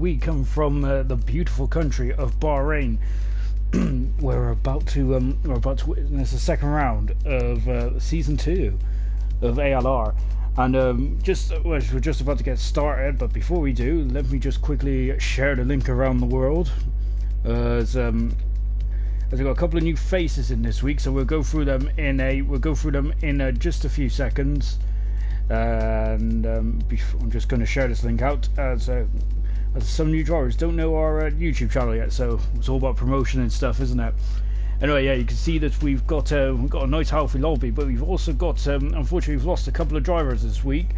we come from the beautiful country of Bahrain. We're about to witness the second round of season 2 of ALR, and we're just about to get started. But before we do, let me just quickly share the link around the world. As we've got a couple of new faces in this week, so we'll go through them in just a few seconds. And I'm just going to share this link out as some new drivers don't know our YouTube channel yet, so it's all about promotion and stuff, isn't it? Anyway, yeah, you can see that we've got a nice healthy lobby, but we've also got unfortunately we've lost a couple of drivers this week,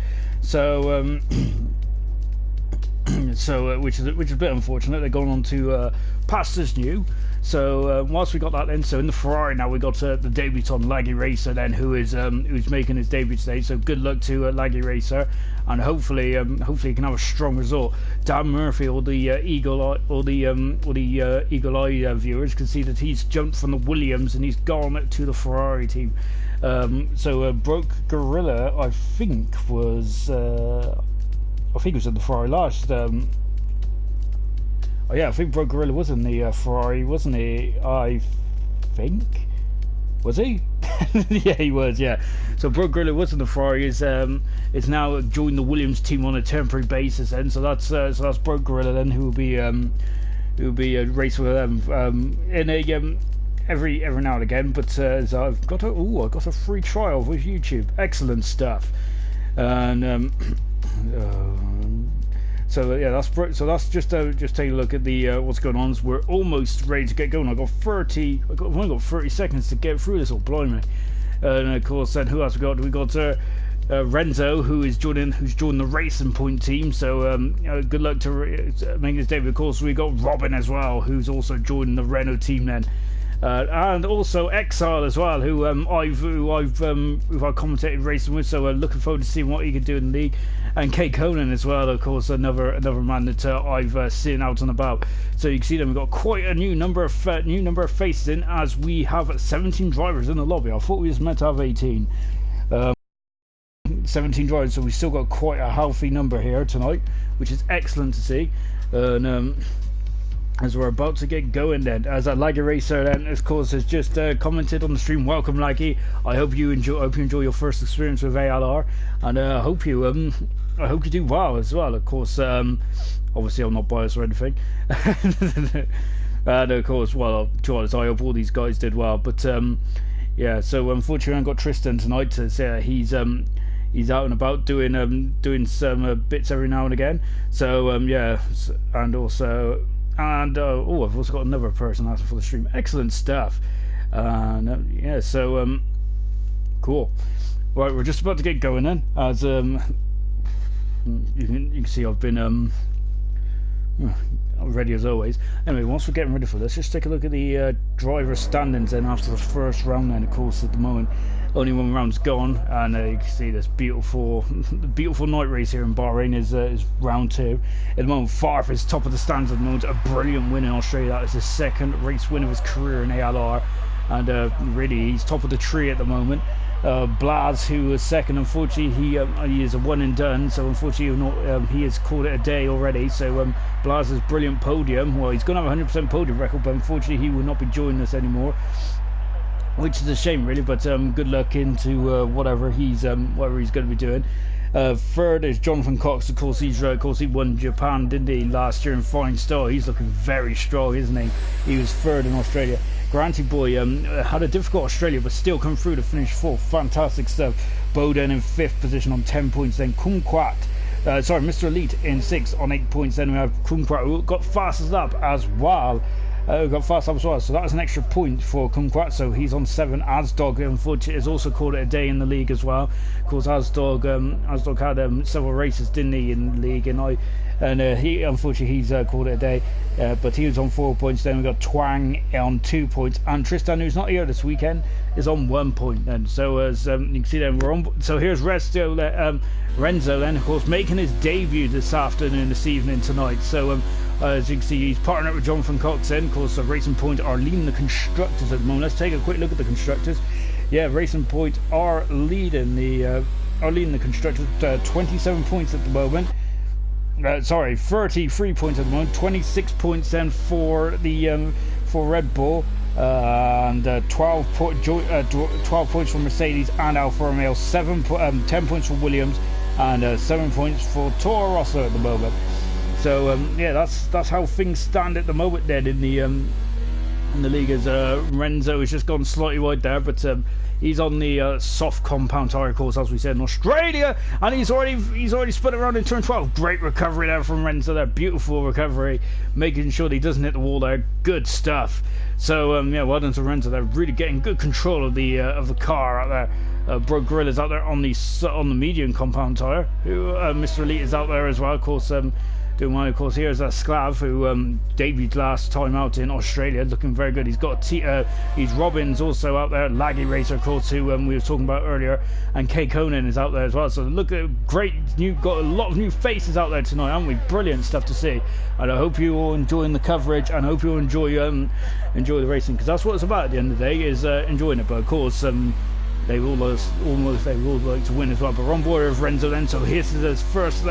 so which is a bit unfortunate. They're going on to pastures new. So whilst we got that then, so in the Ferrari now we got the debutant Laggy Racer then, who's making his debut today. So good luck to Laggy Racer, and hopefully he can have a strong result. Dan Murphy, all the Eagle Eye viewers can see that he's jumped from the Williams and he's gone to the Ferrari team. So Broke Gorilla, I think was in the Ferrari last. Oh yeah, I think Broke Gorilla was in the Ferrari, wasn't he? I think. Was he? Yeah, he was. Yeah. So Broke Gorilla was in the Ferrari. Is now joined the Williams team on a temporary basis. Then, so that's Broke Gorilla then, who will be racing with them in a every now and again. But so I've got a free trial with YouTube. Excellent stuff. And so yeah, that's just take a look at the what's going on. We're almost ready to get going. I've only got 30 seconds to get through this. All blimey! And of course, then who else we got? We got Renzo, who's joined the Racing Point team. So good luck to making his debut. Of course, we got Robin as well, who's also joined the Renault team then. And also Exile as well, who I've commentated racing with, so looking forward to seeing what he can do in the league. And Kate Conan as well, of course, another man that I've seen out and about. So you can see them. We've got quite a new number of faces in, as we have 17 drivers in the lobby. I thought we was meant to have 18. 17 drivers, so we've still got quite a healthy number here tonight, which is excellent to see. And as we're about to get going then, as a Laggy Racer then, of course, has just commented on the stream. Welcome, Laggy. I hope you enjoy your first experience with ALR, and I hope you do well as well. Of course, obviously I'm not biased or anything. And of course, well, to be honest, I hope all these guys did well. But yeah, so unfortunately, I've got Tristan tonight to say he's out and about doing some bits every now and again. So yeah, and also. And I've also got another person asking for the stream. Excellent stuff. And yeah, so cool. Right, we're just about to get going then. As you can see, I've been ready as always. Anyway, once we're getting ready for this, just take a look at the driver standings then after the first round. Then, of course, at the moment only one round's gone, and you can see this beautiful night race here in Bahrain is round 2. At the moment, Farf is top of the stands at the moment. A brilliant win in Australia. That is his second race win of his career in ALR, and really he's top of the tree at the moment. Blaz, who was second, unfortunately he is a one and done, so unfortunately he has called it a day already. So Blaz's brilliant podium, well, he's going to have a 100% podium record, but unfortunately he will not be joining us anymore, which is a shame really. But good luck into whatever he's going to be doing. Third is Jonathan Cox. Of course, he won Japan, didn't he, last year in Flying Star. He's looking very strong, isn't he? He was third in Australia. Granty Boy had a difficult Australia, but still come through to finish 4th. Fantastic stuff. Bowden in 5th position on 10 points. Then Kumquat, Mr. Elite in 6th on 8 points. Then we have Kumquat, who got fastest up as well. So that was an extra point for Kumquat, so he's on 7. Asdog, unfortunately, has also called it a day in the league as well. Of course, Asdog had several races, didn't he, in the league, and he unfortunately he's called it a day, but he was on 4 points. Then we got Twang on 2 points, and Tristan, who's not here this weekend, is on 1 point. Then, so as you can see, then we're on. So here's Renzo, then, of course, making his debut this evening tonight. So as you can see, he's partnered up with Jonathan Cox. Then, of course, Racing Point are leading the constructors at the moment. Let's take a quick look at the constructors. Yeah, Racing Point are leading the constructors, 27 points at the moment. sorry, 33 points at the moment. 26 points then for the for Red Bull, and 12 points for Mercedes and Alfa Romeo. 10 points for Williams, and 7 points for Toro Rosso at the moment. So yeah, that's how things stand at the moment. Then in the league, as Renzo has just gone slightly wide there, but he's on the soft compound tyre course, as we said, in Australia, and he's already spun around in turn 12. Great recovery there from Renzo there, beautiful recovery, making sure that he doesn't hit the wall there. Good stuff. So yeah, well done to Renzo there, really getting good control of the car out there. Bro Gorilla's out there on the medium compound tyre. Who Mr. Elite is out there as well, of course. Doing well, of course. Here's Sklav, who debuted last time out in Australia, looking very good. He's got he's Robbins also out there, Laggy Racer, of course, who we were talking about earlier, and Kay Conan is out there as well. So look at got a lot of new faces out there tonight, haven't we? Brilliant stuff to see, and I hope you all enjoying the coverage, and I hope you enjoy the racing, because that's what it's about at the end of the day, is enjoying it. But of course, they will like to win as well. But we're on board with Renzo then, so here's his first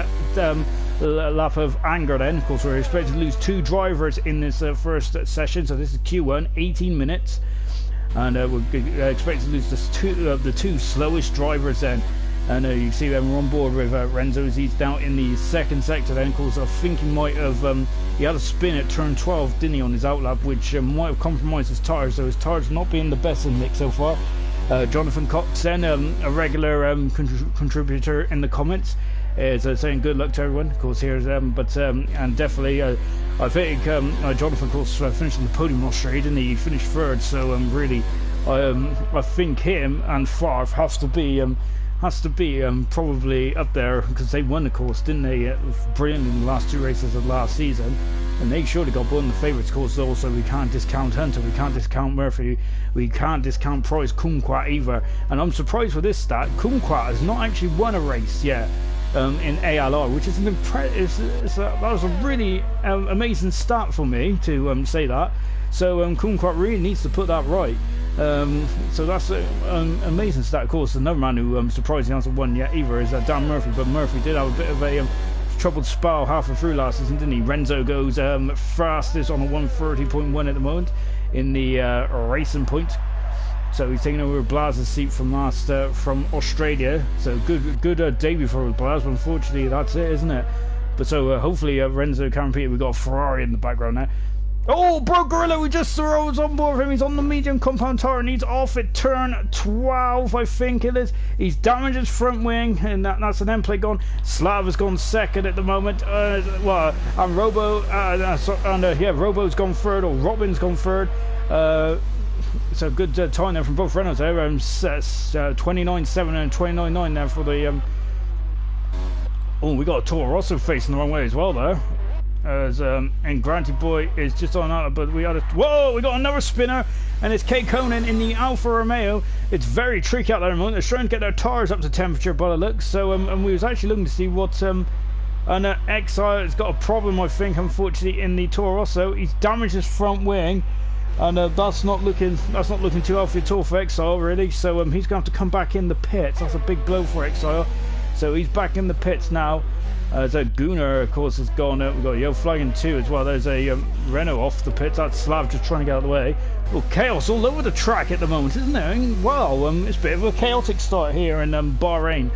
lap of anger then. Of course, we're expected to lose 2 drivers in this first session, so this is Q1, 18 minutes, and we're expected to lose the two slowest drivers then. And you see them, we're on board with Renzo as he's down in the second sector then. Of course, I think he might have he had a spin at turn 12, didn't he, on his outlap, which might have compromised his tyres, so his tyres not being the best in the mix so far. Jonathan Cox then, a regular contributor in the comments, is saying good luck to everyone. Of course, here's and definitely I think Jonathan, of course, finished on the podium in Australia, didn't he? He finished third, so really I think him and Favre has to be probably up there, because they won the course, didn't they? Brilliant in the last 2 races of last season, and they surely got one of the favourites course also. We can't discount Hunter, we can't discount Murphy, we can't discount Price Kumquat either. And I'm surprised with this stat, Kumquat has not actually won a race yet in ALR, which is that was a really amazing stat for me to say that. So Kumquat really needs to put that right. So that's an amazing stat. Of course, another man who surprisingly hasn't won yet either is Dan Murphy, but Murphy did have a bit of a troubled spell halfway through last season, didn't he? Renzo goes fastest on a 130.1 at the moment in the racing point. So he's taking over Blaz's seat from from Australia. So good debut for Blaz, but unfortunately that's it, isn't it? But so hopefully Renzo can repeat it. We've got a Ferrari in the background now. Oh, Bro Gorilla, we just was on board with him. He's on the medium compound tyre and he's off at turn 12, I think it is. He's damaged his front wing, and that's an end plate gone. Slav has gone second at the moment. And Robo's gone third, or Robin's gone third. So good time there from both Renaults there. 29.7 and 29.9 there for the. Oh, we got a Toro Rosso facing the wrong way as well there. And Granty Boy is just on out, but we got another spinner, and it's Kay Conan in the Alfa Romeo. It's very tricky out there at the moment. They're trying to get their tyres up to temperature by the looks. So and we was actually looking to see what and Exile has got a problem, I think, unfortunately, in the Toro Rosso. He's damaged his front wing, and that's not looking too healthy at all for Exile, really. So he's going to have to come back in the pits. That's a big blow for Exile. So he's back in the pits now. So Gunnar, of course, has gone out. We've got Yo flagging 2 as well. There's a Renault off the pits. That's Slav just trying to get out of the way. Well, chaos all over the track at the moment, isn't there? Well, it's a bit of a chaotic start here in Bahrain.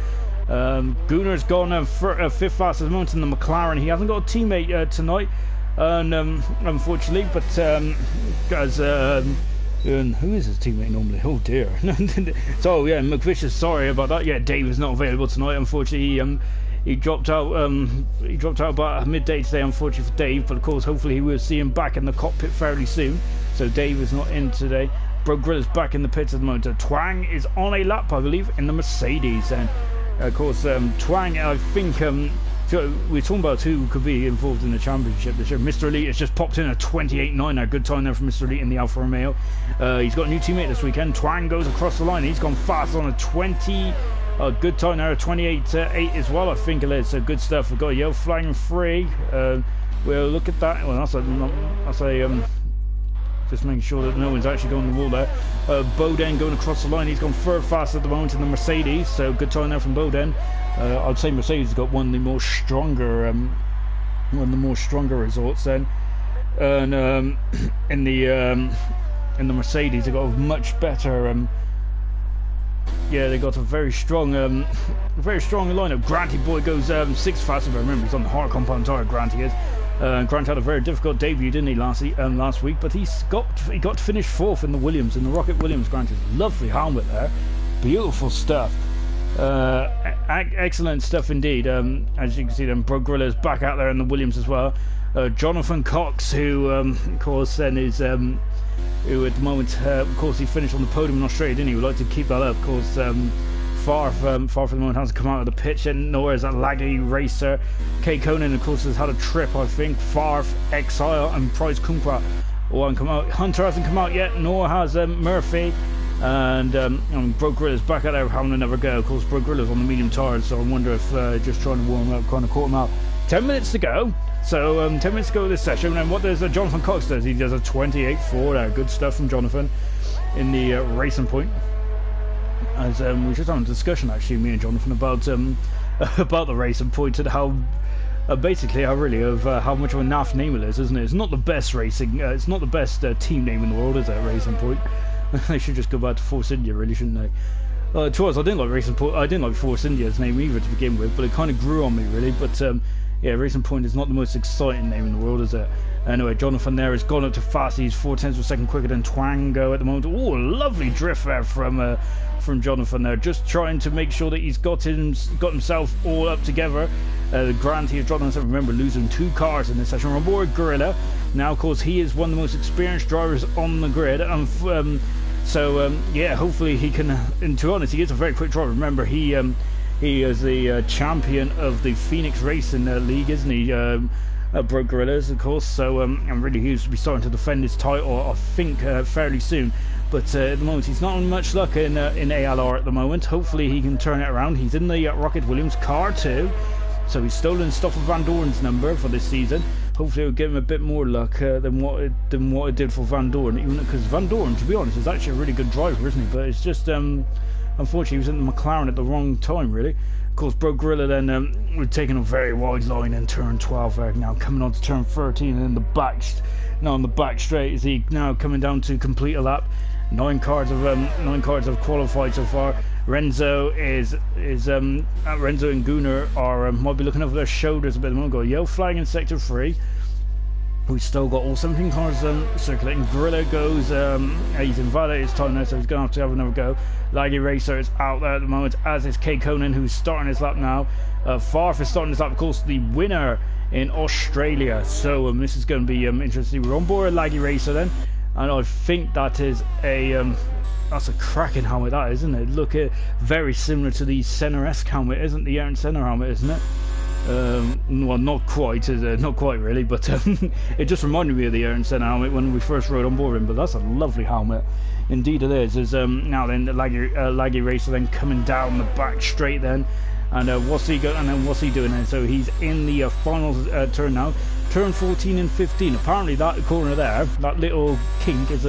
Gunnar's gone 5th fastest at the moment in the McLaren. He hasn't got a teammate tonight, and unfortunately, but as who is his teammate normally? Oh dear. So yeah, McVicious, sorry about that. Yeah, Dave is not available tonight. Unfortunately, he dropped out. He dropped out about midday today, unfortunately for Dave. But of course, hopefully he will see him back in the cockpit fairly soon. So Dave is not in today. Bro Grilla's back in the pits at the moment. Twang is on a lap, I believe, in the Mercedes. And of course, Twang, I think. We're talking about who could be involved in the championship this year. Mr. Elite has just popped in a 28.9. A good time there for Mr. Elite in the Alfa Romeo. He's got a new teammate this weekend. Twang goes across the line. He's gone fast on a 20. Good time there, a 28.8 as well, I think it is. So good stuff. We've got a Yo flying free. We'll look at that. Well, that's a just making sure that no one's actually going on the wall there. Boden going across the line. He's gone third fast at the moment in the Mercedes. So good time there from Boden. I'd say Mercedes has got one of the more stronger one of the more stronger resorts then. And in the Mercedes, they got a much better. Yeah, they got a very strong lineup. Granty boy goes 6th fastest. I remember he's on the hard compound tire. Granty is. Grant had a very difficult debut, didn't he, last week? But he got to finish 4th in the Williams, in the Rocket Williams. Granty's lovely helmet there, beautiful stuff. Excellent stuff indeed. As you can see, then Bro Gorilla's back out there in the Williams as well. Jonathan Cox, who of course then is who at the moment, of course, he finished on the podium in Australia, didn't he? Would like to keep that up. Of course, far for the moment hasn't come out of the pitch, and nor is that laggy racer. Kay Conan, of course, has had a trip, I think. Farf, Exile, and Price Kumquat all haven't come out. Hunter hasn't come out yet, nor has Murphy. And Bro Gorilla's back out there having another go. Of course, Bro Gorilla's on the medium tires, so I wonder if just trying to warm up kind of caught him out. 10 minutes to go. So 10 minutes to go with this session. And what does Jonathan Cox does? He does a 28.4 there. Good stuff from Jonathan in the racing point. As we just had a discussion actually, me and Jonathan, about the racing point and how basically how much of a naff name it is, isn't it? It's not the best racing. It's not the best team name in the world, is it? Racing Point. They should just go back to Force India, really, shouldn't they? To us, I didn't like Racing Point. I didn't like Force India's name either to begin with, but it kind of grew on me, really. But yeah, Racing Point is not the most exciting name in the world, is it? Anyway, Jonathan there has gone up to fast. He's 0.4 of a second quicker than Twango at the moment. Oh, lovely drift there from Jonathan there, just trying to make sure that he's got himself all up together. Grant, he has dropped himself. Remember, losing 2 cars in this session. On board Gorilla. Now, of course, he is one of the most experienced drivers on the grid. Yeah, hopefully he can. And to be honest, he is a very quick driver. Remember, he is the champion of the Phoenix Racing League, isn't he? Broke Gorillas, of course. So and really, he will be starting to defend his title, I think, fairly soon. But at the moment, he's not on much luck in ALR at the moment. Hopefully, he can turn it around. He's in the Rocket Williams car too, so he's stolen Stoffel Van Doorn's number for this season. Hopefully, it'll give him a bit more luck than what it did for Van Doorn. Even because Van Doorn, to be honest, is actually a really good driver, isn't he? But it's just unfortunately, he was in the McLaren at the wrong time, really. Of course, Bro Gorilla then we're taking a very wide line in turn 12 now, coming on to turn 13 and in the back. Now on the back straight is he now coming down to complete a lap. 9 cars have qualified so far. Renzo Renzo and Gunnar are might be looking over their shoulders a bit. We've got a yellow flag in sector 3. We've still got all 17 cars circulating. Gorilla goes, he's invalidated his time now, so he's going to have another go. Laggy Racer is out there at the moment, as is Kay Conan, who's starting his lap now. Farf is starting his lap, of course, the winner in Australia. So this is going to be interesting. We're on board a Laggy Racer then, and I think that is that's a cracking helmet, that isn't it? Look, very similar to the Senna-esque helmet, isn't the Ayrton Senna helmet, isn't it? Well, not quite really, but it just reminded me of the Ayrton Senna helmet when we first rode on board him. But that's a lovely helmet, indeed it is. There's now then the Laggy Racer then coming down the back straight then, and what's he doing then? So he's in the final turn now, turn 14 and 15. Apparently that corner there, that little kink, is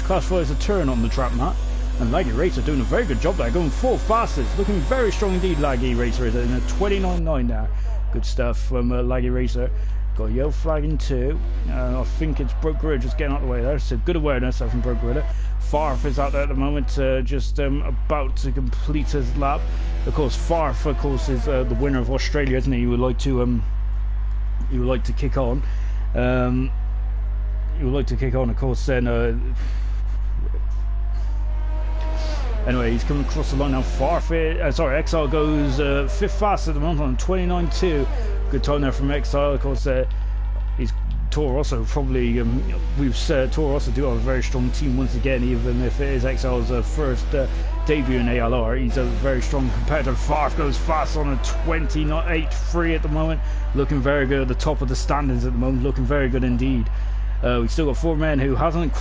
classified as a turn on the track mat. And Laggy Racer doing a very good job there, going 4 fastest, looking very strong indeed. Laggy Racer is in a 29.9 there. Good stuff from Laggy Racer. Got a yellow flag in 2. I think it's Broke Gorilla just getting out of the way there. So good awareness from Broke Gorilla. Farf is out there at the moment, just about to complete his lap. Of course, Farf, of course, is the winner of Australia, isn't he? He would like to kick on. He would like to kick on, of course. Then. Anyway, he's coming across the line now. Exile goes 5th fast at the moment on 29.2. Good time there from Exile. Of course, he's Toro Rosso probably. We've said Toro Rosso do have a very strong team once again, even if it is Exile's first debut in ALR. He's a very strong competitor. Farf goes fast on a 28.3 at the moment, looking very good at the top of the standings at the moment. Looking very good indeed. We've still got 4 men who hasn't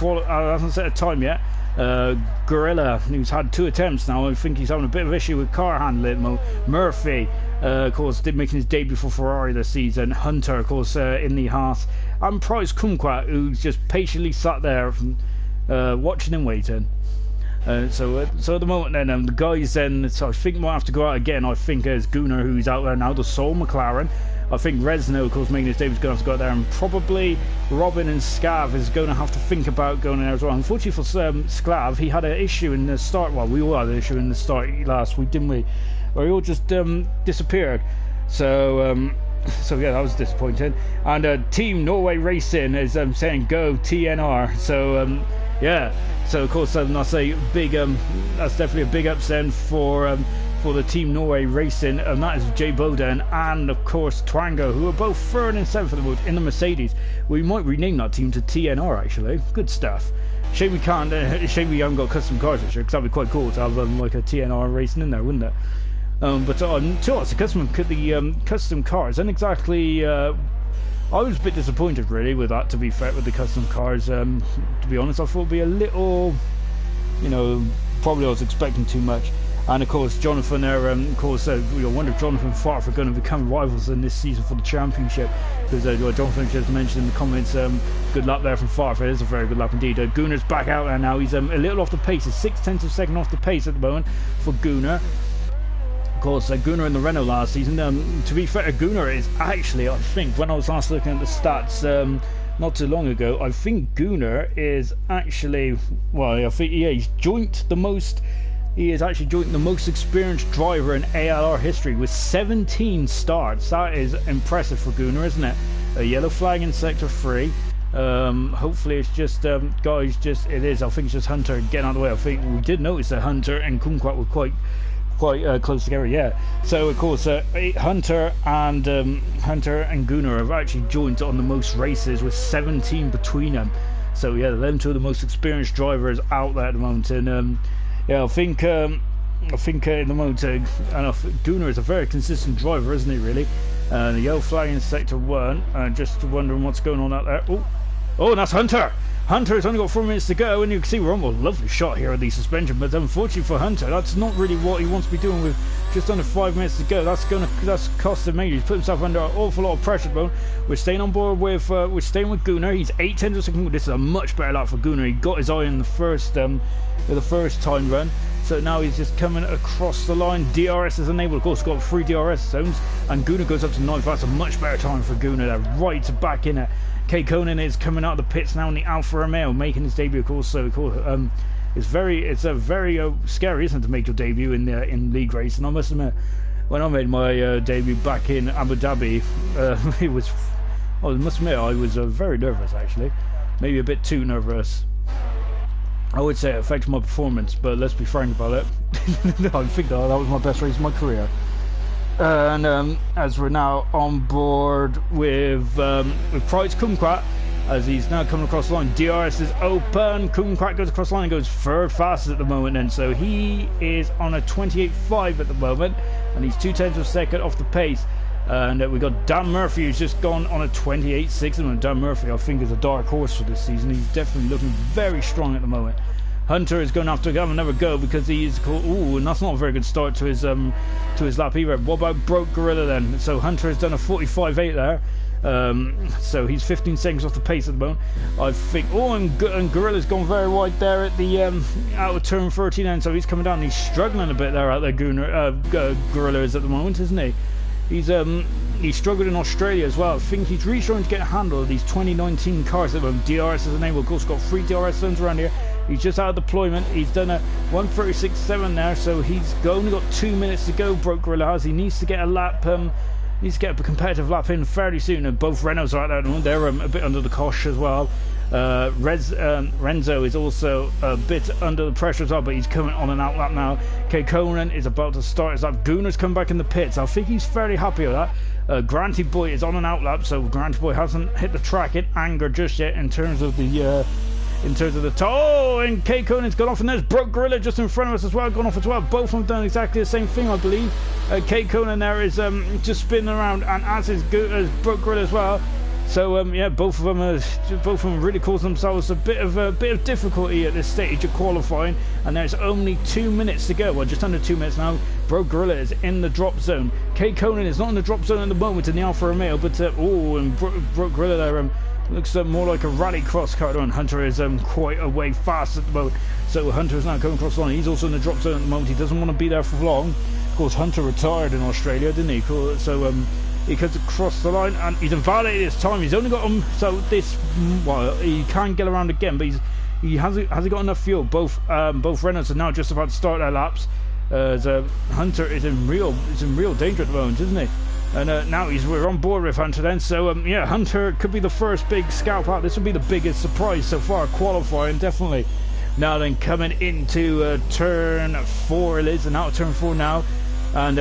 set a time yet. Gorilla, who's had 2 attempts now. I think he's having a bit of issue with car handling. Murphy, of course, did making his debut for Ferrari this season. Hunter, of course, in the Haas, and Price Kumquat, who's just patiently sat there, watching and waiting. So at the moment then, the guys then, so I think might have to go out again. I think as Gunnar, who's out there now, the sole McLaren. I think Resno, of course, making his debut is going to have to go out there, and probably Robin and Scav is going to have to think about going in there as well. Unfortunately for Scav, he had an issue in the start. Well, we all had an issue in the start last week, didn't we? Where he all just disappeared. So yeah, that was disappointing. And Team Norway Racing is saying go TNR. So yeah, so of course that's a big that's definitely a big upset for the Team Norway Racing, and that is Jay Bowden and of course Twango, who are both 3rd and 7th for the moment in the Mercedes. We might rename that team to TNR actually. Good stuff. Shame we can't. Shame we haven't got custom cars this year, because that'd be quite cool to have like a TNR racing in there, wouldn't it? But to us, the custom cars, and exactly. I was a bit disappointed really with that, to be fair, with the custom cars. To be honest, I thought it'd be a little, you know, probably I was expecting too much. And of course, Jonathan there, of course, we wonder if Jonathan and Farf are going to become rivals in this season for the championship. Because Jonathan just mentioned in the comments, good luck there from Farf. It is a very good luck indeed. Gunnar's back out there now. He's a little off the pace. He's 0.6 of a second off the pace at the moment for Gunnar. Of course, Gunnar in the Renault last season. To be fair, Gunnar is actually, I think, when I was last looking at the stats not too long ago, I think Gunnar is actually, well, I think he's joint the most. He is actually joint the most experienced driver in ALR history with 17 starts. That is impressive for Gunnar, isn't it? A yellow flag in Sector 3. Hopefully it's just, guys, it is. I think it's just Hunter getting out of the way. I think we did notice that Hunter and Kumquat were quite close together, yeah. So of course Hunter and Gunnar have actually joined on the most races with 17 between them. So yeah, them two are the most experienced drivers out there at the moment. And yeah, I think in the moment, Gunnar is a very consistent driver, isn't he, really? The yellow flag in Sector 1, just wondering what's going on out there. Oh, and that's Hunter! Hunter has only got 4 minutes to go, and you can see we're on a lovely shot here of the suspension, but unfortunately for Hunter, that's not really what he wants to be doing with just under 5 minutes to go. That's cost him major. He's put himself under an awful lot of pressure at the moment. We're staying on board with Gunnar. He's 8 tenths of a second. This is a much better lap for Gunnar. He got his eye in the first time run. So now he's just coming across the line. DRS is enabled, of course, got 3 DRS zones, and Gunnar goes up to 9th. That's a much better time for Gunnar there, right back in it. Kay Conan is coming out of the pits now in the Alfa Romeo, making his debut, of course. So, of course, it's very scary, isn't it, to make your debut in league race? And I must admit, when I made my debut back in Abu Dhabi, I must admit I was very nervous, actually, maybe a bit too nervous. I would say it affected my performance, but let's be frank about it. I think that was my best race of my career. And as we're now on board with Price Kumquat, as he's now coming across the line, DRS is open. Kumquat goes across the line and goes third fastest at the moment, and so he is on a 28.5 at the moment, and he's 2 tenths of a second off the pace. And we got Dan Murphy, who's just gone on a 28.6, and Dan Murphy, I think, is a dark horse for this season. He's definitely looking very strong at the moment. Hunter is going to have to have another go because he's called. Ooh, and that's not a very good start to his lap either. What about Broke Gorilla then? So Hunter has done a 45.8 there. So he's 15 seconds off the pace at the moment. I think. Oh, and Gorilla's gone very wide there at the out of turn 13, and so he's coming down. He's struggling a bit there out there. Gorilla is at the moment, isn't he? He's struggled in Australia as well. I think he's really trying to get a handle of these 2019 cars at the moment. DRS is enabled. Of course, got 3 DRS zones around here. He's just out of deployment. He's done a 1:36.7 there, so he's only got 2 minutes to go. Broke Gorilla has. He needs to get a lap. Needs to get a competitive lap in fairly soon. And both Renaults are out there. They're a bit under the cosh as well. Renzo is also a bit under the pressure as well, but he's coming on an out lap now. Kay Conan is about to start his lap. Gunnar's come back in the pits. I think he's fairly happy with that. Granty Boy is on an out lap, so Granty Boy hasn't hit the track in anger just yet in terms of the and Kay Conan's gone off, and there's Broke Gorilla just in front of us as well, gone off as well. Both of them done exactly the same thing, I believe. Kay Conan there is just spinning around, and as is Broke Gorilla as well. So yeah, both of them really caused themselves a bit of difficulty at this stage of qualifying, and there's only 2 minutes to go. Well, just under 2 minutes now. Broke Gorilla is in the drop zone. Kay Conan is not in the drop zone at the moment in the Alfa Romeo, but and Broke Gorilla there looks more like a rallycross car, and Hunter is quite a way fast at the moment. So Hunter is now coming across the line. He's also in the drop zone at the moment. He doesn't want to be there for long. Of course, Hunter retired in Australia, didn't he? So He comes across the line and he's invalidated his time. He's only got him, so this, well, he can get around again, but he hasn't got enough fuel. Both Renaults are now just about to start their laps. As Hunter is in real danger at the moment, isn't he? And now we're on board with Hunter then. So yeah, Hunter could be the first big scalp out. This would be the biggest surprise so far, qualifying definitely. Now then, coming into turn 4 it is, and out of turn 4 now, and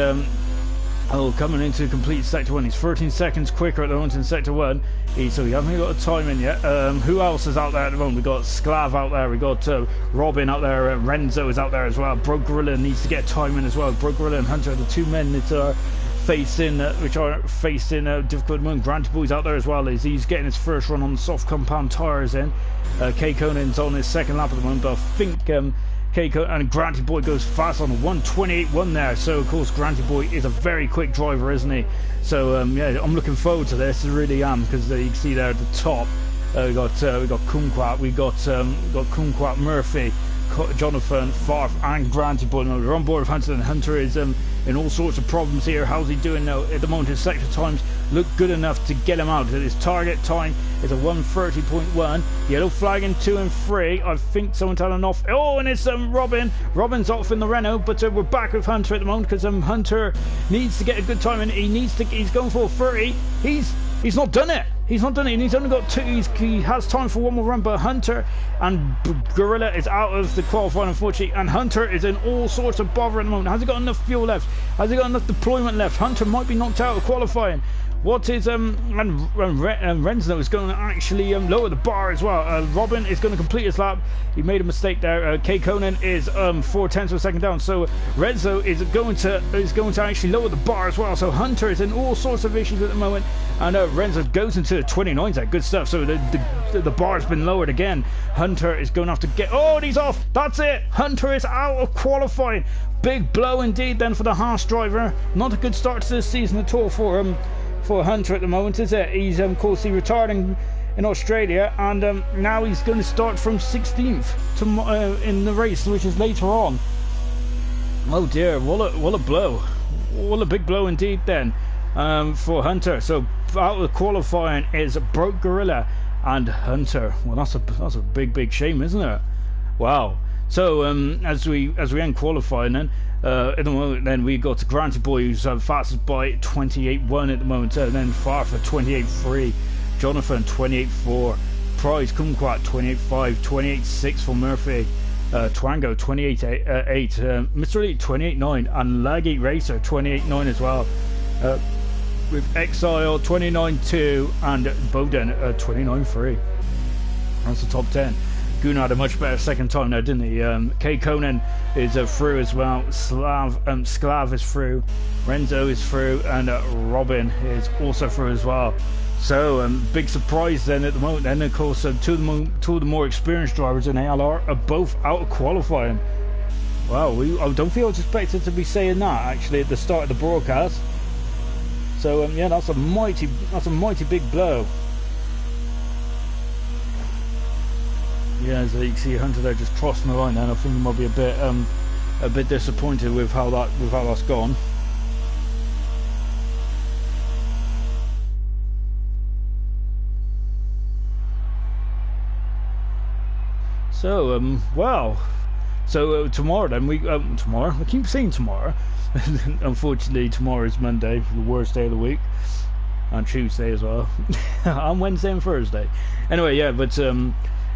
coming into complete sector 1. He's 13 seconds quicker at the moment in sector 1. So we haven't got a time in yet. Who else is out there at the moment? We got Sklav out there. We got Robin out there. Renzo is out there as well. Bro Gorilla needs to get a time in as well. Bro Gorilla and Hunter are the two men that are facing difficult moment. Granty Boy's out there as well. He's getting his first run on the soft compound tyres in. K Conan's on his second lap at the moment, but I think Keiko and Granty Boy goes fast on 1:28.1 there. So of course Granty Boy is a very quick driver, isn't he? So yeah, I'm looking forward to this. I really am, because you can see there at the top we got Kumquat, we got Kumquat, Murphy, Jonathan, Farf and Granty Boy. Now we're on board with Hunter, and Hunter is in all sorts of problems here. How's he doing now? At the moment his sector times look good enough to get him out. His target time is a 1:30.1. Yellow flag in 2 and 3. I think someone telling off. Oh, and it's Robin. Robin's off in the Renault, but we're back with Hunter at the moment, because Hunter needs to get a good time, and he's going for a 30. He's not done it. He's not done it, and he's only got 2. He has time for one more run, but Hunter and Gorilla is out of the qualifying, unfortunately, and Hunter is in all sorts of bother at the moment. Has he got enough fuel left? Has he got enough deployment left? Hunter might be knocked out of qualifying. What is Renzo is going to actually lower the bar as well. Robin is going to complete his lap. He made a mistake there. K Conan is 4/10 of a second down. So Renzo is going to actually lower the bar as well. So Hunter is in all sorts of issues at the moment, and Renzo goes into the 29s. That good stuff. So the bar has been lowered again. Hunter is going to have to get. Oh, and he's off. That's it. Hunter is out of qualifying. Big blow indeed then for the Haas driver. Not a good start to this season at all for Hunter at the moment, is it? He's of course he retired in Australia, and now he's going to start from 16th in the race, which is later on. Oh dear, what a blow, what a big blow indeed then for Hunter. So out of qualifying is Broke Gorilla and Hunter. Well, that's a big shame, isn't it? Wow. So as we end qualifying then, at the moment then we got Granty Boy, who's fastest by 28.1 at the moment, and then Farfa 28.3, Jonathan 28.4, Prize Kumquat 28.5, 28.6 for Murphy, Twango 28.8, Mr. Elite 28.9, and Laggy Racer 28.9 as well, with Exile 29.2 and Bowden 29.3. That's the top 10. Gunnar had a much better second time now, didn't he? K Conan is through as well. Sklav is through. Renzo is through, and Robin is also through as well. So big surprise then at the moment. Then of course two of the more experienced drivers in ALR are both out of qualifying. Wow, I don't feel I was expected to be saying that actually at the start of the broadcast. So yeah, that's a mighty big blow. Yeah, as you can see, Hunter there just crossing the line. Then I think he might be a bit disappointed with how that's gone. So well, so tomorrow then tomorrow. I keep saying tomorrow. Unfortunately, tomorrow is Monday, the worst day of the week, and Tuesday as well, and Wednesday and Thursday. Anyway, yeah, but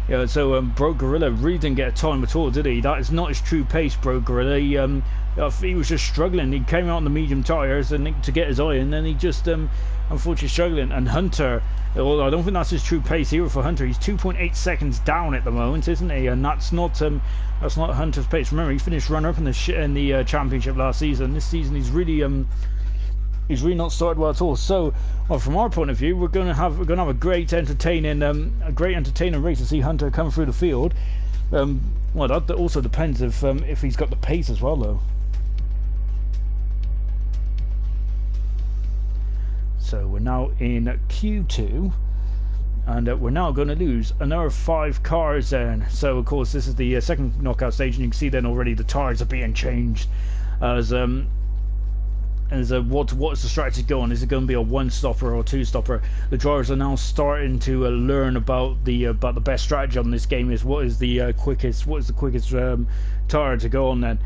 yeah, so Broke Gorilla really didn't get a time at all, did he? That is not his true pace, Broke Gorilla. He was just struggling. He came out on the medium tyres and to get his eye, and then he just unfortunately struggling. And Hunter, well, I don't think that's his true pace here for Hunter. He's 2.8 seconds down at the moment, isn't he? And that's not Hunter's pace. Remember, he finished runner-up in the championship last season. This season, he's really not started well at all. So, well, from our point of view, we're going to have a great entertaining race to see Hunter come through the field. Well, that also depends if he's got the pace as well, though. So we're now in Q2, and we're now going to lose another 5 cars then. So of course this is the second knockout stage, and you can see then already the tyres are being changed as as what's the strategy going? Is it going to be a one stopper or a two stopper? The drivers are now starting to learn about the best strategy on this game. Is what is the quickest tire to go on then,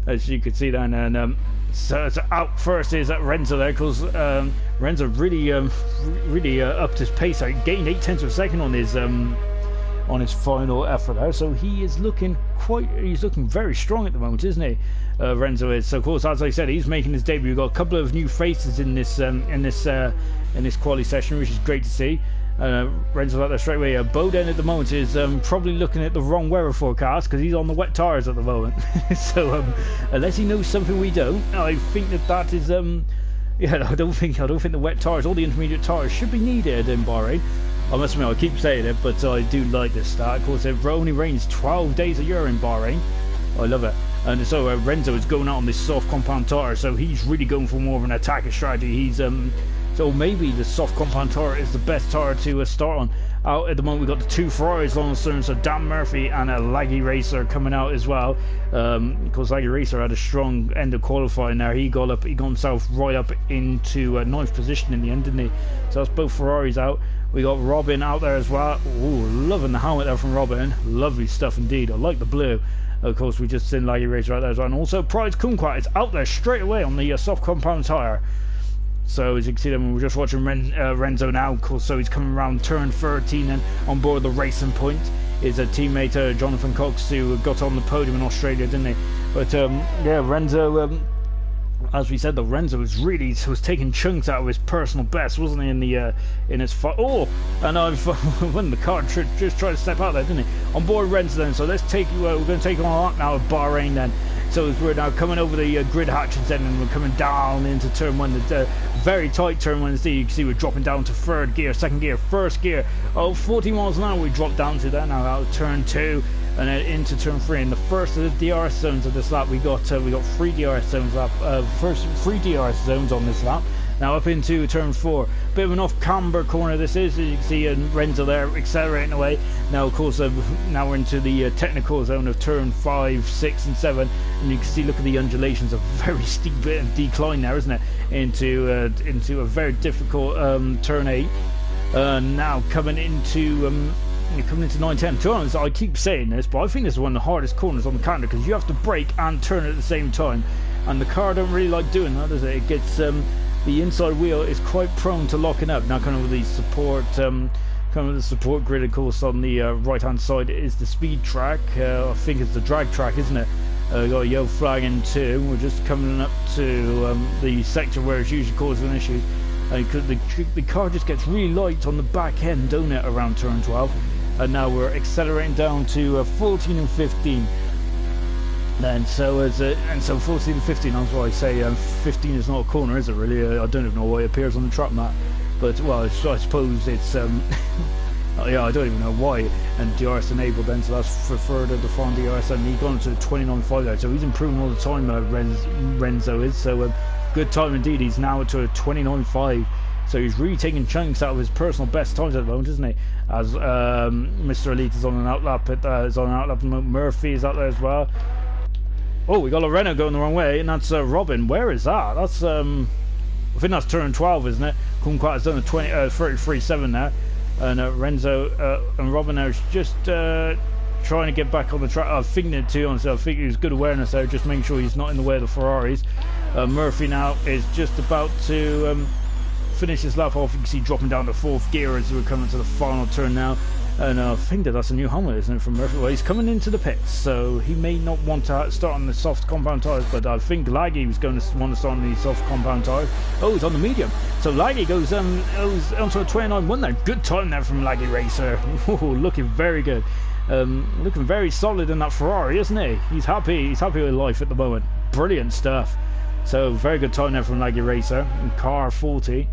as you can see then. And so out first is Renzo there, because Renzo really upped his pace. Gained 0.8 of a second on his final effort there, so he's looking very strong at the moment, isn't he? Renzo is. So of course, as I said, he's making his debut. We've got a couple of new faces in this quali session, which is great to see. Renzo's out there straight away. Bowden at the moment is probably looking at the wrong weather forecast, because he's on the wet tyres at the moment. So unless he knows something we don't, I think that is yeah, I don't think the wet tyres or the intermediate tyres should be needed in Bahrain. I must admit, I keep saying it, but I do like this start. Of course, it only rains 12 days a year in Bahrain. I love it. And so Renzo is going out on this soft compound tyre, so he's really going for more of an attacking strategy. He's so maybe the soft compound tyre is the best tyre to start on. Out at the moment, we've got the two Ferraris on the stern, so Dan Murphy and a Laggy Racer coming out as well. Of course, Laggy Racer had a strong end of qualifying there. He got himself right up into 9th position in the end, didn't he? So that's both Ferraris out. We got Robin out there as well. Ooh, loving the helmet there from Robin. Lovely stuff indeed. I like the blue. Of course, we just seen Laggy Racer out there as well. And also, Prize Kumquat is out there straight away on the soft compound tyre. So as you can see, then we're just watching Renzo now. Of course, so he's coming around turn 13, and on board the Racing Point is a teammate, Jonathan Cox, who got on the podium in Australia, didn't he? But yeah, Renzo. As we said, though, Renzo was taking chunks out of his personal best, wasn't he? In his fight. Oh, and when the car just tried to step out there, didn't he? On board Renzo then. So let's take we're going to take on now at Bahrain then. So we're now coming over the grid hatches then, and we're coming down into turn 1. The very tight turn 1 indeed. You can see we're dropping down to 3rd gear, 2nd gear, 1st gear. Oh, 40 miles an hour we dropped down to that now out of turn 2. And then into turn 3, in the first of the DRS zones of this lap, we got 3 DRS zones up. First 3 DRS zones on this lap. Now up into turn 4, bit of an off-camber corner this is, as you can see, and Renzo there accelerating away. Now of course, now we're into the technical zone of turn 5, 6 and 7, and you can see, look at the undulations, a very steep bit of decline there, isn't it, into a very difficult turn 8. Now coming into you're coming into 9-10. To be honest, I keep saying this, but I think this is one of the hardest corners on the calendar, because you have to brake and turn at the same time, and the car don't really like doing that, does it? It gets the inside wheel is quite prone to locking up. Now, kind of with the support, grid, of course, on the right hand side is the speed track. I think it's the drag track, isn't it? Got a yellow flag in 2. We're just coming up to the sector where it's usually causing issues. The car just gets really light on the back end, don't it, around turn 12. And now we're accelerating down to 14 and 15. Then so 14 and 15. That's why I say 15 is not a corner, is it? Really? I don't even know why it appears on the track map. But well, I suppose it's yeah, I don't even know why. And DRS enabled then, so that's for further defined DRS, and he's gone to 29.5 there. So he's improving all the time. Renzo is so good time indeed. He's now to a 29.5. So he's really taking chunks out of his personal best times at the moment, isn't he? As Mr. Elite is on an outlap at the moment. Murphy is out there as well. Oh, we got a Renault going the wrong way, and that's Robin. Where is that? That's I think that's turn 12, isn't it? Kumquat has done a 33.7 there, and Renzo and Robin there is just trying to get back on the track. I think that too, honestly. I think he was good awareness there, just making sure he's not in the way of the Ferraris. Murphy now is just about to finish his lap off. You can see dropping down to 4th gear as we're coming to the final turn now. And I think that's a new helmet, isn't it, from Murphy? Well, he's coming into the pits, so he may not want to start on the soft compound tyres, but I think Laggy was going to want to start on the soft compound tyres. Oh, he's on the medium. So Laggy goes onto a 29.1 there. Good time there from Laggy Racer. Ooh, looking very good. Looking very solid in that Ferrari, isn't he? He's happy with life at the moment. Brilliant stuff. So very good time there from Laggy Racer in car 40.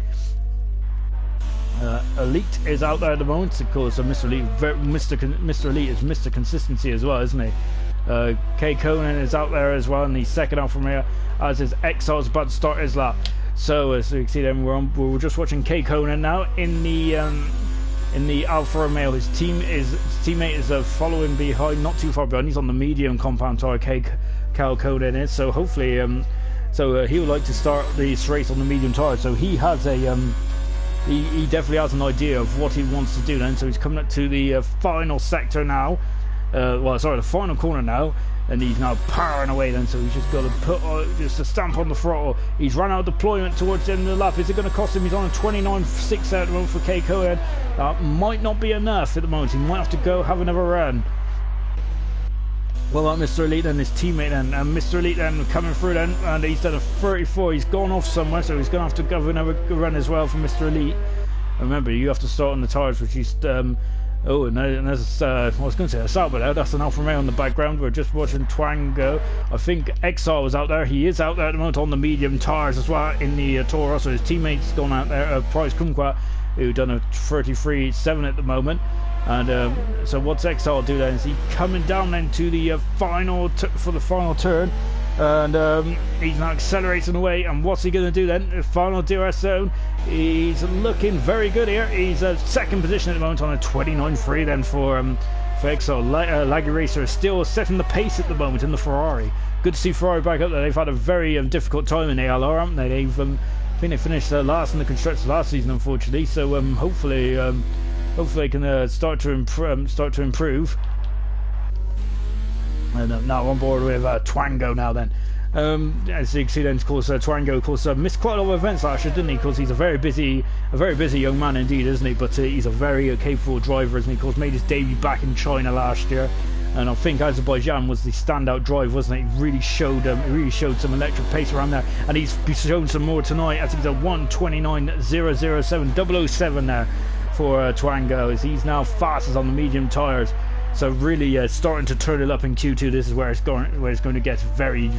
Elite is out there at the moment, of course. Mr. Elite is Mr. Consistency as well, isn't he? Kay Conan is out there as well in the second Alfa Romeo, as is Exile's about to start his lap. So as you can see, then we're just watching Kay Conan now in the Alfa Romeo. His teammate is following behind, not too far behind. He's on the medium compound tyre. Kay Conan is, so hopefully So he would like to start this race on the medium tyres. So he has a he definitely has an idea of what he wants to do then. So he's coming up to the final sector now. Well, sorry, the final corner now, and he's now powering away then. So he's just got to put just a stamp on the throttle. He's run out of deployment towards the end of the lap. Is it going to cost him? He's on a 29.6 at the moment for K Cohen. That might not be enough at the moment. He might have to go have another run. Well, about Mr. Elite and his teammate then, and Mr. Elite then coming through then, and he's done a 34. He's gone off somewhere, so he's going to have to go another run as well for Mr. Elite. And remember, you have to start on the tyres, which is oh, and there's I was going to say a Sauber there. That's an Alfa Romeo on the background. We're just watching Twang go. I think XR was out there. He is out there at the moment on the medium tyres as well in the Toro. So his teammate's gone out there. Price Kumquat, who done a 33.7 at the moment. And so what's XR do then? Is he coming down then to the final for the final turn? And he's now accelerating away. And what's he going to do then? The final DRS zone. He's looking very good here. He's second position at the moment on a 29.3 then for XR. Laggy Racer is still setting the pace at the moment in the Ferrari. Good to see Ferrari back up there. They've had a very difficult time in ALR, haven't they? They've I think they finished last in the constructors last season, unfortunately. So hopefully they can start to improve. And now on board with Twango now then. As you can see then, of course, Twango, of course, missed quite a lot of events last year, didn't he? Because he's a very busy young man indeed, isn't he? But he's a very capable driver, isn't he? Of course, made his debut back in China last year. And I think Azerbaijan was the standout drive, wasn't it? He really showed some electric pace around there, and he's shown some more tonight. I think it's a 1:29.007 007 there for Twango, as he's now fastest on the medium tyres. So really starting to turn it up in Q2. This is where it's going to get very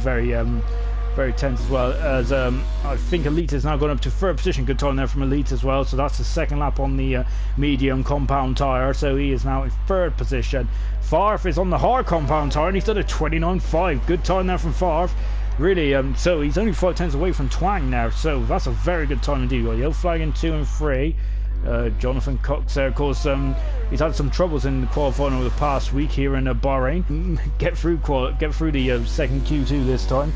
tense as well. As I think Elite has now gone up to third position. Good time there from Elite as well. So that's the second lap on the medium compound tyre. So he is now in third position. Favre is on the hard compound tyre, and he's done a 29.5. Good time there from Favre. Really, so he's only 5 tenths away from Twang now. So that's a very good time indeed. Well, yellow flag in 2 and 3. Jonathan Cox there, of course, he's had some troubles in the qualifying over the past week here in Bahrain. Get through the second Q2 this time.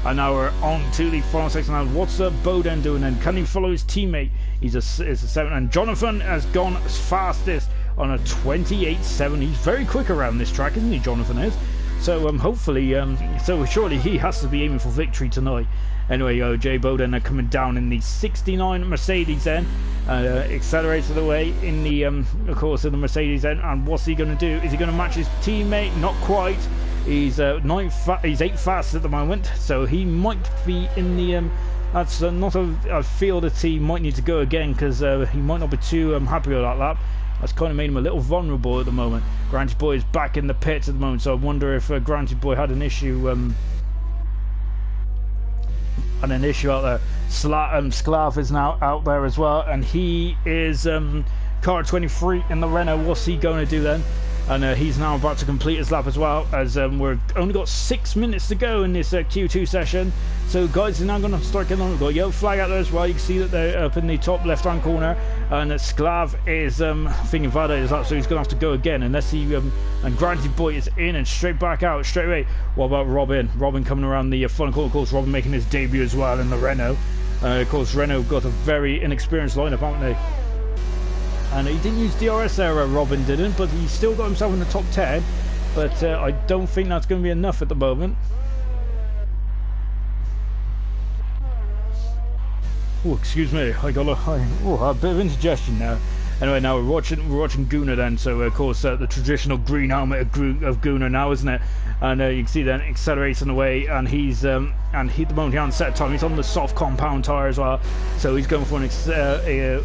And now we're on to the final section. Now, what's Bowden doing then? Can he follow his teammate? He's a 7, and Jonathan has gone fastest on a 28.7. He's very quick around this track, isn't he? Jonathan is. So hopefully, so surely he has to be aiming for victory tonight. Anyway, Jay Bowden are coming down in the 69 Mercedes then, accelerated away in the, of course, in the Mercedes then. And what's he going to do? Is he going to match his teammate? Not quite. He's 8 fast at the moment, so he might be in the. That's not a. I feel that he might need to go again because he might not be too happy with that lap. That's kind of made him a little vulnerable at the moment. Granted Boy is back in the pits at the moment, so I wonder if Granted Boy had an issue. Out there. Sklav is now out there as well, and he is car 23 in the Renault. What's he going to do then? And he's now about to complete his lap as well, as we're only got 6 minutes to go in this Q2 session. So guys are now going to start getting on. We've got a yellow flag out there as well. You can see that they're up in the top left hand corner, and Sklav is thinking Vada is up, so he's going to have to go again unless he and Granted Boy is in and straight back out straight away. What about Robin? Robin coming around the final corner. Of course, Robin making his debut as well in the Renault. Of course, Renault got a very inexperienced lineup, haven't they? And he didn't use DRS there, Robin didn't, but he still got himself in the top 10. But I don't think that's going to be enough at the moment. Oh, excuse me, I got a bit of indigestion now. Anyway, now we're watching Gunnar then. So of course the traditional green helmet of Gunnar now, isn't it? And you can see then accelerating away, and he's at the moment he hasn't set time. He's on the soft compound tyre as well, so he's going for an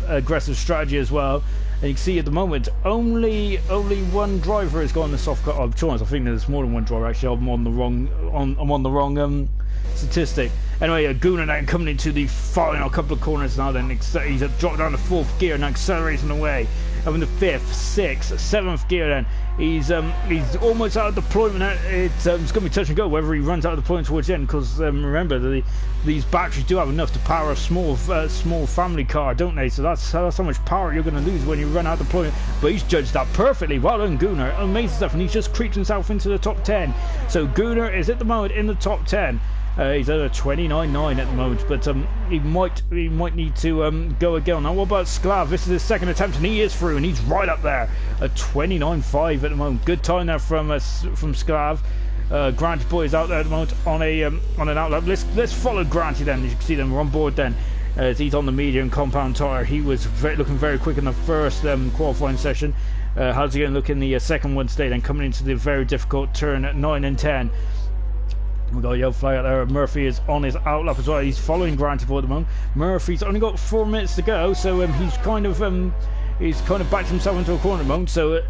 aggressive strategy as well. And you can see at the moment only one driver has gone the soft. I think there's more than one driver actually. I'm on the wrong statistic. Anyway, Gunnar now coming into the final couple of corners now. Then he's dropped down to 4th gear and accelerating away. Up in the 5th, 6th, 7th gear. Then he's almost out of deployment. It's going to be touch and go whether he runs out of deployment towards the end. Because remember, these batteries do have enough to power a small family car, don't they? So that's how much power you're going to lose when you run out of deployment. But he's judged that perfectly. Well done, Gunnar. Amazing stuff, and he's just creeped himself into the top 10. So Gunnar is at the moment in the top 10. He's at a 29.9 at the moment, but he might need to go again. Now what about Sklav? This is his second attempt and he is through, and he's right up there at 29.5 at the moment. Good time there from Sklav. Grant Boy is out there at the moment on an outlet. Let's follow Granty then. As you can see them, we're on board then. As he's on the medium compound tyre. He was looking very quick in the first qualifying session. How's he going to look in the second one today? Then coming into the very difficult turn at 9 and 10. We've got a yellow flag out there. Murphy is on his outlap as well. He's following Granty Boy at the moment. Murphy's only got 4 minutes to go, so he's kind of backed himself into a corner at the moment. So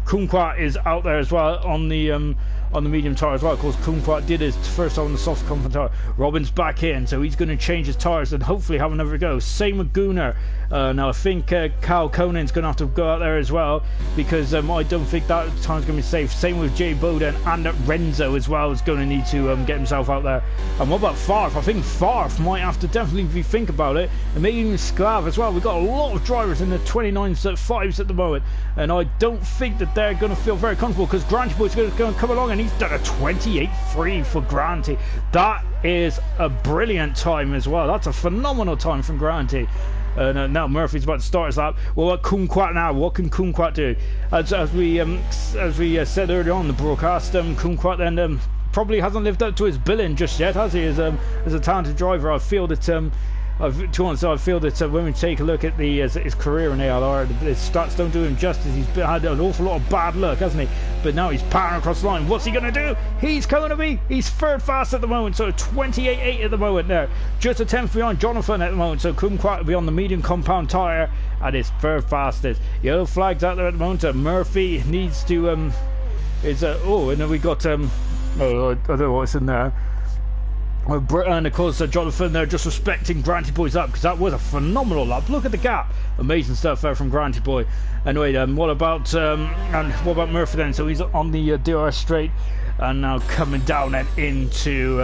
Kumquat is out there as well on the medium tyre as well. Of course, Kumquat did his first time on the soft compound tyre. Robin's back in, so he's going to change his tyres and hopefully have another go. Same with Gunnar. Now I think Cal Conan's going to have to go out there as well, because I don't think that time's going to be safe. Same with Jay Bowden, and Renzo as well is going to need to get himself out there. And what about Farf? I think Farf might have to definitely think about it, and maybe even Sklav as well. We've got a lot of drivers in the 29s at 5s at the moment, and I don't think that they're going to feel very comfortable, because Granty Boy's going to come along, and he's done a 28.3 for Granty. That is a brilliant time as well. That's a phenomenal time from Granty. Now Murphy's about to start his lap. Well, what Kumquat now? What can Kumquat do? As we said earlier on the broadcast, Kumquat then probably hasn't lived up to his billing just yet, has he? As a talented driver, I feel that I feel that when we take a look at his career in ALR, his stats don't do him justice. He's had an awful lot of bad luck, hasn't he? But now he's powering across the line. What's he going to do? He's third fast at the moment, so 28.8 at the moment now. Just a tenth behind Jonathan at the moment, so Kumquat will be on the medium compound tyre at his third fastest. Yellow flags out there at the moment. Murphy needs to and then we got I don't know what's in there. And of course Jonathan there just respecting Granty Boy's up, because that was a phenomenal lap. Look at the gap. Amazing stuff there from Granty Boy. Anyway, what about Murphy then? So he's on the DRS straight, and now coming down and into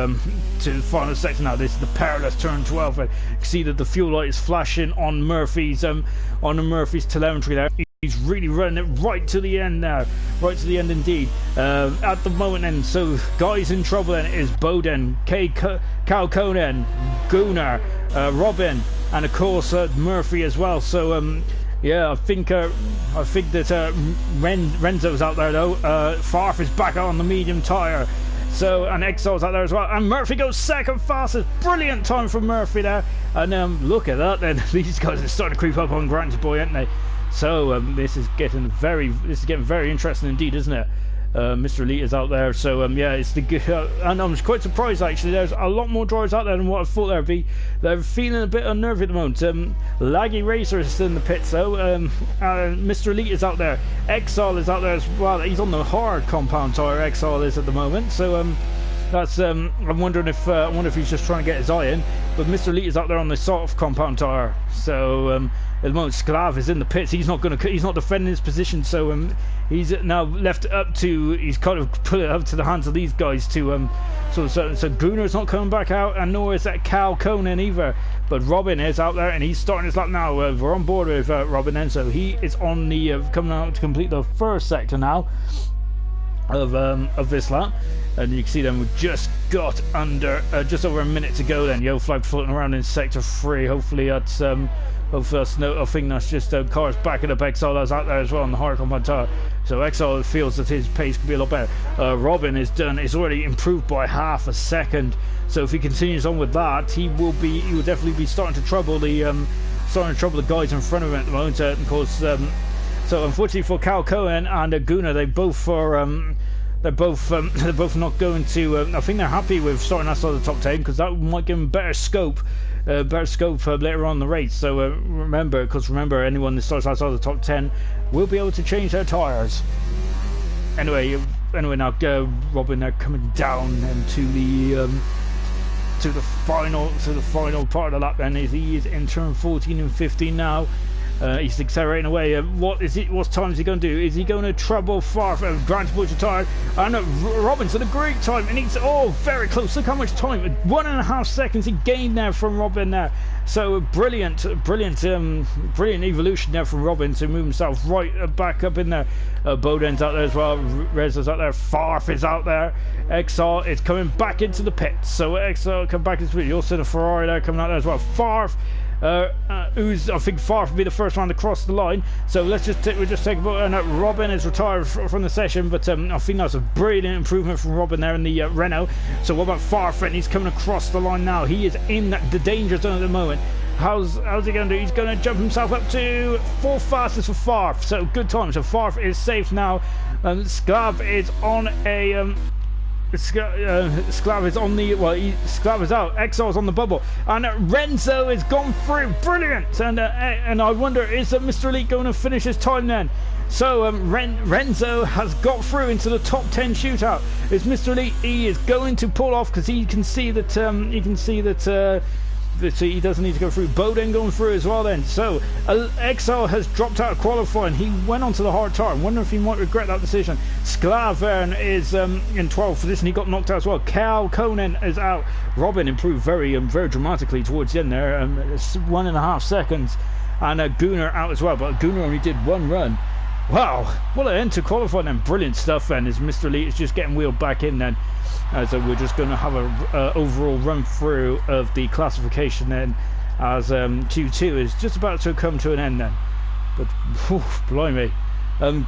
to the final section. Now this is the perilous turn 12. You can see that the fuel light is flashing on Murphy's telemetry there. He's really running it right to the end now, right to the end indeed. At the moment, and so guys in trouble then is Bowden, Cal Conan, Gunnar, Robin, and of course Murphy as well. So yeah, I think that Renzo's out there though. Farf is back out on the medium tyre. So, and Exile's out there as well, and Murphy goes second fastest. Brilliant time from Murphy there. And look at that then. These guys are starting to creep up on Granty Boy, aren't they? So this is getting very interesting indeed, isn't it? Mr. Elite is out there, so yeah, it's and I'm quite surprised actually. There's a lot more drivers out there than what I thought there'd be. They're feeling a bit unnerved at the moment. Laggy Racer is still in the pits though. Mr. Elite is out there. Exile is out there as well. He's on the hard compound tyre. Exile is at the moment, so that's I'm wondering if he's just trying to get his eye in. But Mr. Elite is out there on the soft compound tyre, so at the moment Sklav is in the pits. He's not defending his position, so he's now left up to, he's kind of put it up to the hands of these guys to so Gunnar's not coming back out, and nor is that Cal Conan either. But Robin is out there and he's starting his lap now. We're on board with Robin then, so he is on the coming out to complete the first sector now of this lap. And you can see them, we've just got under just over a minute to go then. Yellow flag floating around in sector 3. Hopefully that's no, I think that's just cars backing up Exile that's out there as well on the hard compound tyre. So Exile feels that his pace could be a lot better. Robin is already improved by half a second. So if he continues on with that, he will definitely be starting to trouble the guys in front of him at the moment. Of course, so unfortunately for Cal Cohen and Gunnar, they both are they're both not going to. I think they're happy with starting outside the top 10, because that might give them better scope later on in the race. So remember, anyone that starts outside the top 10 will be able to change their tyres. Anyway, now Robin, they're coming down into the final part of the lap. Then he is in turn 14 and 15 now. He's accelerating away. What time is he going to do? Is he going to trouble far? Grant Bush retired. And Robinson, a great time. And he's very close. Look how much time. 1.5 seconds he gained there from Robin there. So brilliant evolution there from Robin to move himself right back up in there. Bowden's out there as well. Rez is out there. Farf is out there. XR is coming back into the pits. So XR come back into the pit. You also see the Ferrari there coming out there as well. Farf. I think Farf will be the first one to cross the line. So we'll just take a vote. And Robin is retired from the session, but I think that's a brilliant improvement from Robin there in the Renault. So what about Farf? And he's coming across the line now. He is in the danger zone at the moment. How's he going to do? He's going to jump himself up to 4th fastest for Farf. So good time. So Farf is safe now. Sklav is on a Sklav is on the Sklav is out. XR is on the bubble, and Renzo is gone through. Brilliant. And I wonder, is Mr. Elite going to finish his time then? So Renzo has got through into the top 10 shootout. Is Mr. Elite? He is going to pull off because he can see that he doesn't need to go through. Bowden going through as well then. So XL has dropped out of qualifying. He went onto the hard tire. I wonder if he might regret that decision. Sklavern is in 12th position. He got knocked out as well. Cal Conan is out. Robin improved very dramatically towards the end there. 1.5 seconds. And Gunnar out as well. But Gunnar only did one run. Wow, what an end to qualifying then. Brilliant stuff then, as Mr. Elite is just getting wheeled back in then. So we're just going to have a overall run through of the classification then, as Q2 is just about to come to an end then. But blimey,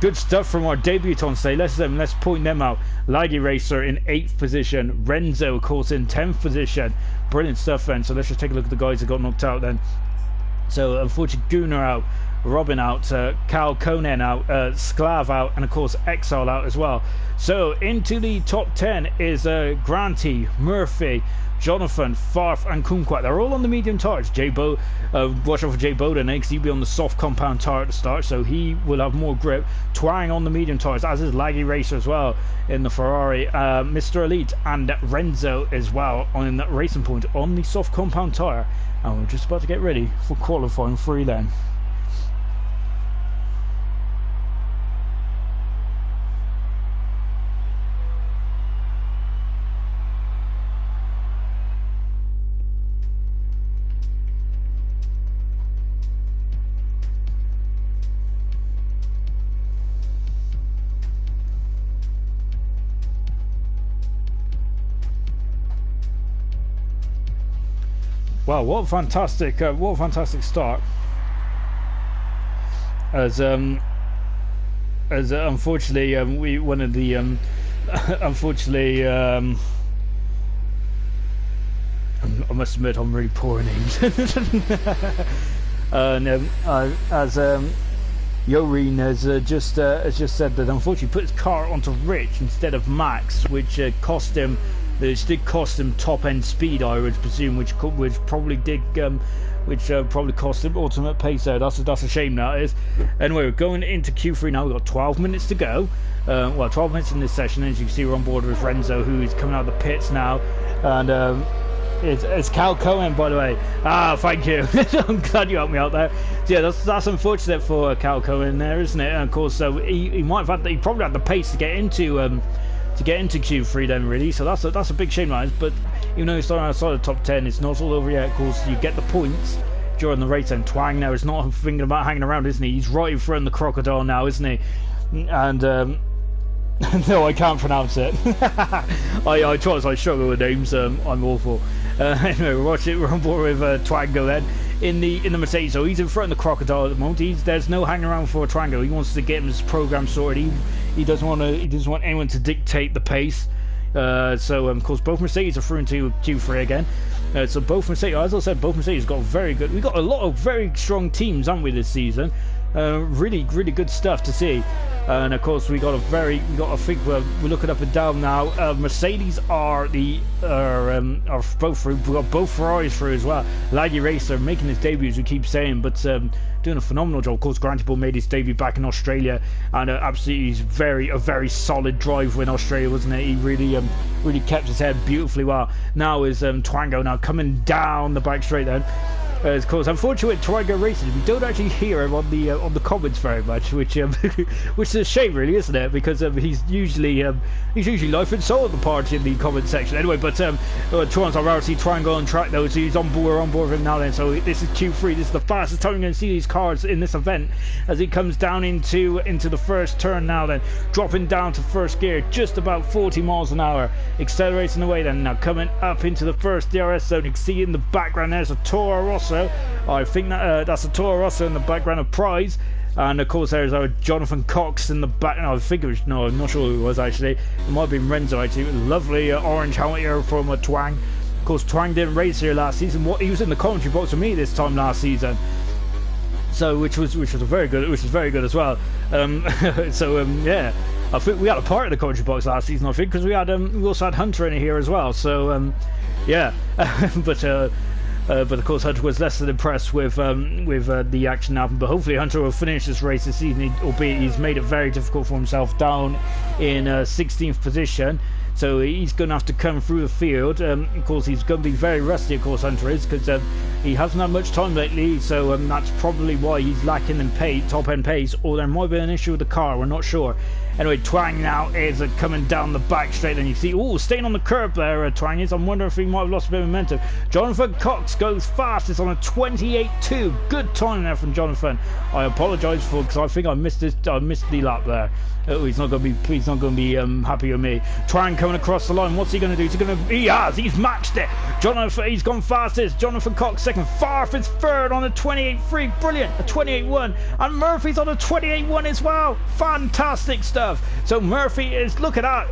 good stuff from our debutants today. Let's point them out. Laggy Racer in 8th position, Renzo of course in 10th position. Brilliant stuff then. So let's just take a look at the guys that got knocked out then. So unfortunately Gunnar out, Robin out, Cal Conan out, Sklav out, and of course Exile out as well. So into the top 10 is Granty, Murphy, Jonathan, Farf, and Kumquat. They're all on the medium tires. Watch out for Jay Bowden because he'll be on the soft compound tire at the start, so he will have more grip. Twang on the medium tires, as is Laggy Racer as well in the Ferrari. Mr. Elite and Renzo as well on that Racing Point on the soft compound tire. And we're just about to get ready for qualifying 3 then. Wow, what a fantastic start! As unfortunately unfortunately I must admit I'm really poor at names. As Yoreen has just said that unfortunately put his car onto Rich instead of Max, which cost him. This did cost him top-end speed, I would presume, which probably cost him ultimate pace there. That's a shame, that is. Anyway, we're going into Q3 now. We've got 12 minutes to go. 12 minutes in this session. As you can see, we're on board with Renzo, who is coming out of the pits now. And it's Cal Cohen, by the way. Thank you. I'm glad you helped me out there. So, yeah, that's unfortunate for Cal Cohen there, isn't it? And of course, he might have he probably had the pace to get into Q3 then, really. So that's a big shame, guys. But even though he's starting outside the top 10, it's not all over yet. Of course, you get the points during the race. And Twang now is not thinking about hanging around, isn't he? He's right in front of the crocodile now, isn't he? And no, I can't pronounce it. I try, I struggle with names. I'm awful. Anyway, we're on board with Twango then in the Mercedes. So he's in front of the crocodile at the moment. There's no hanging around for Twango. He wants to get his program sorted. He doesn't want anyone to dictate the pace. So of course both Mercedes are through into Q3 again. So both Mercedes, as I said, both Mercedes got very good. We got a lot of very strong teams, haven't we, this season? Really good stuff to see. And of course we got we're looking up and down now. Mercedes are both through. We got both Ferraris through as well. Laggy Racer making his debut, as we keep saying, but doing a phenomenal job. Of course, Granty Bull made his debut back in Australia, and absolutely he's a very solid driver in Australia, wasn't it? He really kept his head beautifully well. Now is Twango now coming down the back straight then. of course, unfortunately, with Trigo Racing, we don't actually hear him on the comments very much, which which is a shame, really, isn't it? Because he's usually life and soul at the party in the comment section. Anyway, but Torrance RRC Triangle on track though, so he's on board. We're on board with him now. Then, so this is Q3. This is the fastest time you're going to see these cars in this event as he comes down into the first turn now. Then dropping down to first gear, just about 40 miles an hour, accelerating away. Then now coming up into the first DRS zone. You can see in the background there's a Toro Rosso. I think that's a Toro Rosso in the background of Prize. And of course there's our Jonathan Cox in the back. No, I think it was, no, I'm not sure who it was actually. It might have been Renzo actually. Lovely orange helmet here from Twang. Of course Twang didn't race here last season. He was in the commentary box with me this time last season. So which was very good as well. Yeah, I think we had a part of the commentary box last season. I think because we also had Hunter in here as well. So yeah, but of course Hunter was less than impressed with the action happened. But hopefully Hunter will finish this race this season, albeit he's made it very difficult for himself down in 16th position. So he's going to have to come through the field. Of course, he's going to be very rusty, of course, Hunter is, because he hasn't had much time lately. So that's probably why he's lacking in top-end pace, or there might be an issue with the car. We're not sure. Anyway, Twang now is coming down the back straight, and you see, staying on the curb there, Twang is. I'm wondering if he might have lost a bit of momentum. Jonathan Cox goes fast. It's on a 28.2. Good time there from Jonathan. I apologise because I think I missed the lap there. Oh, he's not going to be happy with me. Twang coming across the line. What's he going to do? He's matched it. Jonathan, he's gone fastest. Jonathan Cox second. Farford's third on a 28.3. Brilliant. A 28.1. And Murphy's on a 28.1 as well. Fantastic stuff. So Murphy is, look at that,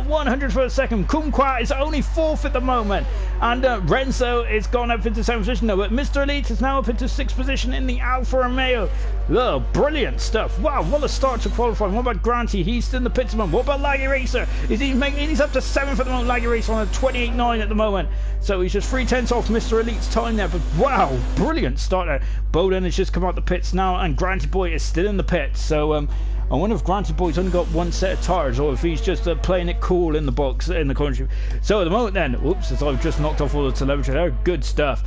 100 for a second. Kumquat is only fourth at the moment, and Renzo is gone up into 7th position now, but Mr. Elite is now up into 6th position in the Alfa Romeo. Oh, brilliant stuff. Wow, what a start to qualifying. What about Granty? He's still in the pits. What about Laggy Racer? He's up to 7th at the moment. Laggy Racer on a 28.9 at the moment, so he's just 3/10 off Mr. Elite's time there. But wow, brilliant start there. Bowden has just come out the pits now, and Granty Boy is still in the pits. So I wonder if Granty Boy's only got one set of tyres, or if he's just playing it cool in the box, in the country. So at the moment then, whoops, as I've just knocked off all the telemetry there, good stuff.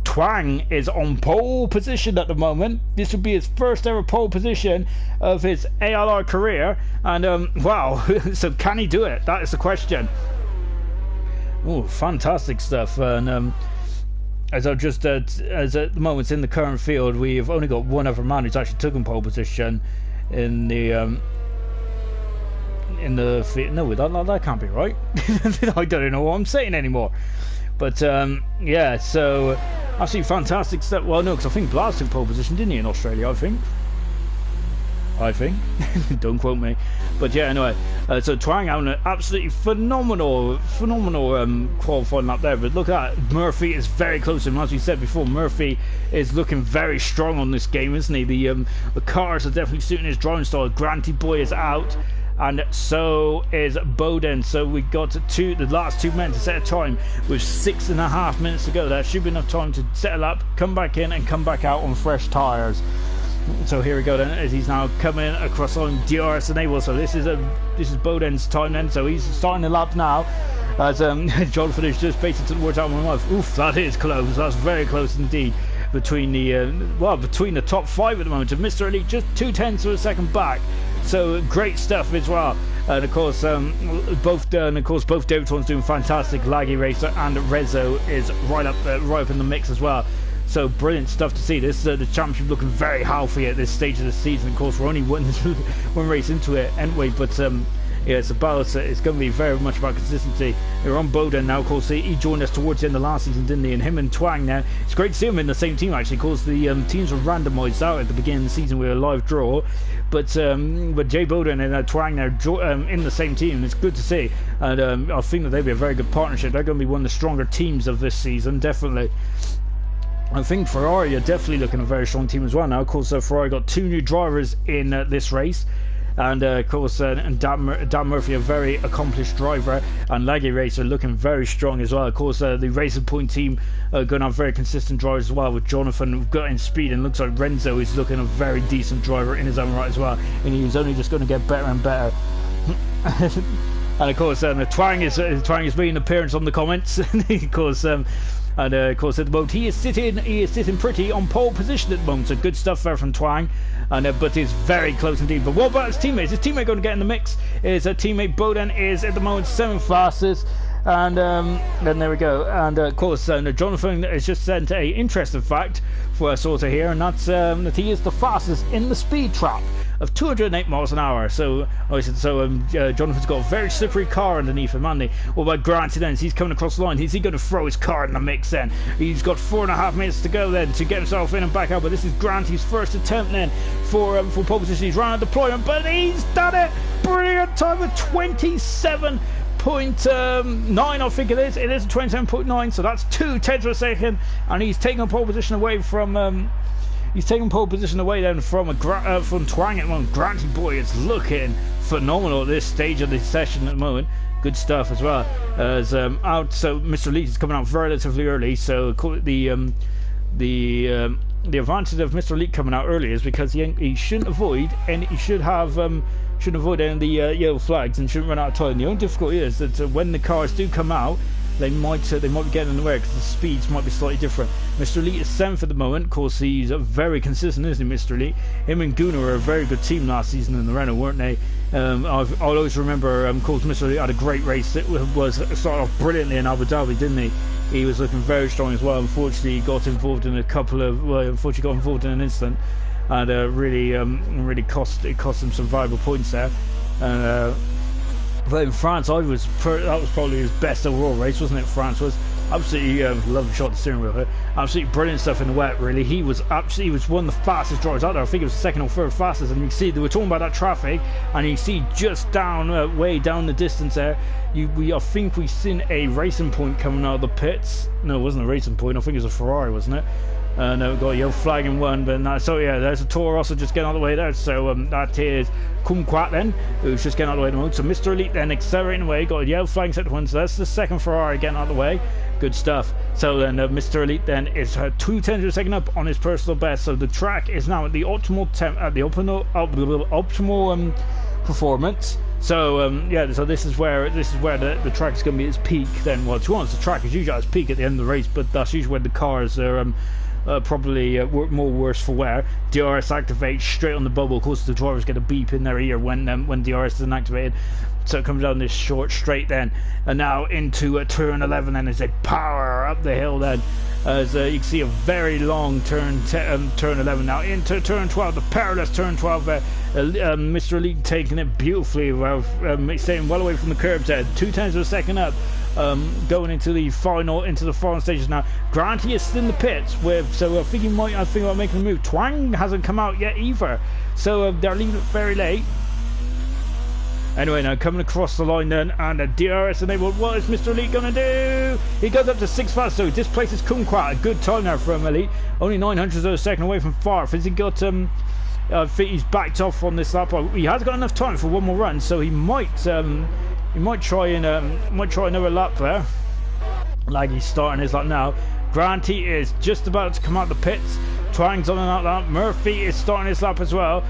Twang is on pole position at the moment. This would be his first ever pole position of his ALR career. And wow, so can he do it? That is the question. Oh, fantastic stuff. And as at the moment in the current field, we've only got one other man who's actually taken pole position in the no, that can't be right. I don't know what I'm saying anymore. But yeah, so absolutely fantastic stuff. Well, no, because I think Blast took pole position, didn't he, in Australia? I think. Don't quote me. But yeah, anyway, so Twang having an absolutely phenomenal qualifying lap there. But look at that, Murphy is very close to him. As we said before, Murphy is looking very strong on this game, isn't he? The cars are definitely suiting his driving style. Granty Boy is out, and so is Bowden. So we got the last 2 men to set a time with 6.5 minutes to go. That should be enough time to settle up, come back in, and come back out on fresh tyres. So here we go then, as he's now coming across on DRS enabled. So this is Bowden's time then. So he's starting the lap now, as Jonathan is just basically towards out of my mouth. Oof, that is close. That's very close indeed. Between the top 5 at the moment, and Mr. Elite just 0.2 of a second back. So great stuff as well. And of course, both Davidson's doing fantastic. Laggy Racer and Rezo is right up in the mix as well. So brilliant stuff to see. This the championship looking very healthy at this stage of the season. Of course, we're only one race into it anyway, but yeah, it's about it's going to be very much about consistency. We're on Bowden now. Of course, he joined us towards the end of last season, didn't he? And him and Twang now. It's great to see him in the same team actually. Of course, the teams were randomised out at the beginning of the season with a live draw, but Jay Bowden and Twang now in the same team. It's good to see, and I think that they'll be a very good partnership. They're going to be one of the stronger teams of this season, definitely. I think Ferrari are definitely looking a very strong team as well now. Of course, Ferrari got 2 new drivers in this race, and of course, and Dan Murphy, a very accomplished driver, and Laggy Racer looking very strong as well. Of course, the Racing Point team are going to have very consistent drivers as well, with Jonathan got in speed, and looks like Renzo is looking a very decent driver in his own right as well, and he's only just going to get better and better. And of course, Twang is making an appearance on the comments. Of course, And of course, at the moment, he is sitting pretty on pole position at the moment. So good stuff there from Twang. And but it's very close indeed. But what about his teammates? His teammate going to get in the mix. His teammate Boden is at the moment 7th fastest. And then there we go. And of course, Jonathan has just sent a interesting fact for us all to hear, and that's that he is the fastest in the speed trap of 208 miles an hour. So, Jonathan's got a very slippery car underneath him, hasn't he? What about Grant then? He's coming across the line. Is he going to throw his car in the mix then? He's got 4.5 minutes to go then to get himself in and back out. But this is Granty's first attempt then for pole position. He's running a deployment, but he's done it. Brilliant time of 27.9, I think it is. It is 27.9, so that's 2/10 of a second, and he's taking a pole position away from. He's taking pole position away then from Twang at the moment. Granty boy is looking phenomenal at this stage of the session at the moment. Good stuff as well. As so Mr. Elite is coming out relatively early. So the advantage of Mr. Elite coming out early is because he shouldn't avoid and he should have. Shouldn't avoid any of the yellow flags and shouldn't run out of time. The only difficulty is that when the cars do come out, they might be getting in the way because the speeds might be slightly different. Mr. Elite is 7th at the moment. Of course, he's very consistent, isn't he, Mr. Elite? Him and Guna were a very good team last season in the Renault, weren't they? I'll always remember, of course, Mr. Elite had a great race. It started off brilliantly in Abu Dhabi, didn't he? He was looking very strong as well. Unfortunately, he got involved in an incident. And really cost him some valuable points there. But in France, that was probably his best overall race, wasn't it? France was absolutely lovely shot the steering wheel here. Absolutely brilliant stuff in the wet. Really, he was one of the fastest drivers out there. I think it was the 2nd or 3rd fastest. And you can see they were talking about that traffic, and you see just down, way down the distance there. I think we've seen a racing point coming out of the pits. No, it wasn't a racing point. I think it was a Ferrari, wasn't it? No, we've got a yellow flag in one, but no, so yeah, there's a Toro also just getting out of the way there. So that is Kumquat then, who's just getting out of the way at the moment. So Mr. Elite then accelerating away, got a yellow flag set to one, so that's the 2nd Ferrari getting out of the way. Good stuff. So then Mr. Elite then is 2/10 of a second up on his personal best. So the track is now at the optimal optimal performance. So so this is where the track is going to be at its peak. Then, well, to be honest, the track is usually at its peak at the end of the race, but that's usually when the cars are. Probably more worse for wear. DRS activates straight on the bubble. Of course, the drivers get a beep in their ear when DRS isn't activated. So it comes down this short straight then, and now into turn 11. Then as they power up the hill, then as you can see a very long turn 11 now into turn 12, the perilous turn 12 there. Mr. Elite taking it beautifully, staying well away from the curbs there. 2/10 of a second up. Going into the final stages now. Granty is still in the pits, so I think I'll make a move. Twang hasn't come out yet either, so they're leaving it very late. Anyway, now coming across the line then, and a DRS enabled. What is Mr. Elite going to do? He goes up to 6th fast, so he displaces Kumquat. A good time there from Elite. Only 900 of a second away from Farf. Has he got I think he's backed off on this lap. He has got enough time for one more run, so he might try another lap there. Like he's starting his lap now. Granty is just about to come out the pits. Twang's on and out lap. Murphy is starting his lap as well.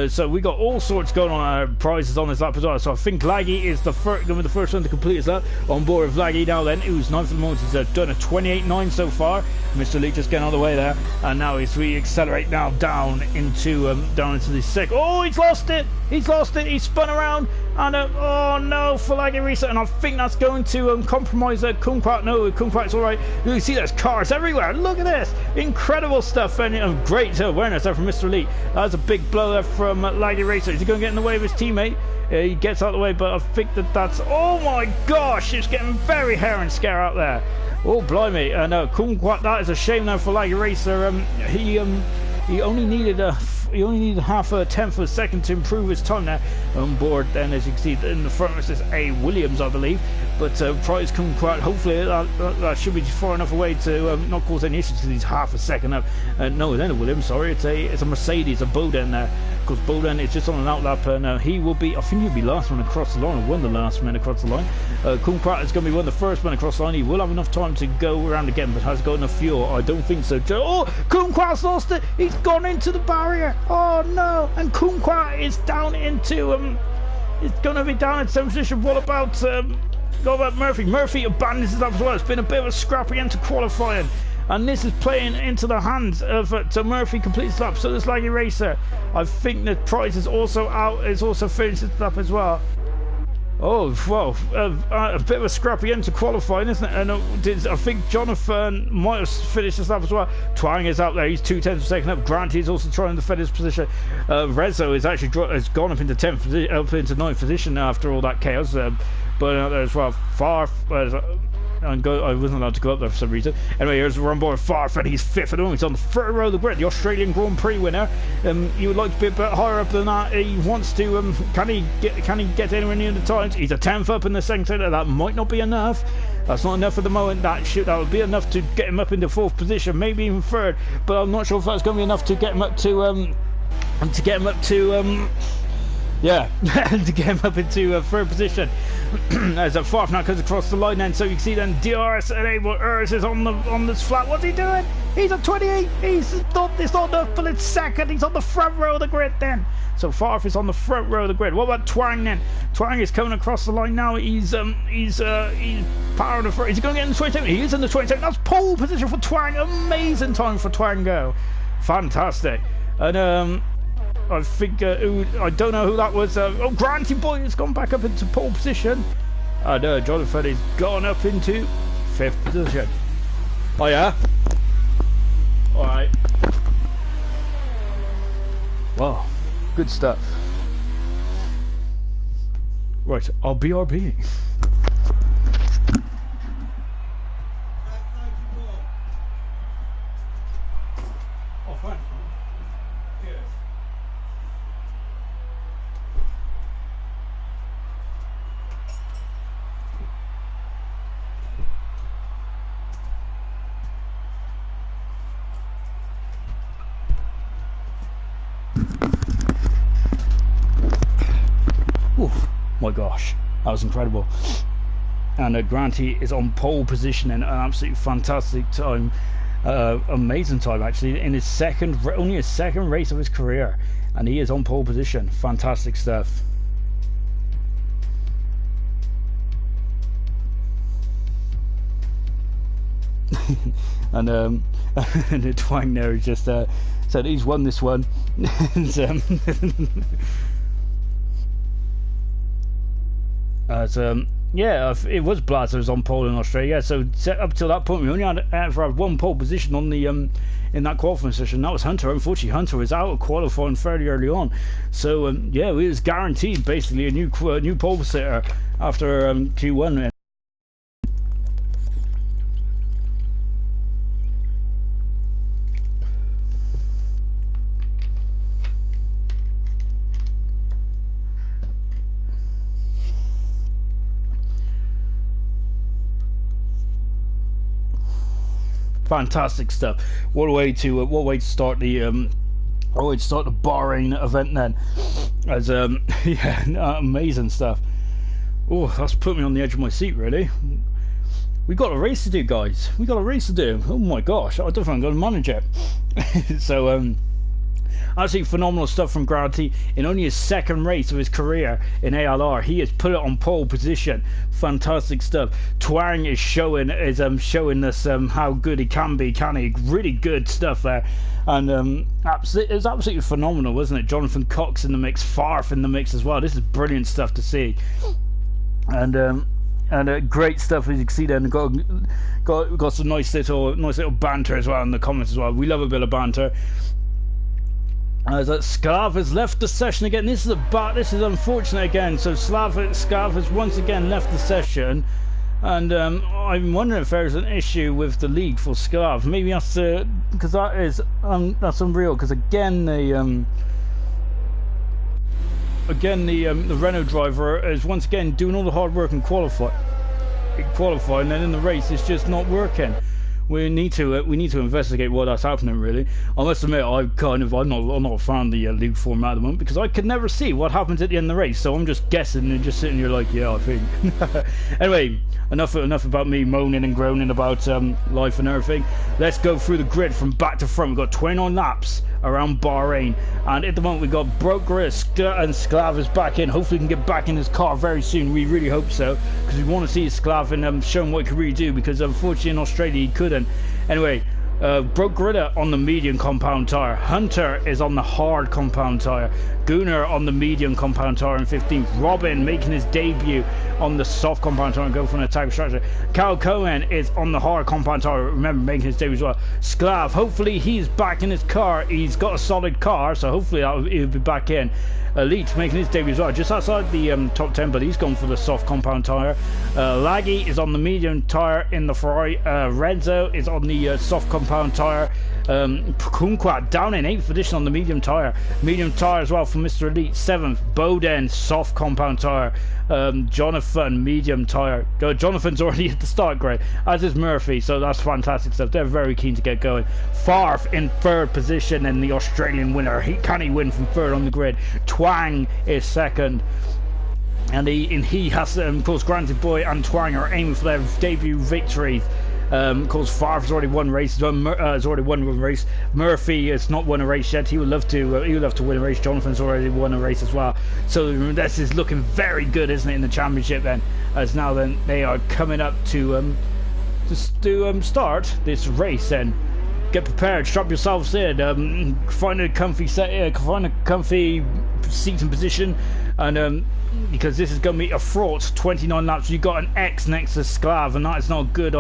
So we got all sorts going on. Prizes on his lap as well. So I think Laggy is going to be the first one to complete his lap. On board with Laggy now then, who's 9th at the moment. He's done a 28.9 so far. Mr. Lee just getting all the way there. And now we accelerate now down into the 6th. Oh, he's lost it. He's He spun around. And oh no, for Laggy reset. And I think that's going to compromise Kumquat. No, Kumquat's alright. You see there's cars everywhere. Look at this. Incredible stuff. And great awareness there from Mr. Elite. That's a big blow there from Laggy Racer. Is he going to get in the way of his teammate? He gets out of the way, but I think that's... Oh my gosh, it's getting very hair and scare out there. Oh, blimey. Kumquat, that is a shame now for Laggy Racer. He only needed half a 10th of a second to improve his time there on board. Then, as you can see in the front, this is A. Williams, I believe. But prize Kumquat, hopefully that should be far enough away to not cause any issues because he's half a second up. No, it ain't a Williams, sorry. It's a Mercedes, a Boden there. Because Boden is just on an outlap, and he will be, I think he'll be last one across the line, or one of the last men across the line. Kumquat is going to be one of the first men across the line. He will have enough time to go around again, but has got enough fuel? I don't think so. Oh, Kumquat's lost it. He's gone into the barrier. Oh no, and Kumquat is down into it's going to be down in 7th position. What about Go about Murphy. Murphy abandons it up as well. It's been a bit of a scrappy end to qualifying. And this is playing into the hands of so Murphy completes lap. So this Laggy Racer. I think the prize is also out. Is also finished it up as well. Oh well, a bit of a scrappy end to qualifying, isn't it? And I think Jonathan might have finished this lap as well. Twang is out there. He's 2/10 of a second up. Grant is also trying to defend his position. Rezo is actually has gone up into 10th, up into 9th position after all that chaos. But out there as well. Far. I wasn't allowed to go up there for some reason. Anyway, here's Run Boy Farf, and he's 5th at the moment. He's on the 3rd row of the grid, the Australian Grand Prix winner. He would like to be a bit higher up than that. He wants to. Can he get anywhere near the times? He's a 10th up in the second sector. That might not be enough. That's not enough at the moment. That would be enough to get him up into 4th position, maybe even 3rd. But I'm not sure if that's going to be enough to get him up to yeah, to get him up into 3rd position. As a Farf now comes across the line then, so you can see then DRS enabled. Urs is on this flat. What's he doing? He's at 28. It's not enough, but it's 2nd. He's on the front row of the grid then. So Farf is on the front row of the grid. What about Twang then? Twang is coming across the line now. He's powering the front. Is he going to get in the 22? He is in the 22. That's pole position for Twang. Amazing time for Twango. Fantastic. And I think I don't know who that was. Oh, Granty Boy has gone back up into pole position. And Jonathan has gone up into 5th position. Oh yeah. All right. Wow, good stuff. Right, I'll BRB. Oh, fine. Good. Oh my gosh, that was incredible. And Granty is on pole position in an absolutely fantastic time. Amazing time actually, in his only his second race of his career, and he is on pole position. Fantastic stuff. And the Twang there just said he's won this one. Yeah, it was Blaz who was on pole in Australia. So up till that point, we only had ever had one pole position on the in that qualifying session. That was Hunter. Unfortunately, Hunter was out of qualifying fairly early on. So yeah, it was guaranteed basically a new pole sitter after Q1. Fantastic stuff. What a way to start the Bahrain event then. As yeah, amazing stuff. Oh, that's put me on the edge of my seat really. We got a race to do, guys. We got a race to do. Oh my gosh, I don't think I'm going to manage it. So absolutely phenomenal stuff from Granty. In only his second race of his career in ALR, he has put it on pole position. Fantastic stuff. Twang is showing us how good he can be, can he? Really good stuff there. And it was absolutely phenomenal, wasn't it? Jonathan Cox in the mix, Farf in the mix as well. This is brilliant stuff to see. And great stuff, as you can see there. And got some nice little banter as well in the comments as well. We love a bit of banter. As Scav has left the session again. This is unfortunate again. So Scav has once again left the session, and I'm wondering if there's an issue with the league for Scav. Maybe that's because that's unreal. Because again the Renault driver is once again doing all the hard work and qualifying, and then in the race it's just not working. We need to investigate why that's happening. Really, I must admit, I'm not a fan of the league format at the moment, because I could never see what happens at the end of the race. So I'm just guessing and just sitting here like, yeah, I think. Anyway, enough about me moaning and groaning about life and everything. Let's go through the grid from back to front. We've got 29 laps around Bahrain. And at the moment we've got Broke Gorilla and Sklav is back in. Hopefully he can get back in his car very soon. We really hope so, because we want to see Sklav and show him what he can really do, because unfortunately in Australia he couldn't. Anyway, Broke Gorilla on the medium compound tire. Hunter is on the hard compound tire. Gunnar on the medium compound tire in 15th. Robin making his debut on the soft compound tire and go for an attack structure. Cal Cohen is on the hard compound tire, remember, making his debut as well. Sklav, hopefully he's back in his car. He's got a solid car, so hopefully he'll be back in. Elite making his debut as well, just outside the top 10, but he's gone for the soft compound tire. Laggy is on the medium tire in the Ferrari. Renzo is on the soft compound tire. Kumquat down in 8th position on the medium tire as well for Mr. Elite. 7th, Bowden soft compound tire. Jonathan medium tire. Jonathan's already at the start grid, as is Murphy, so that's fantastic stuff. They're very keen to get going. Farf in 3rd position, and the Australian winner. Can he win from 3rd on the grid? Twang is 2nd. And he has, of course, Granted Boy and Twang are aiming for their debut victories. Of course, Farf has already won race. Has already won one race. Murphy has not won a race yet. He would love to. He would love to win a race. Jonathan's already won a race as well. So this is looking very good, isn't it, in the championship? Then, as now then they are coming up to start this race. Then get prepared. Strap yourselves in. Find a comfy find a comfy seating position. And because this is going to be a fraught 29 laps. You got an X next to Sklav, and that's not good.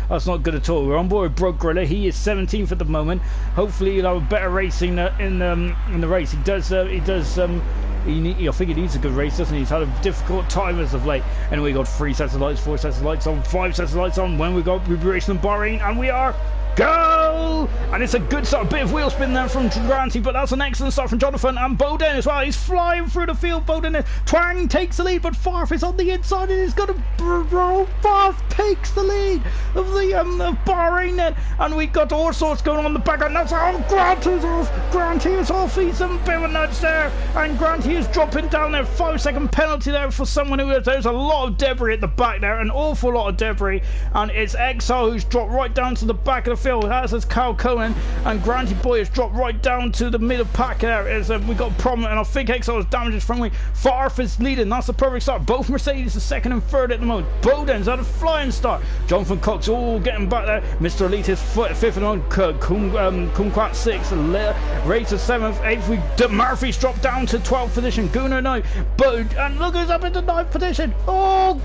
That's not good at all. We're on board with Broke Gorilla. He is 17th at the moment. Hopefully he'll have a better racing in the race. He does. I think he needs a good race, doesn't he? He's had a difficult time as of late. Anyway, we got 3 sets of lights, 4 sets of lights on, 5 sets of lights on. When we'll be racing in Bahrain, and we are go! And it's a good start, a bit of wheel spin there from Granty, but that's an excellent start from Jonathan and Bowden as well. He's flying through the field. Bowden, Twang takes the lead, but Farf is on the inside and he's got to Farf takes the lead of the of Bahrain then, and we've got all sorts going on the back end. That's Granty is off. Granty is off. He's a bit of a nudge there, and Granty is dropping down there. 5-second penalty there for someone who there's a lot of debris at the back there, an awful lot of debris, and it's Exile who's dropped right down to the back of the field. That says Cal Cohen, and Granty Boy has dropped right down to the middle pack there. As we got a problem, and I think Exile has damaged his front wing. Farf is leading. That's the perfect start. Both Mercedes are 2nd and 3rd at the moment. Bowden's had a flying start. Jonathan Cox all getting back there. Mr. Elite is 5th at the moment. Kumquat 6th. Razor 7th. 8th. Murphy's dropped down to 12th position. Gunnar 9th. And look who's up into 9th position. Oh,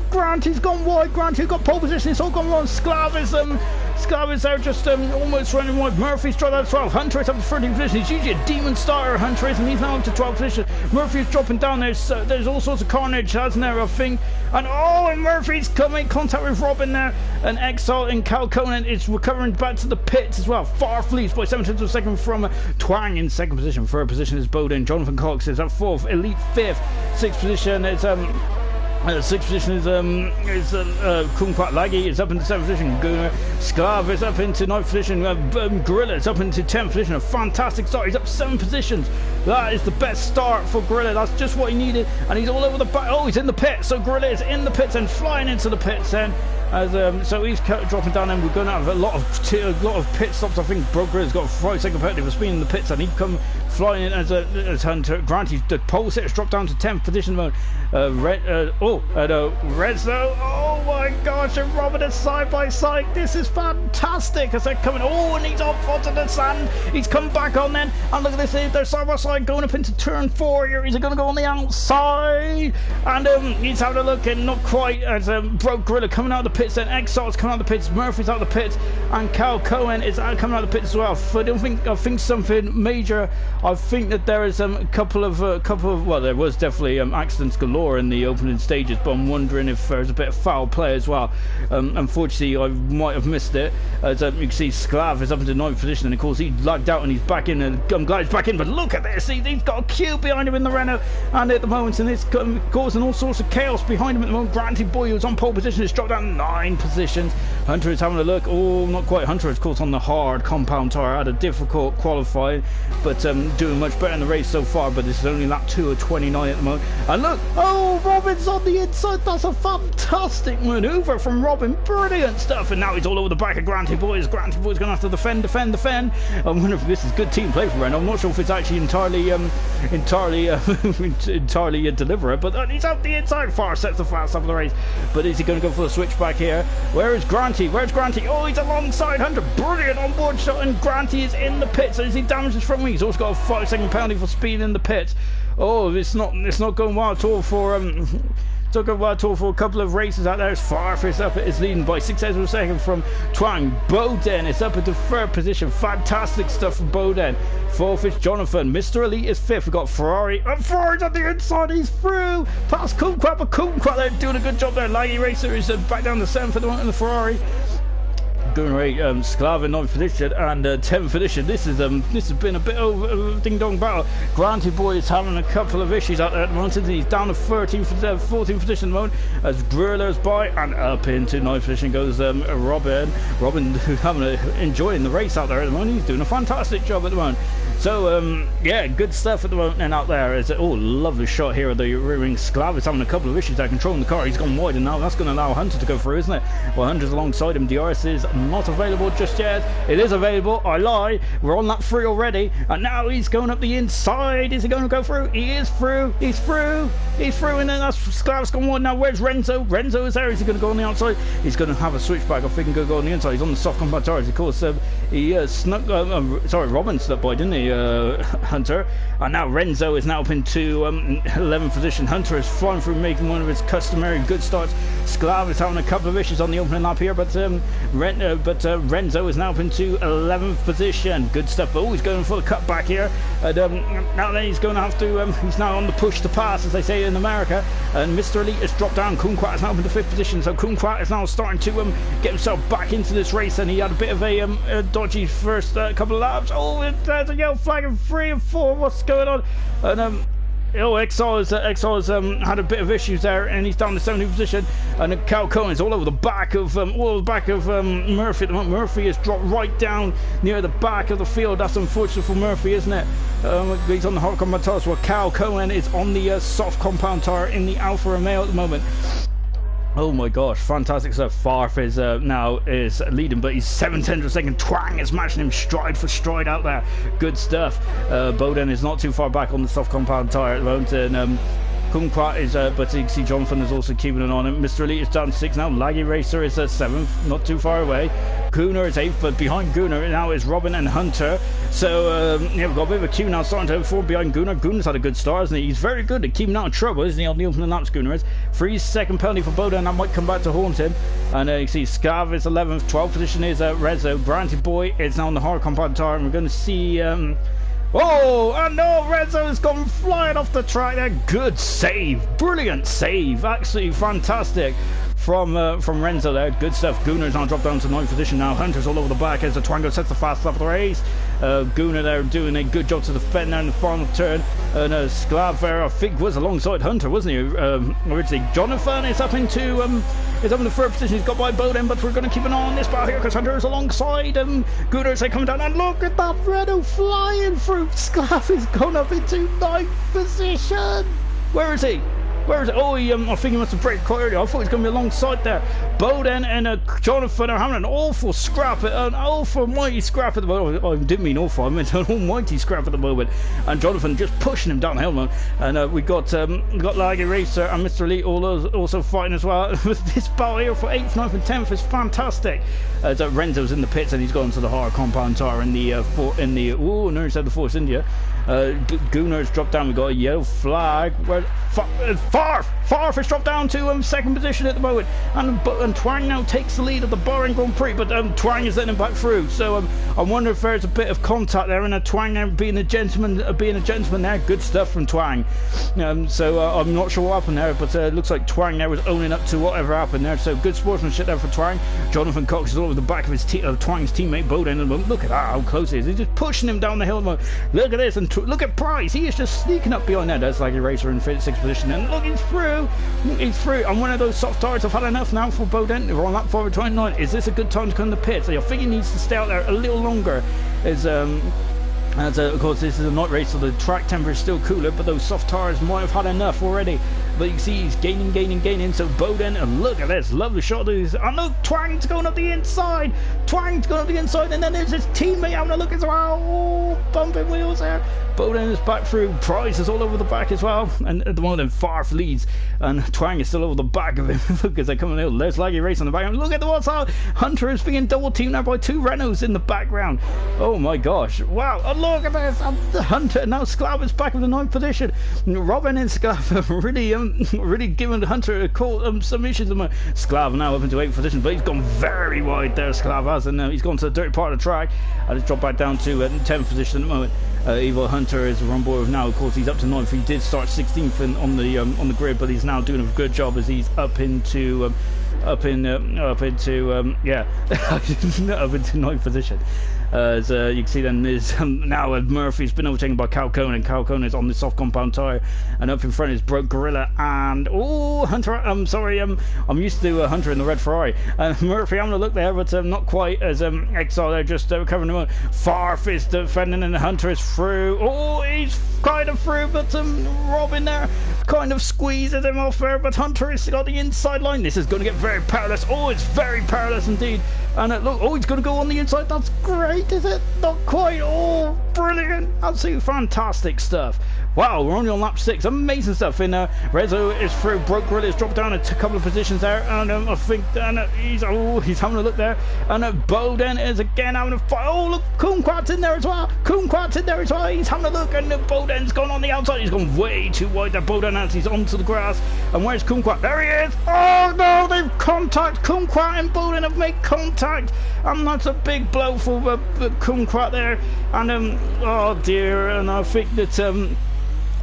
Granty's gone wide. Granty got pole position. It's all gone wrong. Sklav is there just almost running wide. Murphy's dropped out 12. Hunter is up to 13th position. He's usually a demon starter, Hunter is, and he's now up to 12th position. Murphy's dropping down. There's all sorts of carnage, hasn't there, I think. And Murphy's coming in contact with Robin there. And Exalt and Cal Conan is recovering back to the pits as well. Far fleets by 7 to 2nd from Twang in 2nd position. 3rd position is Bowden. Jonathan Cox is at 4th. Elite 5th. 6th position is 6th position is Kumquat. Laggy is up into 7th position. Sklav is up into 9th position. Gorilla is up into 10th position. A fantastic start. He's up 7 positions. That is the best start for Gorilla. That's just what he needed. And he's all over the back. Oh, he's in the pit. So Gorilla is in the pits and flying into the pits then. So he's dropping down, and we're going to have a lot of pit stops. I think Broke Gorilla's got a 5-second penalty for speed in the pits, and he'd come flying in as Hunter. Granty, the pole setter's dropped down to 10th position mode. Rezzo, oh my gosh, and Robin is side by side. This is fantastic as they're coming. Oh, and he's off onto the sand. He's come back on then, and look at this, they're side by side going up into turn 4 here. He's going to go on the outside, and he's having a look, and not quite, as Broke Gorilla coming out of the pits, then Exalt's coming out of the pits, Murphy's out of the pits, and Cal Cohen is coming out of the pits as well. I think something major. I think that there is a couple of well, there was definitely accidents galore in the opening stages, but I'm wondering if there's a bit of foul play as well. Unfortunately, I might have missed it. As you can see, Sklav is up into 9th position, and of course he lagged out and he's back in, and I'm glad he's back in. But look at this see he's got a queue behind him in the Renault, and at the moment, and it's causing all sorts of chaos behind him at the moment. Granty Boy, who's on pole position, has dropped down 9 positions. Hunter is having a look. Oh, not quite. Hunter is caught on the hard compound tyre. Had a difficult qualifying, but doing much better in the race so far. But this is only lap 2 of 29 at the moment. And look, oh, Robin's on the inside. That's a fantastic manoeuvre from Robin. Brilliant stuff. And now he's all over the back of Granty Boy. Granty Boy's going to have to defend. I wonder if this is good team play for Renault. I'm not sure if it's actually entirely deliberate, but he's out the inside. Far sets the fast of the race. But is he going to go for the switchback here? Where is Granty? Where's Granty? Oh, he's alongside Hunter. Brilliant onboard shot, and Granty is in the pits. So as he damages front wing, he's also got a 5-second penalty for speed in the pits. Oh, it's not going well at all for Took a while for a couple of races out there. As Farfus up is leading by 6 seconds per second from Twang. Bowden is up into 3rd position. Fantastic stuff from Bowden. 4th is Jonathan. Mr. Elite is 5th. We've got Ferrari. And Ferrari's on the inside. He's through. Past Kumquat, but Kumquat, they're doing a good job there. Laggy Racer is back down to 7th at the moment in the Ferrari. Gunray, Sklav in 9th position and 10th position. This has been a bit of a ding-dong battle. Granty Boy is having a couple of issues out there at the moment. He's down to 14th position at the moment as Drillers by, and up into 9th position goes Robin, enjoying the race out there at the moment. He's doing a fantastic job at the moment. So, yeah, good stuff at the moment and out there. It's lovely shot here of the rear wing. Sklav is having a couple of issues there controlling the car. He's gone wide, and now that's going to allow Hunter to go through, isn't it? Well, Hunter's alongside him. DRS is not available just yet. It is available. I lie. We're on lap 3 already, and now he's going up the inside. Is he going to go through? He is through. He's through. He's through, and then that's Sklav's gone wide. Now, where's Renzo? Renzo is there. Is he going to go on the outside? He's going to have a switchback. I think he can go on the inside. He's on the soft compound tires. Of course, he snuck. Robin snuck by, didn't he? Hunter, and now Renzo is now up into 11th position. Hunter is flying through, making one of his customary good starts. Sklav is having a couple of issues on the opening lap here, but Renzo is now up into 11th position. Good stuff. Oh, he's going for the cut back here, and now then he's going to have to. He's now on the push to pass, as they say in America. And Mr. Elite has dropped down. Kumquat is now up into 5th position, so Kumquat is now starting to get himself back into this race, and he had a bit of a dodgy first couple of laps. Oh, there's a yellow flag of 3 and 4. What's going on? And Exile has had a bit of issues there, and he's down to 70th position. And Cal Cohen's all over the back of Murphy. Murphy has dropped right down near the back of the field. That's unfortunate for Murphy, isn't it? He's on the hard compound tires, while Cal Cohen is on the soft compound tire in the Alfa Romeo at the moment. Oh my gosh, fantastic stuff. Farf is now is leading, but he's 7/10 of a second. Twang is matching him stride for stride out there. Good stuff. Bowden is not too far back on the soft compound tyre at the moment, and Kumquat is, but you can see Jonathan is also keeping an eye on him. Mr. Elite is down to 6 now. Laggy Racer is 7th, not too far away. Gunnar is 8th, but behind Gunnar now is Robin and Hunter. So, yeah, we've got a bit of a queue now starting to form behind Gunnar. Gunnar's had a good start, hasn't he? He's very good at keeping out of trouble, isn't he, on the opening laps, Gunnar is. 3-second penalty for Bowden, that might come back to haunt him. And you can see Scav is 11th, 12th position is Rezo. Granty Boy is now on the hard compound tire, and we're going to see... Oh, and no, Renzo has gone flying off the track there. Good save, brilliant save, absolutely fantastic from Renzo there. Good stuff. Gunnar's now dropped down to 9th position now. Hunter's all over the back as the Twango sets the fast lap of the race. Gunnar there doing a good job to defend there in the final turn. And Sklav there, I think, was alongside Hunter, wasn't he? Originally, Jonathan is up into the 3rd position. He's got by Bowden, but we're going to keep an eye on this battle here because Hunter is alongside Gunnar. They coming down, and look at that Renault flying through. Sklav is gone up into 9th position. Where is he? Where is it? Oh, I think he must have braked quite early. I thought he was going to be alongside there. Bowden and Jonathan are having an awful scrap, an awful mighty scrap at the moment. I didn't mean awful, I meant an almighty scrap at the moment. And Jonathan just pushing him downhill, man. And we got Laggy Racer and Mr. Elite also fighting as well. This battle here for 8th, 9th and 10th is fantastic. Renzo's in the pits and he's gone to the hard compound tire in the nearly said the Force India. Gunnar's dropped down. We got a yellow flag. Where Farf has dropped down to 2nd position at the moment, and Twang now takes the lead of the Bahrain Grand Prix, but Twang is letting him back through. So I wonder if there's a bit of contact there, and Twang now being a gentleman there. Good stuff from Twang. So I'm not sure what happened there, but it looks like Twang there was owning up to whatever happened there. So good sportsmanship there for Twang. Jonathan Cox is all over the back of his Twang's teammate Bowden at the moment. Look at that, how close he is. He's just pushing him down the hill at the moment. Look at this, and look at Price. He is just sneaking up behind there. That's like a racer in 6th position. And look, he's through. He's through. And one of those soft tires have had enough now for Bowden. We're on lap 429. Is this a good time to come to the pits? I think he needs to stay out there a little longer. As of course, this is a night race, so the track temperature is still cooler, but those soft tires might have had enough already. But you can see he's gaining. So Bowden, and look at this lovely shot of these. And look, Twang's going up the inside. And then there's his teammate having a look as well. Oh, bumping wheels there. Bowden is back through. Price is all over the back as well. And at the moment, Farf leads, and Twang is still over the back of him. Look, as they're coming out. There's Laggy Race on the background. Look at the what's out. Hunter is being double teamed now by 2 Renaults in the background. Oh my gosh! Wow! And look at this. And the Hunter now. Sklav is back in the 9th position. Robin and Sklav have really given Hunter a call. Some issues. Sklav now up into 8th position, but he's gone very wide there. Sklav has, and he's gone to the dirty part of the track, and it's dropped back down to 10th position at the moment. Evil Hunter is on board now. Of course, he's up to 9th. He did start 16th on the grid, but he's now doing a good job as he's up into 9th position. As you can see, then there's now Murphy's been overtaken by Cal Conan. Cal Conan is on the soft compound tyre, and up in front is Broke Gorilla and Hunter. I'm sorry, I'm used to Hunter in the red Ferrari. Murphy having a look there, but not quite as Exile there, just recovering the moment. Farf is defending, and Hunter is through. Oh, he's kind of through, but Robin there kind of squeezes him off there, but Hunter has got the inside line. This is going to get very perilous. Oh, it's very perilous indeed. And look, oh, he's going to go on the inside. That's great, is it? Not quite. Oh, brilliant. Absolutely fantastic stuff. Wow, we're only on lap 6. Amazing stuff. In Rezo is through. Broke Gorilla has dropped down a couple of positions there. And I think he's having a look there. And Bowden is again having a fight. Oh, look, Kumquat's in there as well. He's having a look. And Bowden's gone on the outside. He's gone way too wide there. Bowden as he's onto the grass. And where's Kumquat? There he is. Oh, no, they've contact. Kumquat and Bowden have made contact. And that's a big blow for Kumquat there. And, oh dear. And I think that...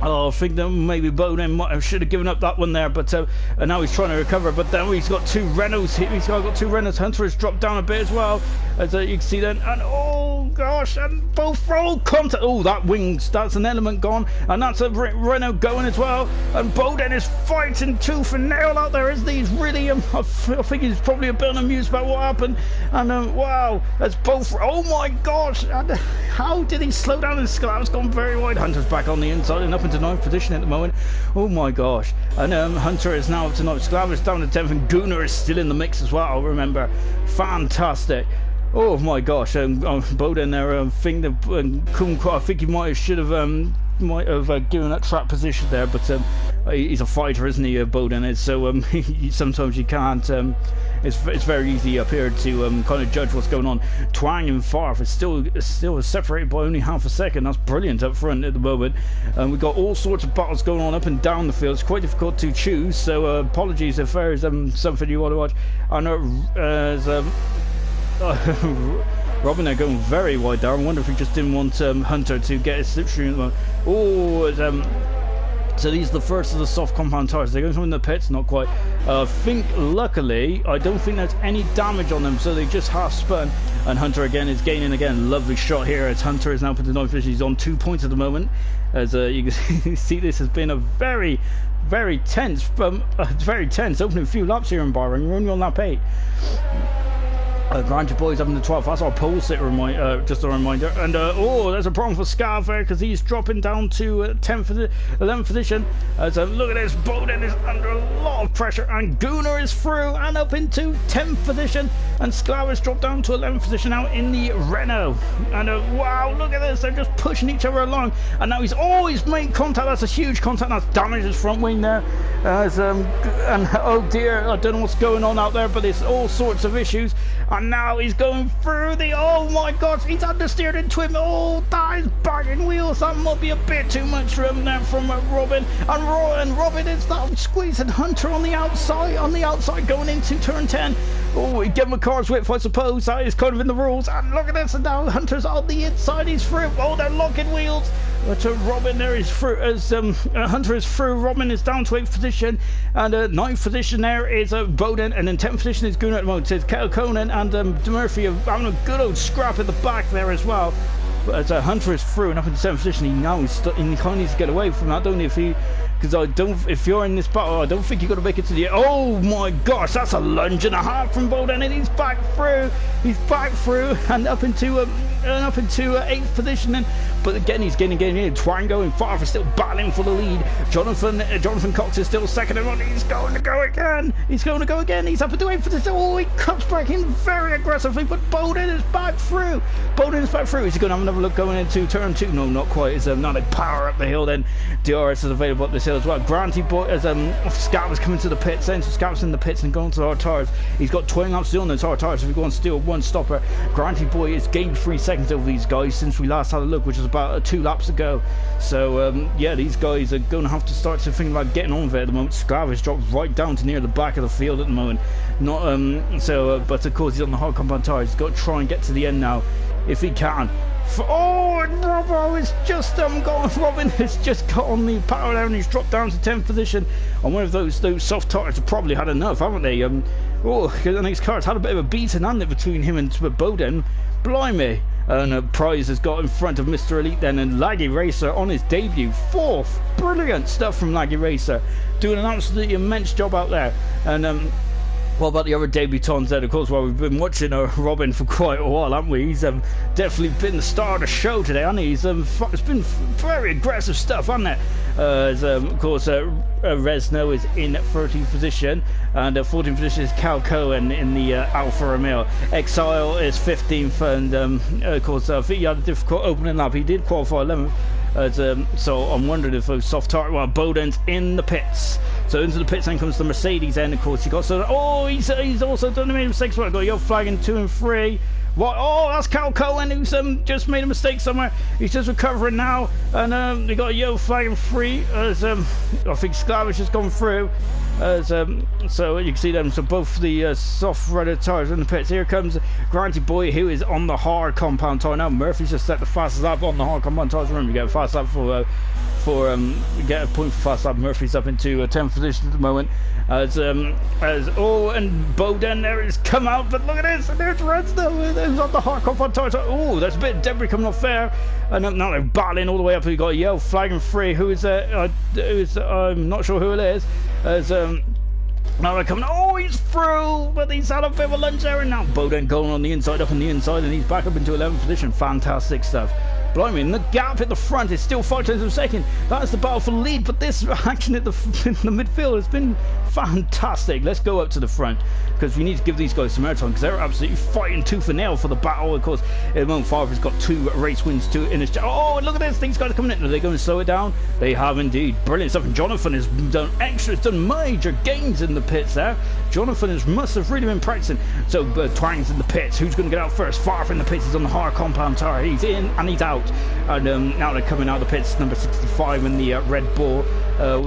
I think that maybe Bowden should have given up that one there, but now he's trying to recover. But then he's got 2 Renaults. He's got 2 Renaults. Hunter has dropped down a bit as well, as you can see then. And oh gosh, and both roll contact. Oh, that wings. That's an element gone, and that's a Renault going as well. And Bowden is fighting tooth and nail out there, isn't he? He's really. I think he's probably a bit amused about what happened. And wow, that's both. Oh my gosh! And how did he slow down? His Sklav's gone very wide. Hunter's back on the inside and up into 9th position at the moment. Oh my gosh. And Hunter is now up to 9th. Sklav is down to 10th, and Gunnar is still in the mix as well, remember. Fantastic. Oh my gosh. Bowden there, I think he should have given that track position there, but he's a fighter, isn't he, Bowden is, so sometimes you can't it's very easy up here to kind of judge what's going on. Twang and Farf is still separated by only half a second. That's brilliant up front at the moment. We've got all sorts of battles going on up and down the field. It's quite difficult to choose, so apologies if there is something you want to watch. I know Robin there going very wide there. I wonder if he just didn't want Hunter to get his slipstream at the moment. Oh, so these are the first of the soft compound tires. They're going to come in the pits, not quite. Luckily, I don't think there's any damage on them, so they just half spun. And Hunter again is gaining again. Lovely shot here as Hunter is now put the 9th position. He's on 2 points at the moment. As you can see, this has been a very, very tense, opening few laps here in Bahrain. We're only on lap 8. Grant your boys up in the 12th. That's our pole sitter, just a reminder. And oh, there's a problem for Scarf there because he's dropping down to 11th position. So look at this, Bowden is under a lot of pressure, and Gunnar is through and up into 10th position, and Sklar has dropped down to 11th position now in the Renault. And wow, look at this, they're just pushing each other along, and now he's always made contact. That's a huge contact. That's damaged his front wing there. And oh dear, I don't know what's going on out there, but there's all sorts of issues. And now he's going through the, oh my gosh, he's understeered into him. Oh, that is banging wheels. That might be a bit too much for him there from Robin. And Robin is now squeezing Hunter on the outside going into turn 10. Oh, he gave him a car's width, I suppose. That is kind of in the rules. And look at this, and now Hunter's on the inside. He's through. Oh, they're locking wheels. But Robin there is through, as Hunter is through. Robin is down to 8th position, and 9th position there is Bowden, and then 10th position is Gunnar at the moment. It's Conan and Murphy having a good old scrap at the back there as well. But Hunter is through and up in the 7th position. He kind of needs to get away from that, don't he? Because if you're in this battle, I don't think you're going to make it to the... Oh my gosh, that's a lunge and a half from Bowden, and he's back through. He's back through and up into 8th position. Then, but again, he's getting in. Twango and Farver still battling for the lead. Jonathan Cox is still second, and he's going to go again. He's going to go again. He's up into 8th position. Oh, he cuts back in very aggressively, but Bowden is back through. Bowden is back through. Is he going to have another look going into turn 2? No, not quite. It's not a power up the hill. Then DRS is available up this hill as well. Granty boy as Scout was coming to the pits, then so Scout's in the pits and going to the hard tires. He's got 20 laps still on those hard tires. If we go and steal one stopper, Granty boy has gained 3 seconds over these guys since we last had a look, which was about 2 laps ago. So yeah, these guys are going to have to start to think about getting on with it at the moment. Sclavish dropped right down to near the back of the field at the moment. Not but of course he's on the hard compound tires. He's got to try and get to the end now if he can. And Robbo is just Robin has just got on the power there, and he's dropped down to 10th position on one of those soft tires. Have probably had enough, haven't they? The next car's had a bit of a beating, hasn't it, between him and Bowden. Blimey. And Prize has got in front of Mr. Elite then, and Laggy Racer on his debut, 4th. Brilliant stuff from Laggy Racer, doing an absolutely immense job out there. And what about the other debutants then? Of course, well, we've been watching Robin for quite a while, haven't we? He's definitely been the star of the show today, hasn't he? It's been very aggressive stuff, hasn't it? Of course, Resno is in 13th position, and 14th position is Cal Cohen in the Alfa Romeo. Exile is 15th, and of course, I think he had a difficult opening lap. He did qualify 11th. So I'm wondering if those soft tire. Well, Bowden's in the pits. So into the pits then comes the Mercedes. Then of course he got he's also done a mistake. So I got yellow flag in 2 and 3. What? Oh, that's Cal Cohen who's just made a mistake somewhere. He's just recovering now, and they got a yellow flag in 3. As I think Sclavish has gone through. So you can see them. So both the soft rudder tires in the pits. Here comes Granty Boy, who is on the hard compound tire now. Murphy's just set the fastest lap on the hard compound tires. Remember, you get a fast lap for get a point for fast lap. Murphy's up into 10th position at the moment. And Bowden there has come out, but look at this, and there's Redsdale who's on the hard compound tires. Oh, there's a bit of debris coming off there, and now they're battling all the way up. We've got a yellow flag and 3. I'm not sure who it is. Now they're coming. Oh, he's through, but he's had a bit of a lunge there, and now Bowden going on the inside, up on the inside, and he's back up into 11th position. Fantastic stuff. Blimey, and the gap at the front is still 5 tenths of a second. That's the battle for the lead, but this action in the midfield has been fantastic. Let's go up to the front, because we need to give these guys some airtime, because they're absolutely fighting tooth and nail for the battle. Of course, at the moment, Favre's got 2 race wins in his... Oh, and look at this, these guys are coming in. Are they going to slow it down? They have indeed. Brilliant stuff. And Jonathan has done major gains in the pits there. Jonathan must have really been practicing. So Twang's in the pits. Who's going to get out first? Favre in the pits. He's on the hard compound tire. He's in and he's out. And now they're coming out of the pits. Number 65 in the Red Bull.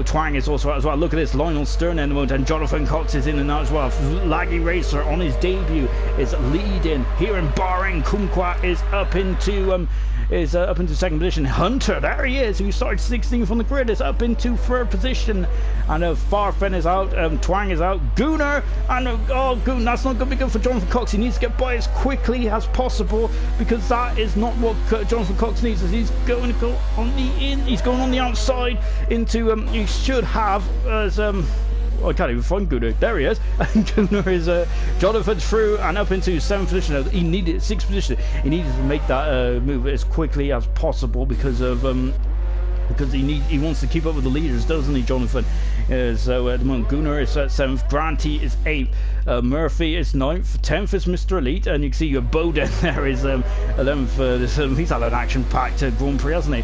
Twang is also out as well. Look at this. Lionel Stern in the moment, and Jonathan Cox is in and out as well. Laggy Racer on his debut is leading here in Bahrain. Kumquat is up into 2nd position. Hunter, there he is, who started 16th on the grid, is up into 3rd position. And Farfen is out, Twang is out, Gooner, and Goon, that's not going to be good for Jonathan Cox. He needs to get by as quickly as possible, because that is not what Jonathan Cox needs. As he's going to go on he's going on the outside into he should have I can't even find Gooner. There he is. And Gooner is Jonathan through and up into 7th position. He needed 6th position. He needed to make that move as quickly as possible, because of because he wants to keep up with the leaders, doesn't he, Jonathan? So at the moment, Gooner is at 7th, Granty is 8th, Murphy is 9th, 10th is Mr. Elite, and you can see your Bowden there is 11th. He's had an action-packed Grand Prix, hasn't he?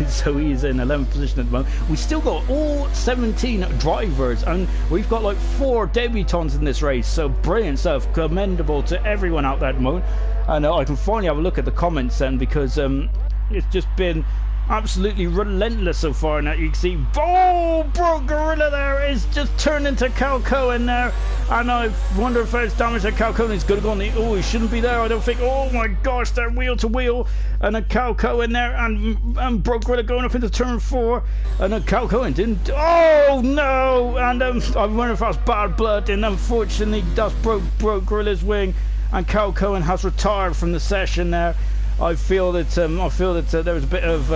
So he's in 11th position at the moment. We still got all 17 drivers, and we've got like 4 debutants in this race. So brilliant stuff, commendable to everyone out there at the moment. And I can finally have a look at the comments then, because it's just been absolutely relentless so far. Now you can see, oh, Bro Gorilla there is just turned into Cal Cohen there, and I wonder if there's damage that Cal Cohen is going to go on the... Oh, he shouldn't be there, I don't think. Oh my gosh, they're wheel to wheel, and a Cal Cohen there, and Bro Gorilla going up into turn 4, and a Cal Cohen didn't... Oh no, and I wonder if that's bad blood, and unfortunately that's broke Gorilla's wing, and Cal Cohen has retired from the session there. I feel that there was a bit of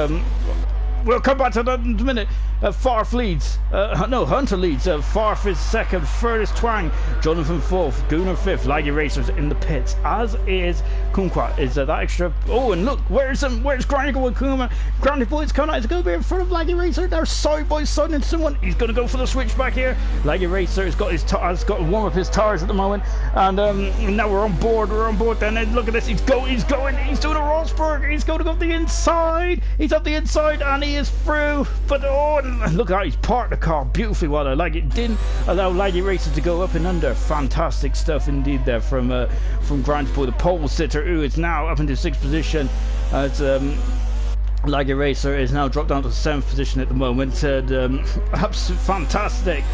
we'll come back to that in a minute. Farf leads. No, Hunter leads. Farf is second. Third is Twang. Jonathan fourth. Gunnar fifth. Laggy Racers in the pits. As is Kumquat. Is that extra? Oh, and look, where's Granny Boy Kuma? Granny Boy's coming out. He's going to be in front of Laggy Racer. They're side by side and someone. He's going to go for the switchback here. Laggy Racer has got to warm up his tires at the moment. And now we're on board. Then and look at this. He's doing a Rosberg. He's going to go up the inside. He's up the inside and he is through. But oh, look at how he's parked the car beautifully well. I like it. Didn't allow Laggy Racer to go up and under. Fantastic stuff indeed there from Grant Boy, the pole sitter, who is now up into 6th position. As Laggy Racer is now dropped down to 7th position at the moment. Absolutely fantastic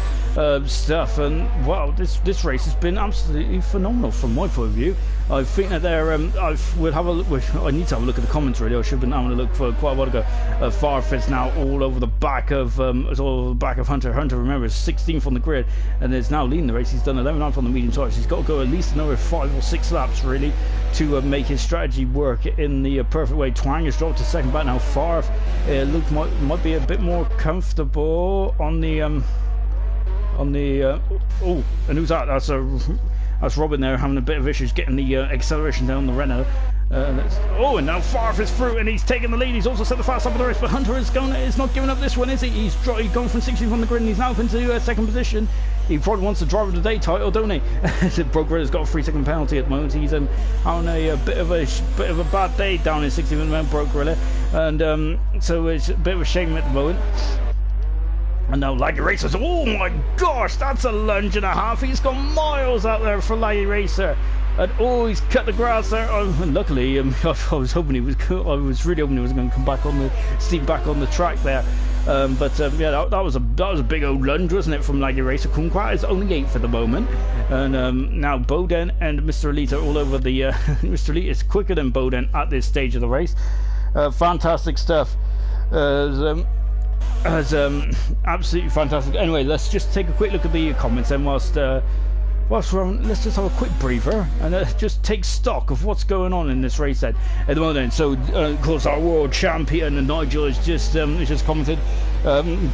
stuff, and wow, this race has been absolutely phenomenal from my point of view. I think that there, I need to have a look at the comments really. I should have been having a look for quite a while ago. Farfet's now all over the back of Hunter. Hunter, remember, is 16th on the grid and is now leading the race. He's done 11.5 on the medium tires. He's got to go at least another 5 or 6 laps really to make his strategy work in the perfect way. Twang has dropped to second back now. Farf might be a bit more comfortable on the oh, and who's that? That's Robin there having a bit of issues getting the acceleration down the Renault. And now Farf is through and he's taking the lead. He's also set the fast lap of the race, but Hunter is not giving up this one, is he? He's gone from 16th on the grid and he's now up into 2nd position. He probably wants the driver of the day title, don't he? Broker has got a 3-second penalty at the moment. He's having a bit of a bad day down in 16th at the moment, Broker, and so it's a bit of a shame at the moment. And now Laggy Racer's, oh my gosh, that's a lunge and a half. He's gone miles out there for Laggy Racer. And oh, he's cut the grass there. Luckily, I was hoping he was. I was really hoping he was going to come back on the back on the track there. Yeah, that was a big old lunge, wasn't it, from Laggy Racer? Kumquat is only 8th at the moment, and now Boden and Mr. Elite are all over the. Mr. Elite is quicker than Boden at this stage of the race. Fantastic stuff. Absolutely fantastic. Anyway, let's just take a quick look at the comments then whilst we're on. Let's just have a quick breather and just take stock of what's going on in this race then at the moment. So of course our world champion Nigel is just commented,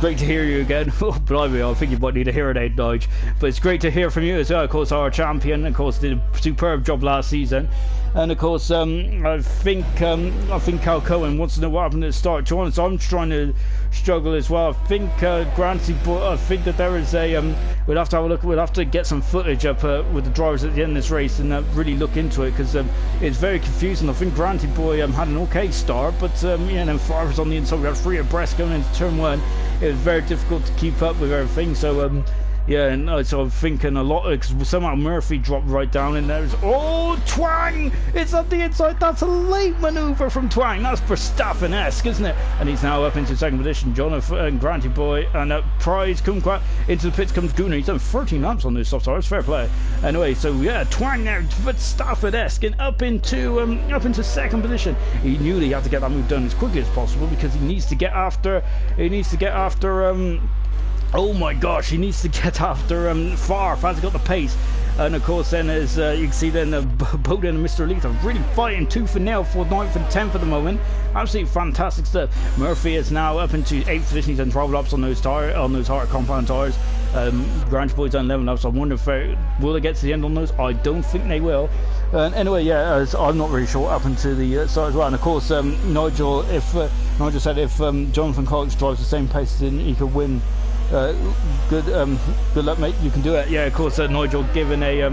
great to hear you again. Oh, blimey, I think you might need a hearing aid, Nigel, but it's great to hear from you as well. Of course our champion, of course, did a superb job last season. And of course, I think Cal Cohen wants to know what happened at the start. To be honest, I'm trying to struggle as well. I think Granty, I think that there is a we'll have to have a look. We'll have to get some footage up with the drivers at the end of this race and really look into it, because it's very confusing. I think Granty Boy had an okay start, but then Farver's on the inside. We had 3 abreast going into turn 1. It was very difficult to keep up with everything. So yeah, and so I'm thinking a lot, because somehow Murphy dropped right down in there. Oh, Twang! It's up the inside. That's a late manoeuvre from Twang. That's Verstappen-esque, isn't it? And he's now up into 2nd position. Jonathan and Granty Boy and Prize Kumquat. Into the pits comes Gunnar. He's done 13 laps on those soft tires. Fair play. Anyway, so yeah, Twang there, Verstappen-esque, and up into 2nd position. He knew that he had to get that move done as quickly as possible, because he needs to get after. Oh my gosh, he needs to get after Farf, has got the pace. And of course then, as you can see then, Bowden and Mr. Elite are really fighting tooth and nail for 9th and 10th at the moment. Absolutely fantastic stuff. Murphy is now up into 8th position. He's done 12 laps on those hard compound tires. Grange Boy's done 11 laps. I wonder if will they get to the end on those? I don't think they will. Anyway, yeah, I'm not really sure what happened to the start as well. And of course, Nigel said if Jonathan Cox drives the same pace, then he could win. Good luck, mate. You can do it. Yeah, of course, Nigel giving a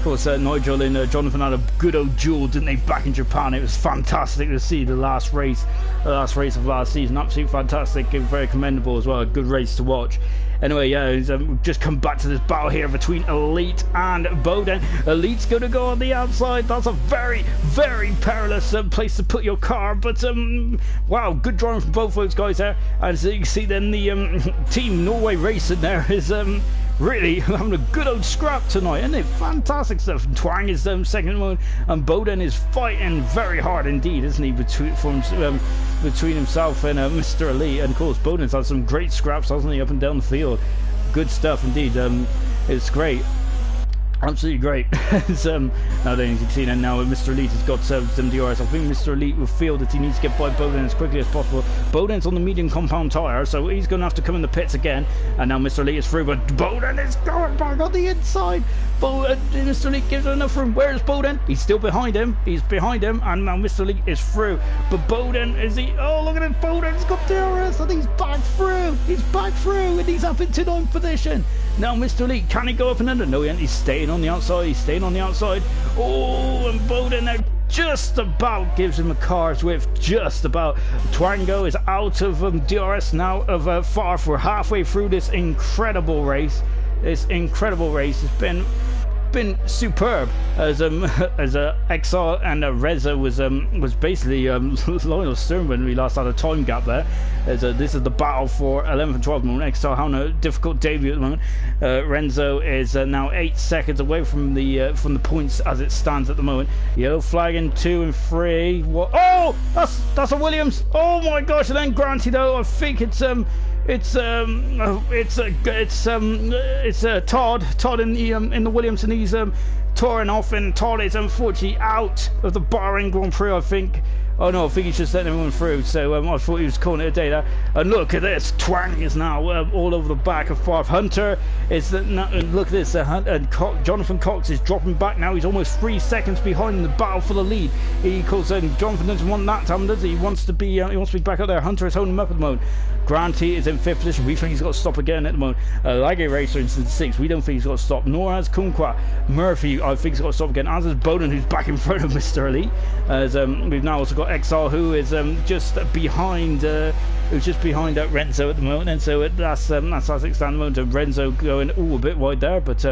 Nigel and Jonathan had a good old duel, didn't they, back in Japan? It was fantastic to see the last race of last season. Absolutely fantastic and very commendable as well. A good race to watch. Anyway, yeah, we've just come back to this battle here between Elite and Bowden. Elite's going to go on the outside. That's a very, very perilous place to put your car. But, wow, good driving from both those guys there. And so you can see then the Team Norway Racing there is really having a good old scrap tonight, isn't it? Fantastic stuff. Twang is second one, and Bowden is fighting very hard indeed, isn't he, between himself and Mr. Elite. And of course, Bowden's had some great scraps, hasn't he, up and down the field. Good stuff indeed. It's great. Absolutely great. Now then, as you can see now Mr. Elite has got some DRS. I think Mr. Elite will feel that he needs to get by Bowden as quickly as possible. Bowden's on the medium compound tyre, so he's going to have to come in the pits again. And now Mr. Elite is through, but Bowden is going back on the inside. Mr. Elite gives him enough room. Where's Bowden? He's still behind him. He's behind him, and now Mr. Elite is through. But Bowden, is he? Oh, look at it. Bowden's got DRS, and he's back through. He's back through, and he's up into 9th position. Now Mr. Elite, can he go up and under? No, he's staying on the outside. He's staying on the outside. Oh, and Bowden now just about gives him a car's width. Just about. Twango is out of DRS now of Farf. We're halfway through this incredible race. This incredible race has been superb as XR and Reza was basically Lionel Stern when we last had a time gap there. As this is the battle for 11th and 12th at the moment. XR having a difficult debut at the moment. Renzo is now 8 seconds away from the points as it stands at the moment. Yellow flagging 2 and 3. What? Oh, that's a Williams. Oh my gosh! And then Granty though, I think it's Todd in the Williams, and he's touring off, and Todd is unfortunately out of the Bahrain Grand Prix, I think. Oh no, I think he's just letting everyone through, so I thought he was calling it a day there. And look at this, Twang is now all over the back of Farf. Hunter is look at this, Jonathan Cox is dropping back now. He's almost 3 seconds behind in the battle for the lead. He calls Jonathan doesn't want that time, does he? He wants to be back up there. Hunter is holding him up at the moment. Granty is in 5th position. We think he's got to stop again at the moment. Laggy Racer is in 6th. We don't think he's got to stop. Nor has Kumquat. Murphy, I think, he's got to stop again. As is Bowden, who's back in front of Mr. Elite. As we've now also got XR, who is just behind Renzo at the moment. And so that's as it stands at the moment. Renzo going a bit wide there, but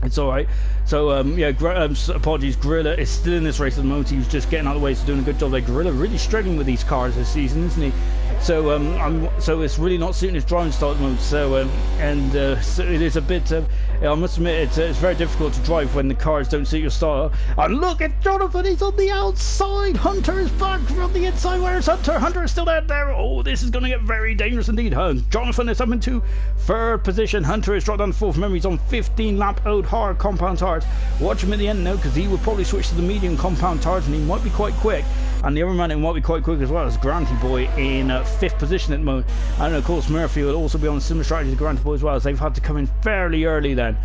it's all right. So apologies. Gorilla is still in this race at the moment. He was just getting out of the way, so doing a good job there. Gorilla really struggling with these cars this season, isn't he? So so it's really not suiting his driving style at the moment. So so it is a bit. I must admit, it's very difficult to drive when the cars don't suit your style. And look at Jonathan, he's on the outside. Hunter is back from the inside. Where's Hunter? Hunter is still out there. Oh, this is going to get very dangerous indeed. Jonathan is up into 3rd position. Hunter is dropped down to 4th. Remember, he's on 15 lap old hard compound tires. Watch him at the end now, because he will probably switch to the medium compound tires, and he might be quite quick. And the other man who might be quite quick as well is Granty Boy in 5th position at the moment. And of course Murphy will also be on a similar strategy to Granty Boy as well, as they've had to come in fairly early then.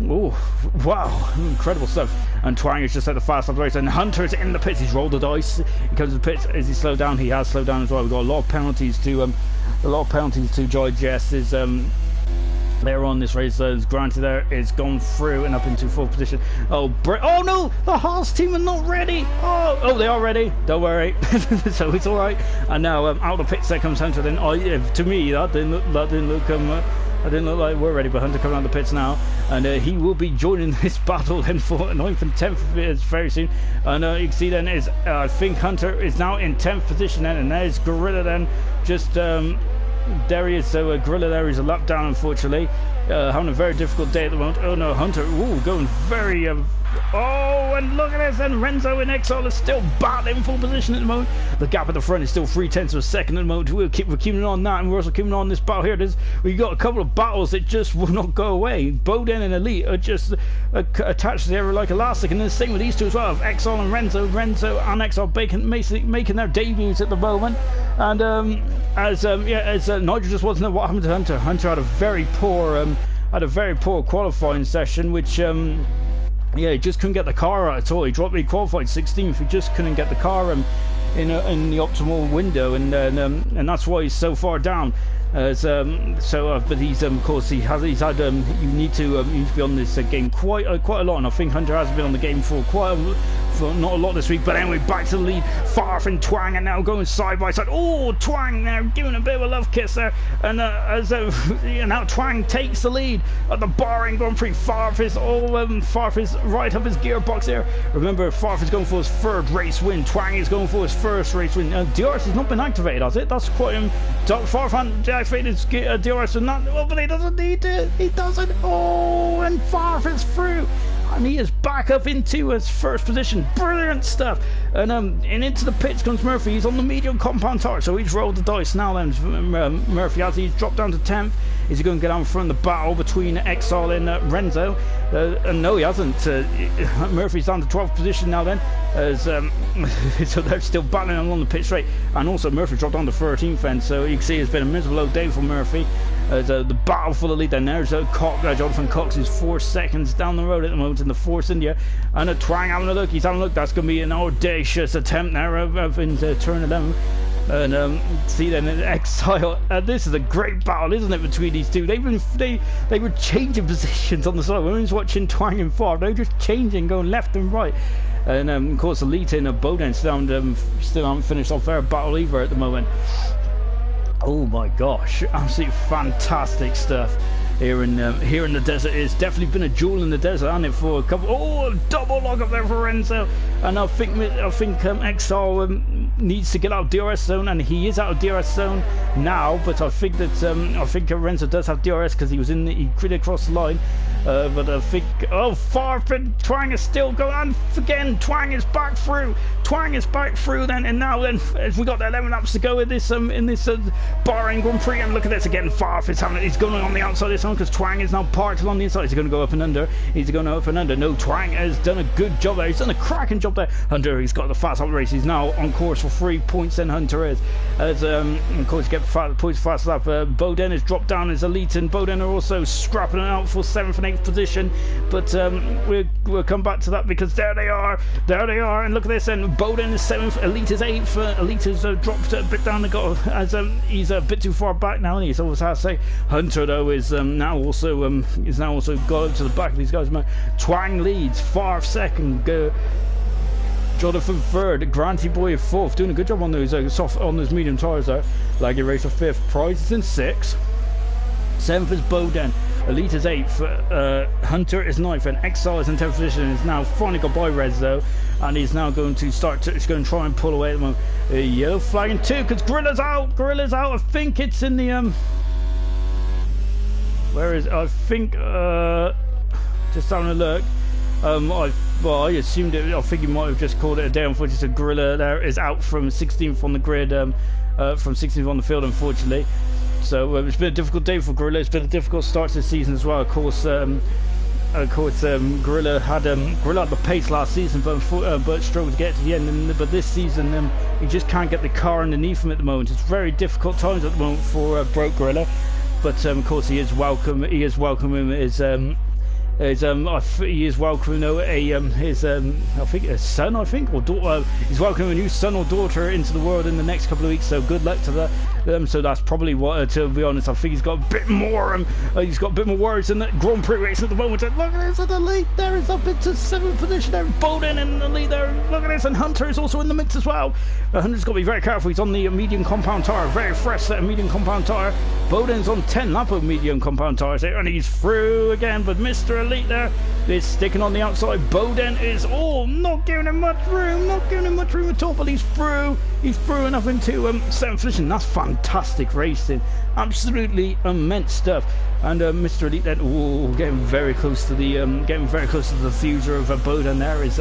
Oh, wow, incredible stuff. And Twang is just at the fast of the race, and Hunter's in the pits. He's rolled the dice. He comes to the pits. Is he slowed down? He has slowed down as well. We've got a lot of penalties to digest. They're on this race. Granted, there is gone through and up into 4th position. Oh no, the Haas team are not ready. Oh, they are ready. Don't worry. So it's all right. And now out of the pits there comes Hunter. Then to me that didn't look like we're ready, but Hunter coming out of the pits now, and he will be joining this battle then for 9th and 10th very soon. And you can see then is I think Hunter is now in 10th position then, and there's Gorilla then just. There he is. So Gorilla there is a lap down, unfortunately, having a very difficult day at the moment. Oh no, Hunter, going very oh, and look at this, and Renzo and XL are still battling for position at the moment. The gap at the front is still 0.3 of a second at the moment. We're keeping on that, and we're also keeping on this battle here. We've got a couple of battles that just will not go away. Bowden and Elite are just attached together like elastic, and the same with these two as well. XL and Renzo and XL making their debuts at the moment. And as Nigel just wants to know what happened to Hunter. Hunter had a very poor qualifying session, which he just couldn't get the car out at all. He qualified 16th. He just couldn't get the car in the optimal window, and that's why he's so far down. But he's of course he's had you need to be on this game quite a lot, and I think Hunter has been on the game for not a lot this week. But anyway, back to the lead. Farf and Twang are now going side by side. Oh, Twang now giving a bit of a love kiss there, and now Twang takes the lead at the Bahrain Grand Prix. Farf is right up his gearbox here. Remember, Farf is going for his 3rd race win. Twang is going for his 1st race win. DRS has not been activated, has it? That's quite Farf hasn't activated his DRS, and not. Oh, but he doesn't need it. He doesn't. Oh, and Farf is through. and he is back up into his first position. Brilliant stuff. And into the pits comes Murphy. He's on the medium compound tire, so he's rolled the dice now. Then Murphy, as he's dropped down to 10th, is he going to get on front of the battle between Exile and Renzo? And no, he hasn't. Murphy's down to 12th position now. Then, as so they're still battling along the pit straight, and also Murphy dropped down to 13th. Then, so you can see it's been a miserable old day for Murphy. The battle for the lead. Then there's Jonathan Cox is 4 seconds down the road at the moment in the Force India, and a Twang having a look. He's having a look. That's going to be an audacious attempt there of into turn 11. And see then in Exile, this is a great battle, isn't it, between these two? They were changing positions on the side. When I was watching Twang and Favre, they were just changing, going left and right. And of course, Elite and Bowden still haven't finished off their battle either at the moment. Oh my gosh, absolutely fantastic stuff here in the desert. It's definitely been a duel in the desert, hasn't it, for a couple. Oh, double lock up there for Renzo, and I think Exile needs to get out of DRS zone, and he is out of DRS zone now. But I think that Renzo does have DRS because he could across the line. But I think Farfin Twang is still going on again. Twang is back through. Then, and now as we got 11 laps to go in this Bahrain Grand Prix, and look at this again. He's going on the outside this time because Twang is now parked along the inside. He's going to go up and under. No, Twang has done a good job there. He's done a cracking job there. Hunter, he's got the fast lap race. He's now on course for 3 points. Then Hunter is, as of course, get points fast lap. Bowden has dropped down as Elite, and Bowden are also scrapping it out for 7th and 8th position. But we'll come back to that because there they are, and look at this. And Bowden is 7th, Elite is 8th. Elite has dropped a bit down. He's a bit too far back now, and he's always hard to say. Hunter though is now also got up to the back of these guys. Twang leads, Favre second. Jonathan third, Granty Boy 4th, doing a good job on those medium tires there. Laggy Racer 5th, Prize is in 6th. 7th is Bowden, Elite is 8th, Hunter is 9th, and Exile is in 10th position. Is now finally got by Reds though, and he's now going to he's going to try and pull away at the moment. Yellow flag in 2 because Gorilla's out. I think it's in the where is I think just having a look. I assumed it. I think he might have just called it a day. Unfortunately, so Gorilla there is out from 16th on the grid, from 16th on the field, unfortunately. So it's been a difficult day for Gorilla. It's been a difficult start to the season as well. Of course, Gorilla had the pace last season, but struggled to get to the end. But this season, he just can't get the car underneath him at the moment. It's very difficult times at the moment for Broke Gorilla. But of course, he is welcome. He is welcoming he is welcoming his I think a son, or daughter. He's welcoming a new son or daughter into the world in the next couple of weeks. So good luck to that. So that's probably what. To be honest, I think he's got a bit more. He's got a bit more worries in that Grand Prix race at the moment. And look at this, at the lead there is up into 7th position there. Bowden in the lead there. Look at this, and Hunter is also in the mix as well. Hunter's got to be very careful. He's on the medium compound tire, very fresh set of medium compound tire. Bowden's on 10 lap of medium compound tires there, and he's through again. But Mr. Elite there is sticking on the outside. Bowden is not giving him much room, at all. But he's through enough into 7th position. That's fantastic racing, absolutely immense stuff. And Mr. Elite then getting very close to the fuser of Bowden. There is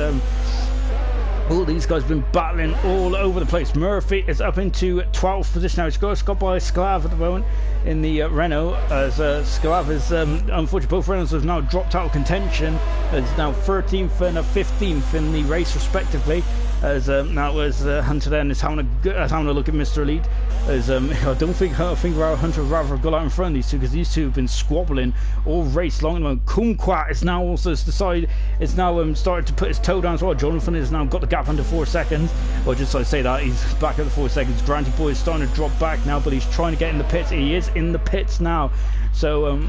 all these guys have been battling all over the place. Murphy is up into 12th position now. He's got by Sclav at the moment in the Renault, as Sclav is unfortunately both Renaults have now dropped out of contention. It's now 13th and 15th in the race respectively, as now as Hunter then is having a look at Mr. Elite. As I think Hunter would rather have got out in front of these two, because these two have been squabbling all race long. Kumquat is now also decided. It's now started to put his toe down as well. Jonathan has now got the gap under 4 seconds. Or just so I say that, he's back at the 4 seconds. Granty Boy is starting to drop back now, but he's trying to get in the pits. He is in the pits now. So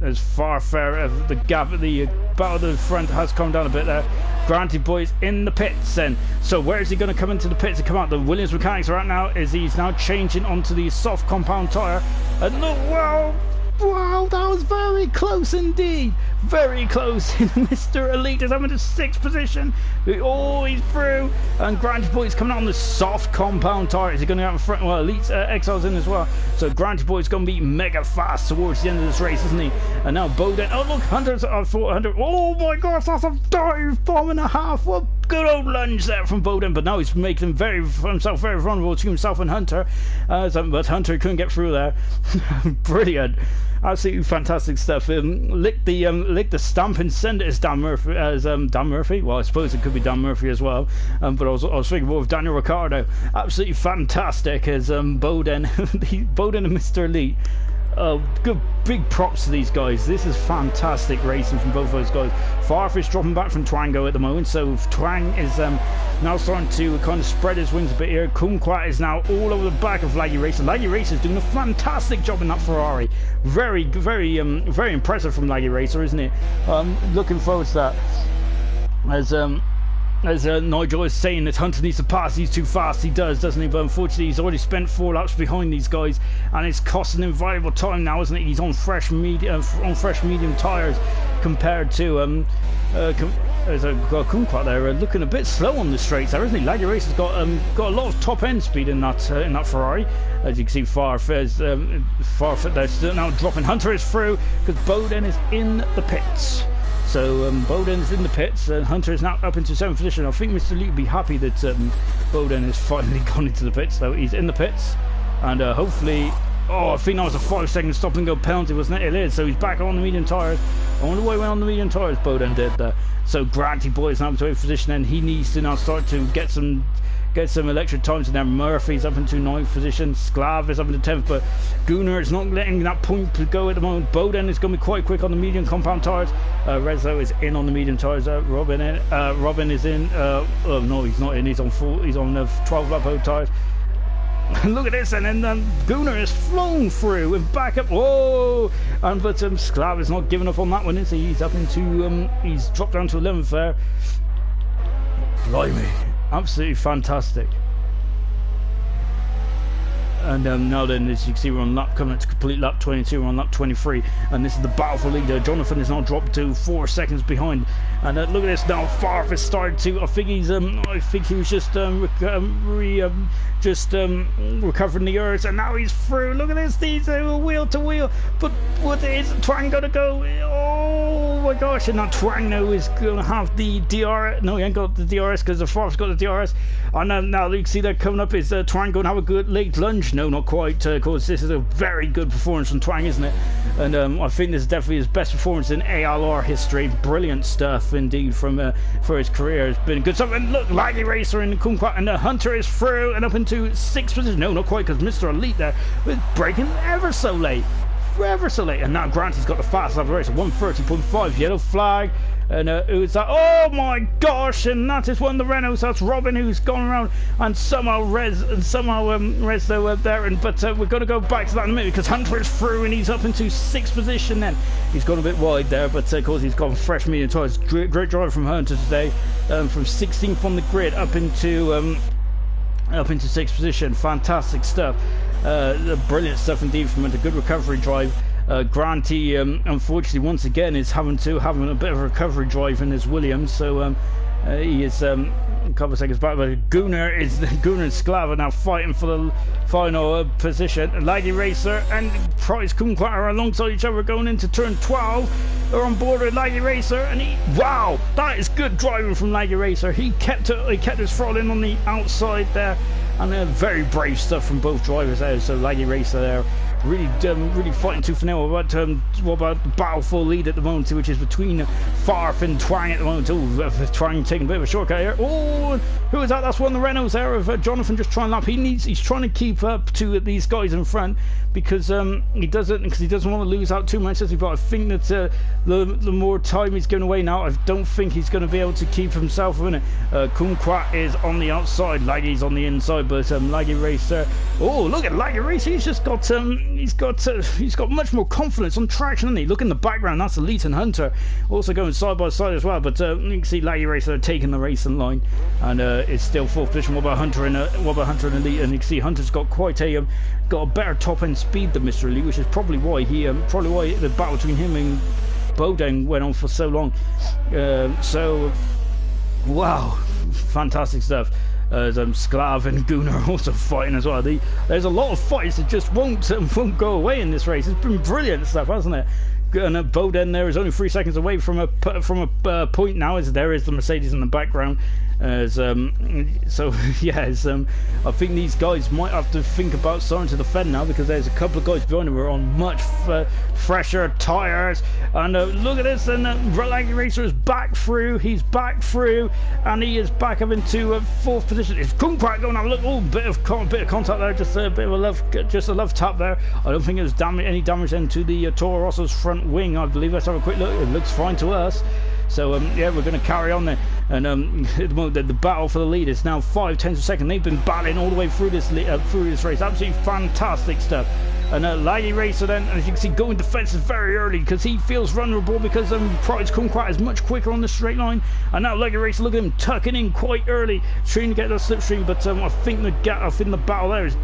as far the gap at the battle of the front has come down a bit there. Granty Boy's in the pits then. So where is he going to come into the pits and come out? The Williams mechanics are out now, as he's now changing onto the soft compound tyre. And look, well, Wow, that was very close indeed. Very close. Mr. Elite is up into 6th position. Oh, he's through. And Granty Boy's coming out on the soft compound tire. Is he going to have a front? Well, Elite's Exile's in as well. So Granty Boy's going to be mega fast towards the end of this race, isn't he? And now Bowden. Oh, look, Hunter's at 400. Oh my gosh, that's a dive bomb and a half. What good old lunge there from Bowden. But now he's making himself very vulnerable to himself and Hunter. But Hunter couldn't get through there. Brilliant. Absolutely fantastic stuff. Lick the stamp and send it as Dan Murphy. Well, I suppose it could be Dan Murphy as well. But I was thinking more of Daniel Ricciardo. Absolutely fantastic as Bowden, Bowden and Mr. Elite. Good big props to these guys. This is fantastic racing from both those guys. Farfetch dropping back from Twango at the moment, so Twang is now starting to kind of spread his wings a bit here. Kumquat is now all over the back of Laggy Racer. Laggy Racer is doing a fantastic job in that Ferrari. Very impressive from Laggy Racer, isn't it? Looking forward to that. As Nigel is saying that Hunter needs to pass, he's too fast, he does, doesn't he? But unfortunately he's already spent 4 laps behind these guys, and it's costing him valuable time now, isn't it? He's on fresh medium tyres compared to there's a Kumquat there looking a bit slow on the straights there, isn't he? Laggy Racer's got a lot of top end speed in that Ferrari. As you can see, Farfetch they're still now dropping. Hunter is through because Bowden is in the pits. So Bowden's in the pits, and Hunter is now up into 7th position. I think Mr. Lee would be happy that Bowden has finally gone into the pits, though. He's in the pits, and hopefully... Oh, I think that was a 5-second stop and go penalty, wasn't it? It is. So he's back on the medium tyres. I wonder why he went on the medium tyres, Bowden did there. So Granty Boy is now up to 8th position, and he needs to now start to get some electric times in there. Murphy's up into 9th position. Sklav is up into 10th, but Gunnar is not letting that point to go at the moment. Bowden is going to be quite quick on the medium compound tyres. Rezo is in on the medium tyres. Robin is in. Oh no, he's not in. He's on 12 lap old tyres. Look at this, and then Gunnar is flown through and back up. Whoa! But Sklav is not giving up on that one, is he? He's up into he's dropped down to 11th there. Blimey. Absolutely fantastic. And now then, as you can see, we're on coming up to complete lap 22, we're on lap 23, and this is the battle for leader. Jonathan is now dropped to 4 seconds behind, and look at this now. Farf is starting to. I think he was just recovering the earth, and now he's through. Look at this, these wheel to wheel. But what is Twang gonna go? Oh my gosh! And now Twang now is gonna have the DRS. No, he ain't got the DRS because the Farf's got the DRS. And now you can see that coming up is Twang going to have a good late lunge. No, not quite, because this is a very good performance from Twang, isn't it? And I think this is definitely his best performance in ALR history. Brilliant stuff indeed from for his career. It's been good stuff. And look, Laggy Racer and Kumquat, and Hunter is through and up into 6th position. No, not quite, because Mr. Elite there was braking ever so late. And now Granty's got the fastest lap of the race, 130.5, yellow flag. And who's that? Oh my gosh! And that is one of the Renaults. That's Robin who's gone around, and somehow Rez though there. But we're going to go back to that in a minute because Hunter is through and he's up into 6th position. Then he's gone a bit wide there, but of course he's got fresh medium tyres. Great drive from Hunter today, from 16th on the grid up into 6th position. Fantastic stuff. Brilliant stuff indeed from Hunter. Good recovery drive. Granty, unfortunately, once again is having a bit of a recovery drive in his Williams, so he is a couple of seconds back. But Gunnar and Sklav are now fighting for the final position. Laggy Racer and Price Kumquat are alongside each other going into turn 12. They're on board with Laggy Racer, and wow, that is good driving from Laggy Racer. He kept his throttle in on the outside there, and very brave stuff from both drivers there. So Laggy Racer there. Really fighting tooth and nail. What about the battle for lead at the moment, which is between Farf and Twang at the moment. Oh, Twang taking a bit of a shortcut here. Oh, who is that? That's one of the Renaults there of Jonathan just trying to lap. He's trying to keep up to these guys in front because he doesn't want to lose out too much. But I think that the more time he's given away now, I don't think he's going to be able to keep himself in it. Kumquat is on the outside, Laggy's on the inside, but Laggy Racer. Oh, look at Laggy Racer. He's just got he's got much more confidence on traction, hasn't he? Look in the background, that's Elite and Hunter also going side by side as well. But you can see Laggy Racer taking the racing line, and it's still fourth position. What about Hunter and Elite? And you can see Hunter's got quite a better top end speed than Mr. Elite, which is probably why the battle between him and Bowden went on for so long. Wow, fantastic stuff. Sklav and Gunnar also fighting as well. There's a lot of fights that just won't go away in this race. It's been brilliant stuff, hasn't it? And Bowden there is only 3 seconds away from a point now, as there is the Mercedes in the background. I think these guys might have to think about starting to defend now, because there's a couple of guys behind them who are on much fresher tyres. And look at this, and Laggy Racer is back through. He's back through, and he is back up into fourth position. It's Kumquat going on. Look, bit of contact there, just a bit of a love tap there. I don't think there's any damage into the Toro Rosso's front wing, I believe. Let's have a quick look. It looks fine to us. So we're going to carry on there, and at the moment the battle for the lead is now 5/10 of a second. They've been battling all the way through this race. Absolutely fantastic stuff. And Laggy Racer then, as you can see, going defensive very early because he feels vulnerable, because Pride's Kumquat is much quicker on the straight line. And now Laggy Racer, look at him tucking in quite early, trying to get the slipstream. But I think the battle there is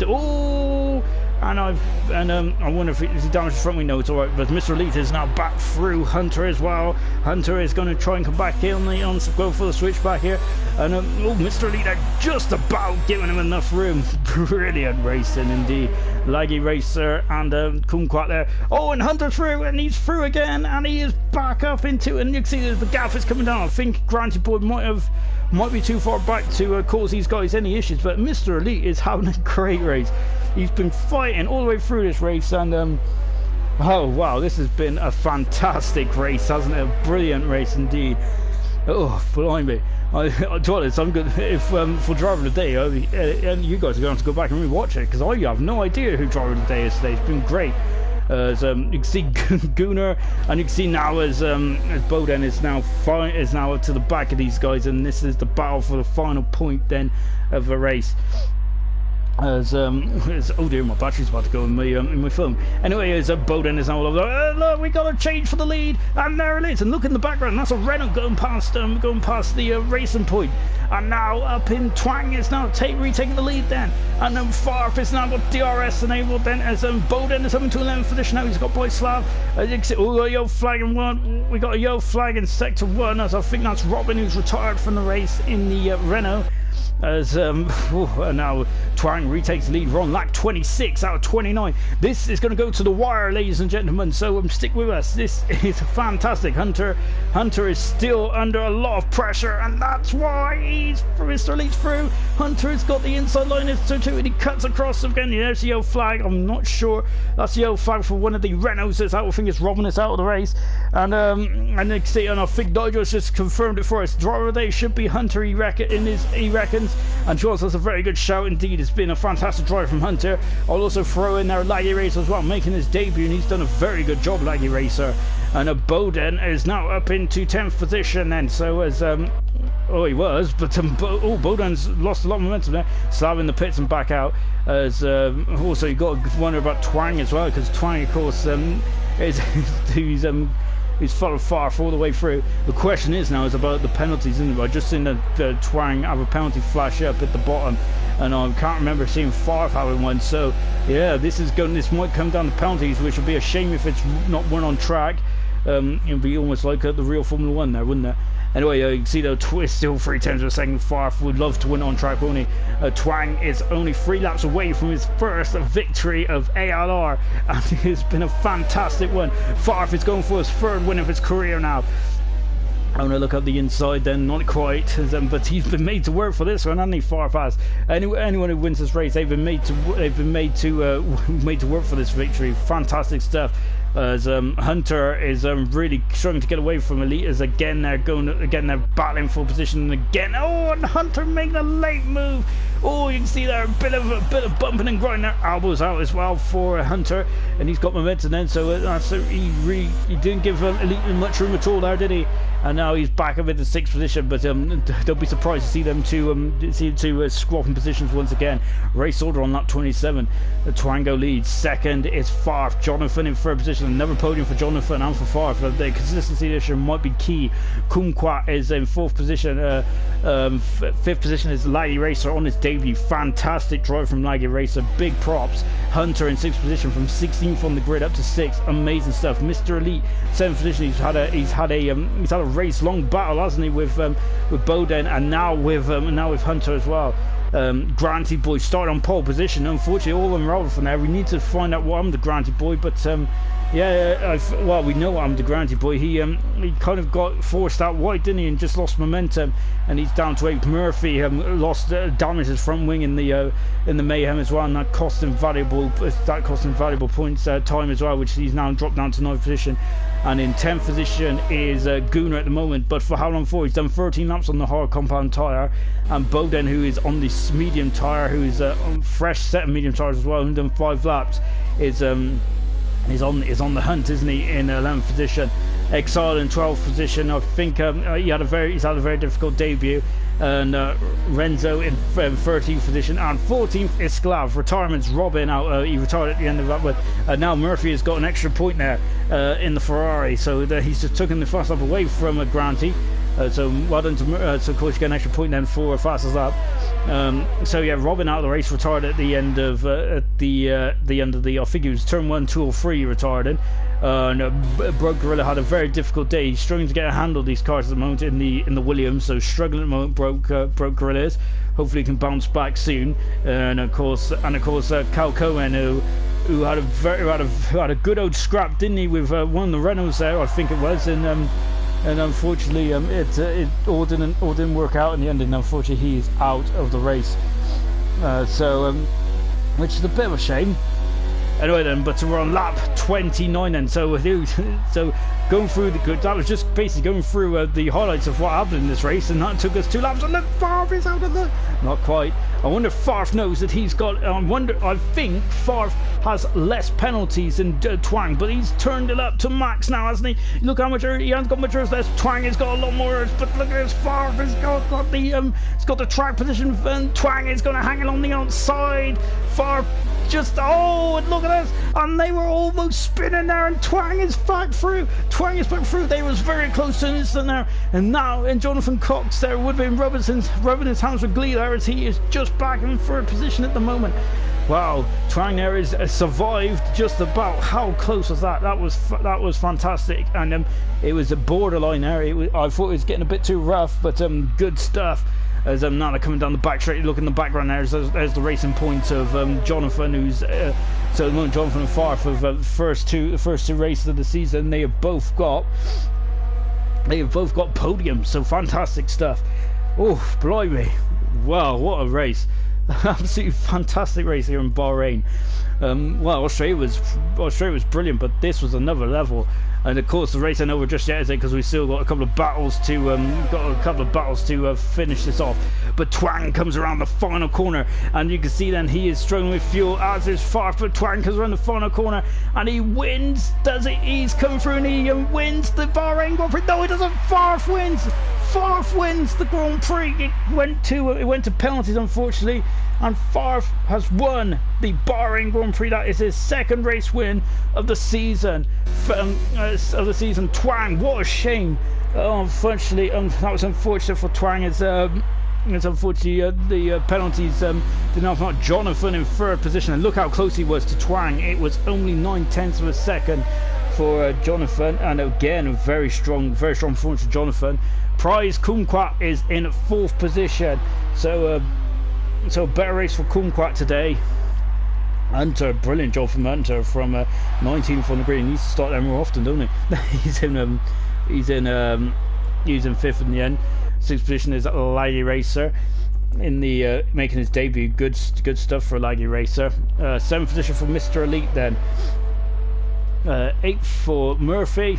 I wonder if he damaged the front wing. No, it's alright. But Mr. Elite is now back through Hunter as well. Hunter is going to try and come back in go for the switch back here. And Mr. Elite are just about giving him enough room. Brilliant racing indeed. Laggy Racer and Kumquat there. Oh, and Hunter through, and he's through again, and he is back up into, and you can see the gap is coming down. I think Granted Board might be too far back to cause these guys any issues, but Mr. Elite is having a great race. He's been fighting all the way through this race, and oh wow, this has been a fantastic race, hasn't it? A brilliant race indeed. Oh, blimey. To be honest, I'm good. If for Driver of the Day, and you guys are going to go back and rewatch it, because I have no idea who Driver of the Day is today. It's been great. You can see Gunnar, and you can see now as Bowden is now up to the back of these guys, and this is the battle for the final point then of the race. Oh dear, my battery's about to go in my phone. Anyway, as Bowden is now all over. Look, we got a change for the lead, and there it is. And look in the background, that's a Renault going past the racing point. And now up in Twang is now retaking the lead then. And then Farf is now got DRS enabled then, as Bowden is up into 11th position now. He's got Boy Slav. Oh, a yellow flag in one. We got a yellow flag in sector 1, as I think that's Robin, who's retired from the race in the Renault. As now Twang retakes the lead. We're on lap 26 out of 29. This is going to go to the wire, ladies and gentlemen, so stick with us. This is fantastic. Hunter is still under a lot of pressure, and that's why Mr. Elite's through. Hunter has got the inside line, and he cuts across again. There's the yellow flag. I'm not sure that's the yellow flag for one of the Renaults that's out. I think it's Robin is out of the race, and I think Nigel's just confirmed it for us. Driver of the Day should be Hunter, he reckons. And Charles, that's a very good shout indeed. It's been a fantastic drive from Hunter. I'll also throw in there Laggy Racer as well, making his debut, and he's done a very good job, Laggy Racer. And Bowden is now up into 10th position then. So as he was, but Bowden's lost a lot of momentum there. Slav in the pits and back out. As also you got to wonder about Twang as well, because Twang, of course, he's followed far all the way through. The question is now about the penalties, isn't it? I just seen the Twang have a penalty flash up at the bottom, and I can't remember seeing Farf having one. So yeah, this might come down to penalties, which would be a shame if it's not one on track. It would be almost like the real Formula 1 there, wouldn't it? Anyway, you can see the twist still 3/10 of a second. Farf would love to win on track, wouldn't he? Twang is only 3 laps away from his first victory of ALR, and it's been a fantastic one. Farf is going for his 3rd win of his career now. I'm going to look up the inside then, not quite, but he's been made to work for this one, hasn't he? Farf has. Anyone who wins this race, they've been made to work for this victory. Fantastic stuff. As Hunter is really struggling to get away from Elite, as they're battling for position, and again, and Hunter making a late move. Oh, you can see there a bit of bumping and grinding there. Elbows out as well for Hunter, and he's got momentum then. So he didn't give Elite much room at all there, did he? And now he's back up in the 6th position. But don't be surprised to see them squat in positions once again. Race order on lap 27. Twango leads. Second is Farf. Jonathan in 3rd position. Another podium for Jonathan and for Farf. The consistency this year might be key. Kumquat is in 4th position. 5th position is Laggy Racer on his debut. Fantastic drive from Laggy Racer. Big props. Hunter in 6th position from 16th on the grid up to 6th. Amazing stuff. Mr. Elite 7th position. He's had a race long battle, hasn't he, with Bowden, and now with Hunter as well. Granty Boy started on pole position. Unfortunately, all unraveled from there. We need to find out what happened to Granty Boy, but well, we know what happened to Granty Boy. He kind of got forced out wide, didn't he, and just lost momentum, and he's down to 8th. Murphy damaged his front wing in the mayhem as well, and that cost him valuable points time as well, which he's now dropped down to 9th position. And in 10th position is Gooner at the moment, but for how long for? He's done 13 laps on the hard compound tyre, and Bowden, who is on this medium tyre, who is on fresh set of medium tyres as well, who's done 5 laps, is on the hunt, isn't he, in 11th position. Exile in 12th position. I think he's had a very difficult debut. And Renzo in 13th position, and 14th is Sclav. Retirement's Robin out. He retired at the end of that, but now Murphy has got an extra point there in the Ferrari, so he's just taken the fast lap away from Granty. So well done to so of course you get an extra point then for fastest lap. So yeah, Robin out of the race, retired at the end of I think it was turn 1, 2 or 3 he retired in. Broke Gorilla had a very difficult day. He's struggling to get a handle of these cars at the moment in the Williams, so struggling at the moment. Broke Gorilla is. Hopefully he can bounce back soon. And of course Cal Cohen, who had a good old scrap, didn't he, with one of the Renaults there, I think it was, and unfortunately it all didn't work out in the end, and unfortunately he is out of the race. Which is a bit of a shame. Anyway then, but we're on lap 29 then, so going through that was just basically going through the highlights of what happened in this race, and that took us 2 laps, and then Farf is out of the... Not quite. I wonder if Farf knows that he's got... I think Farf has less penalties than Twang, but he's turned it up to max now, hasn't he? Look how much... He hasn't got much less. Twang has got a lot more, but look at this. Farf has got the track position, and Twang is going to hang it on the outside. Farf just... Oh, and look at this. And they were almost spinning there, and Twang is back through. Twang is back through. They was very close to an instant there, and now in Jonathan Cox there would have been rubbing his hands with glee there, as he is just back in 3rd position at the moment. Wow, Twang there is survived just about. How close was that? That was fantastic, and it was a borderline there. I thought it was getting a bit too rough, but good stuff. As now they're coming down the back straight. Look in the background there. There's the racing point of Jonathan, who's so at the moment Jonathan and Farf of the first two races of the season. They have both got podiums. So fantastic stuff. Oh, blimey! Wow, what a race! Absolutely fantastic race here in Bahrain. Well, Australia was brilliant, but this was another level. And of course, the race ain't over just yet, is it? Because we still got a couple of battles to finish this off. But Twang comes around the final corner, and you can see then he is struggling with fuel, as is Farf. But Twang comes around the final corner, and he wins. Does it? He's coming through, and he wins the Bahrain Grand Prix. No, he doesn't. Farf wins. Farf wins the Grand Prix. It went to penalties, unfortunately, and Farf has won the Bahrain Grand Prix. That is his 2nd race win of the season. Twang, what a shame. Unfortunately, that was unfortunate for Twang. It's unfortunately the penalties didn't help out. Jonathan in 3rd position, and look how close he was to Twang. It was only 9/10 of a second for Jonathan, and again a very strong performance for Jonathan. Prize Kumquat is in 4th position, so better race for Kumquat today. Hunter, brilliant job from Hunter from 19th on the grid. He needs to start there more often, don't he? he's in 5th in the end. 6th position is Laggy Racer in the making his debut. Good stuff for Laggy Racer. 7th position for Mr. Elite then. 8th for Murphy.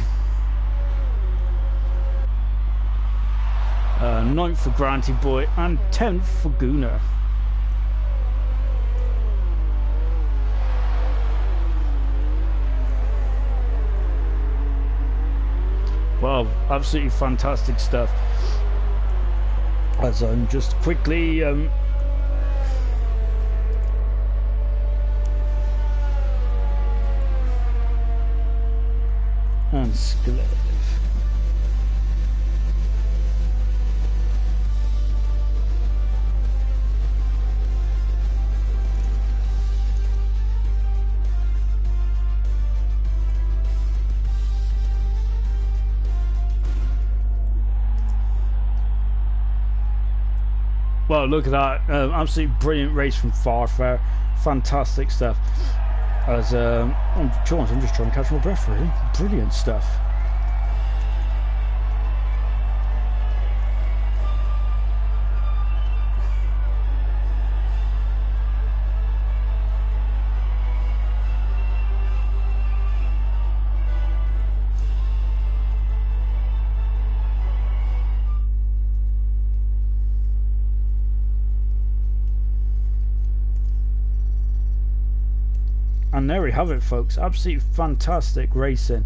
9th for Granty Boy, and 10th for Gooner. Wow, absolutely fantastic stuff. As I'm just quickly and Skelev. Well, look at that! Absolutely brilliant race from Farfare. Fantastic stuff. As I'm just trying to catch my breath. Really, brilliant stuff. And there we have it, folks. Absolutely fantastic racing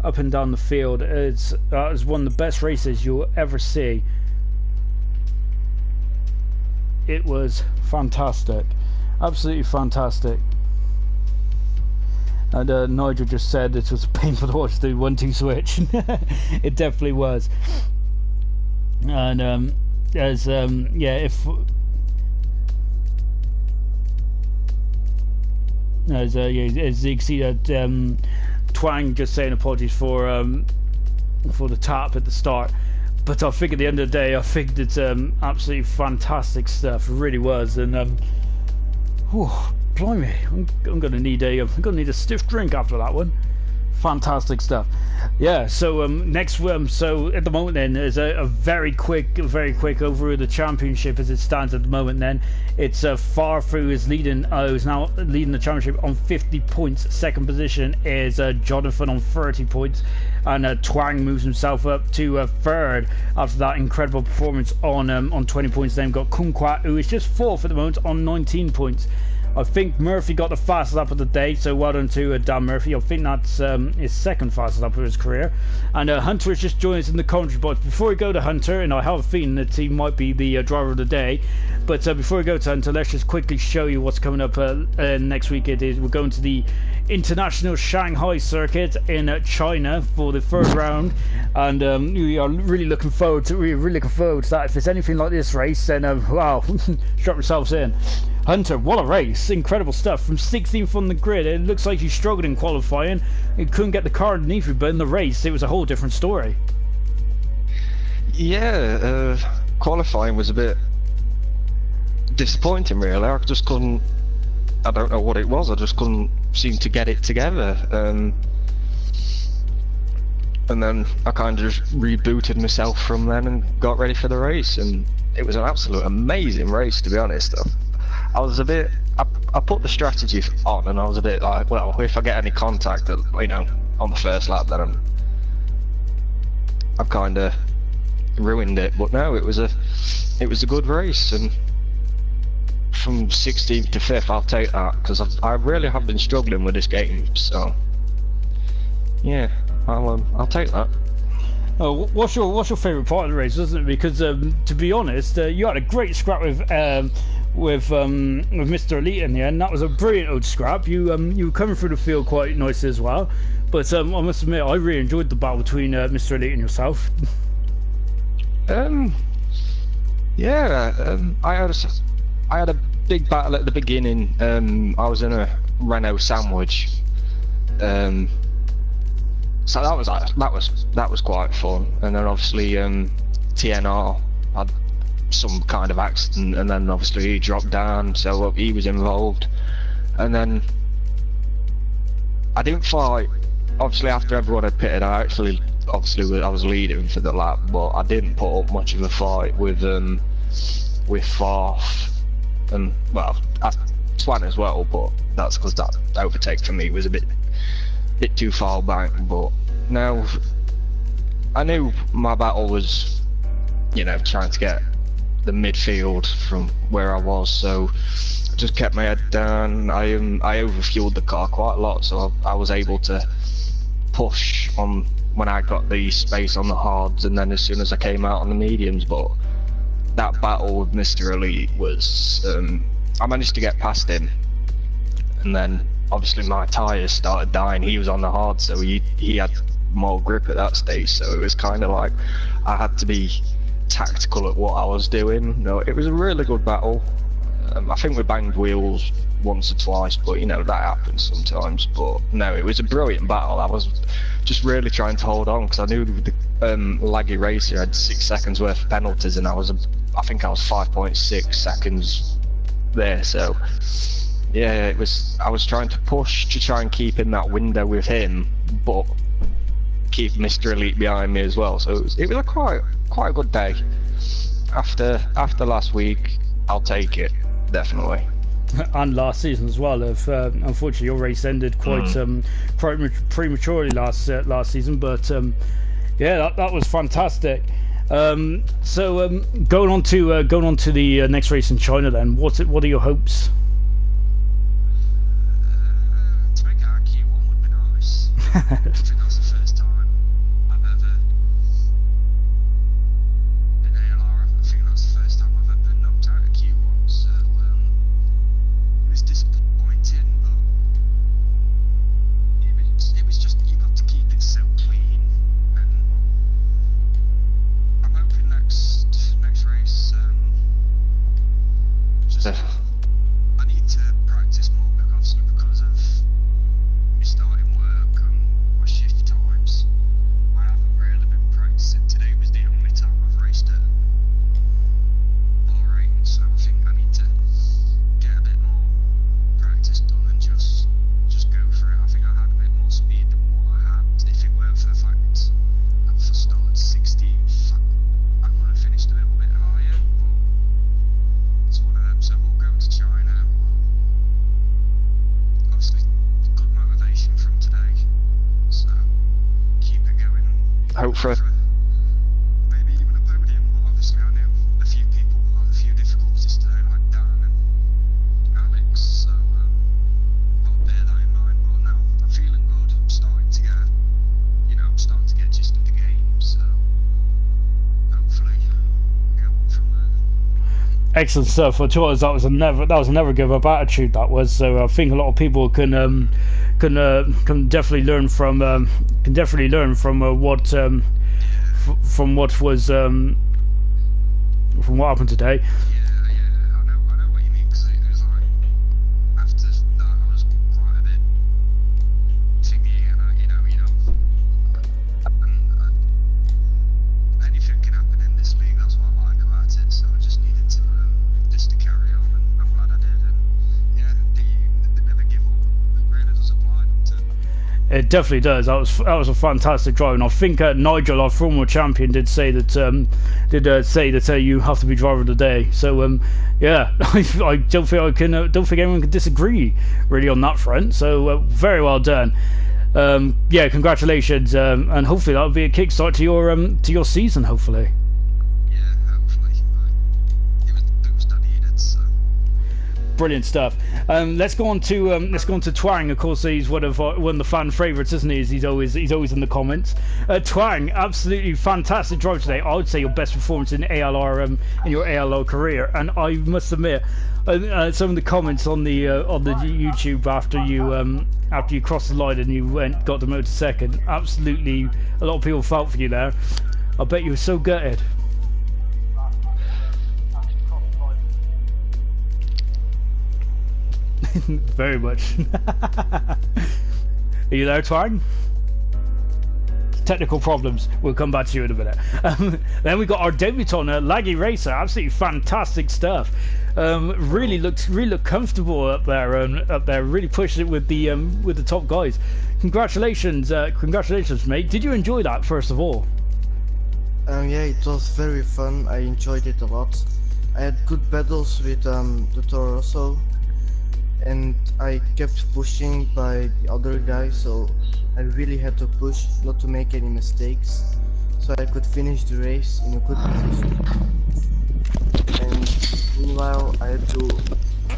up and down the field. It's one of the best races you'll ever see. It was fantastic, absolutely fantastic. And Nigel just said it was painful to watch the 1-2 switch. It definitely was. And yeah, if as you can see that Twang just saying apologies for the tap at the start, but I think at the end of the day, I think it's absolutely fantastic stuff. It really was. And whew, blimey, I'm gonna need a stiff drink after that one. Fantastic stuff. Yeah, so next so at the moment then is a very quick overview of the championship as it stands at the moment. Then it's Farfu is now leading the championship on 50 points. Second position is Jonathan on 30 points, and Twang moves himself up to third after that incredible performance on 20 points. Then we've got Kumquat, who is just fourth at the moment on 19 points. I think Murphy got the fastest lap of the day, so well done to Dan Murphy. I think that's his second fastest lap of his career. And Hunter has just joined us in the commentary box. Before we go to Hunter, and I have a feeling that he might be the driver of the day, but before we go to Hunter, let's just quickly show you what's coming up next week. We're going to the International Shanghai Circuit in China for the third round, and we are really looking forward to that. If it's anything like this race, then wow, strap yourselves in. Hunter, what a race! Incredible stuff. From 16th on the grid, it looks like he struggled in qualifying. He couldn't get the car underneath you, but in the race, it was a whole different story. Yeah, qualifying was a bit disappointing, really. I just couldn't. I don't know what it was. I just couldn't seem to get it together. And then I kind of just rebooted myself from then and got ready for the race. And it was an absolute amazing race, to be honest. I was a bit. I put the strategy on, and I was a bit like, well, if I get any contact, on the first lap, then I've kind of ruined it. But no, it was a good race, and from 16th to 5th, I'll take that, because I really have been struggling with this game. So yeah, I'll take that. Oh, what's your favourite part of the race, isn't it? Because to be honest, you had a great scrap with Mr. Elite in the end. That was a brilliant old scrap. You were coming through the field quite nicely as well. But I must admit, I really enjoyed the battle between Mr. Elite and yourself. Yeah, I had a big battle at the beginning. I was in a Renault sandwich. So that was quite fun, and then obviously TNR had some kind of accident, and then obviously he dropped down, so he was involved. And then I didn't fight. Obviously, after everyone had pitted, I was leading for the lap, but I didn't put up much of a fight with Farf, and well, Swan as well. But that's because that overtake for me was a bit too far back. But now I knew my battle was, trying to get the midfield from where I was, so I just kept my head down. I overfueled the car quite a lot, so I was able to push on when I got the space on the hards, and then as soon as I came out on the mediums. But that battle with Mr. Elite was, I managed to get past him, and then obviously my tyres started dying. He was on the hard, so he had more grip at that stage, so it was kind of like I had to be tactical at what I was doing. No, it was a really good battle. I think we banged wheels once or twice, but you know, that happens sometimes. But no, it was a brilliant battle. I was just really trying to hold on because I knew the laggy racer had 6 seconds worth of penalties, and I think I was 5.6 seconds there. So yeah, it was. I was trying to push to try and keep in that window with him, but keep Mr. Elite behind me as well. So it was a quite a good day. After last week, I'll take it, definitely. And last season as well. Unfortunately, your race ended quite prematurely last season, but yeah, that was fantastic. So going on to the next race in China, then what are your hopes? To make our Q1 would be nice. I think that's the first time I've ever been ALR. I think that's the first time I've ever been knocked out of Q1. So it was disappointing, but it was just, you got to keep it so clean. And I'm hoping next race, just I need to practice more because of me starting work and my shift times. I haven't really been practicing. Today was the only time I've raced at Bahrain, so I think I need to get a bit more practice done and just go for it. I think I had a bit more speed than what I had. If it weren't for the fact I started 16th, I could have finished a little bit higher, but it's one of them. So we'll go to China. Obviously, good motivation from today, so keep it going. Hope for maybe even a podium, but obviously I knew a few people had a few difficulties today, like Dan and Alex, so I'll bear that in mind. But no, I'm feeling good. I'm starting to get, gist of the game, so hopefully we'll go on from there. Excellent stuff. I thought that was a never give up attitude. That was, so I think a lot of people can definitely learn from what happened today. Yeah, I know what you mean, because it was like after that I was quite a bit thingy, and anything can happen in this league. That's what I like about it. So I just needed to carry on, and I'm glad I did. And yeah, the never give up. It really does apply, doesn't it? It definitely does. That was a fantastic drive, and I think Nigel, our former champion, did say that you have to be driver of the day. So yeah, I don't think anyone can disagree really on that front. So very well done. Yeah, congratulations, and hopefully that'll be a kickstart to your season. Hopefully. Yeah, hopefully. It was done needed, so. Brilliant stuff. Let's go on to Twang. Of course, he's one of the fan favourites, isn't he? He's always in the comments. Twang, absolutely fantastic drive today. I would say your best performance in ALR in your ALR career. And I must admit, some of the comments on the YouTube after you crossed the line and you got the motor second, absolutely, a lot of people felt for you there. I bet you were so gutted. Very much. Are you there, Twang? Technical problems. We'll come back to you in a minute. Then we got our debutant, Laggy Racer. Absolutely fantastic stuff. Really looked comfortable up there. Really pushed it with the top guys. Congratulations, mate. Did you enjoy that first of all? Yeah, it was very fun. I enjoyed it a lot. I had good battles with the Torosso, and I kept pushing by the other guy, so I really had to push not to make any mistakes, so I could finish the race in a good position. And meanwhile, I had to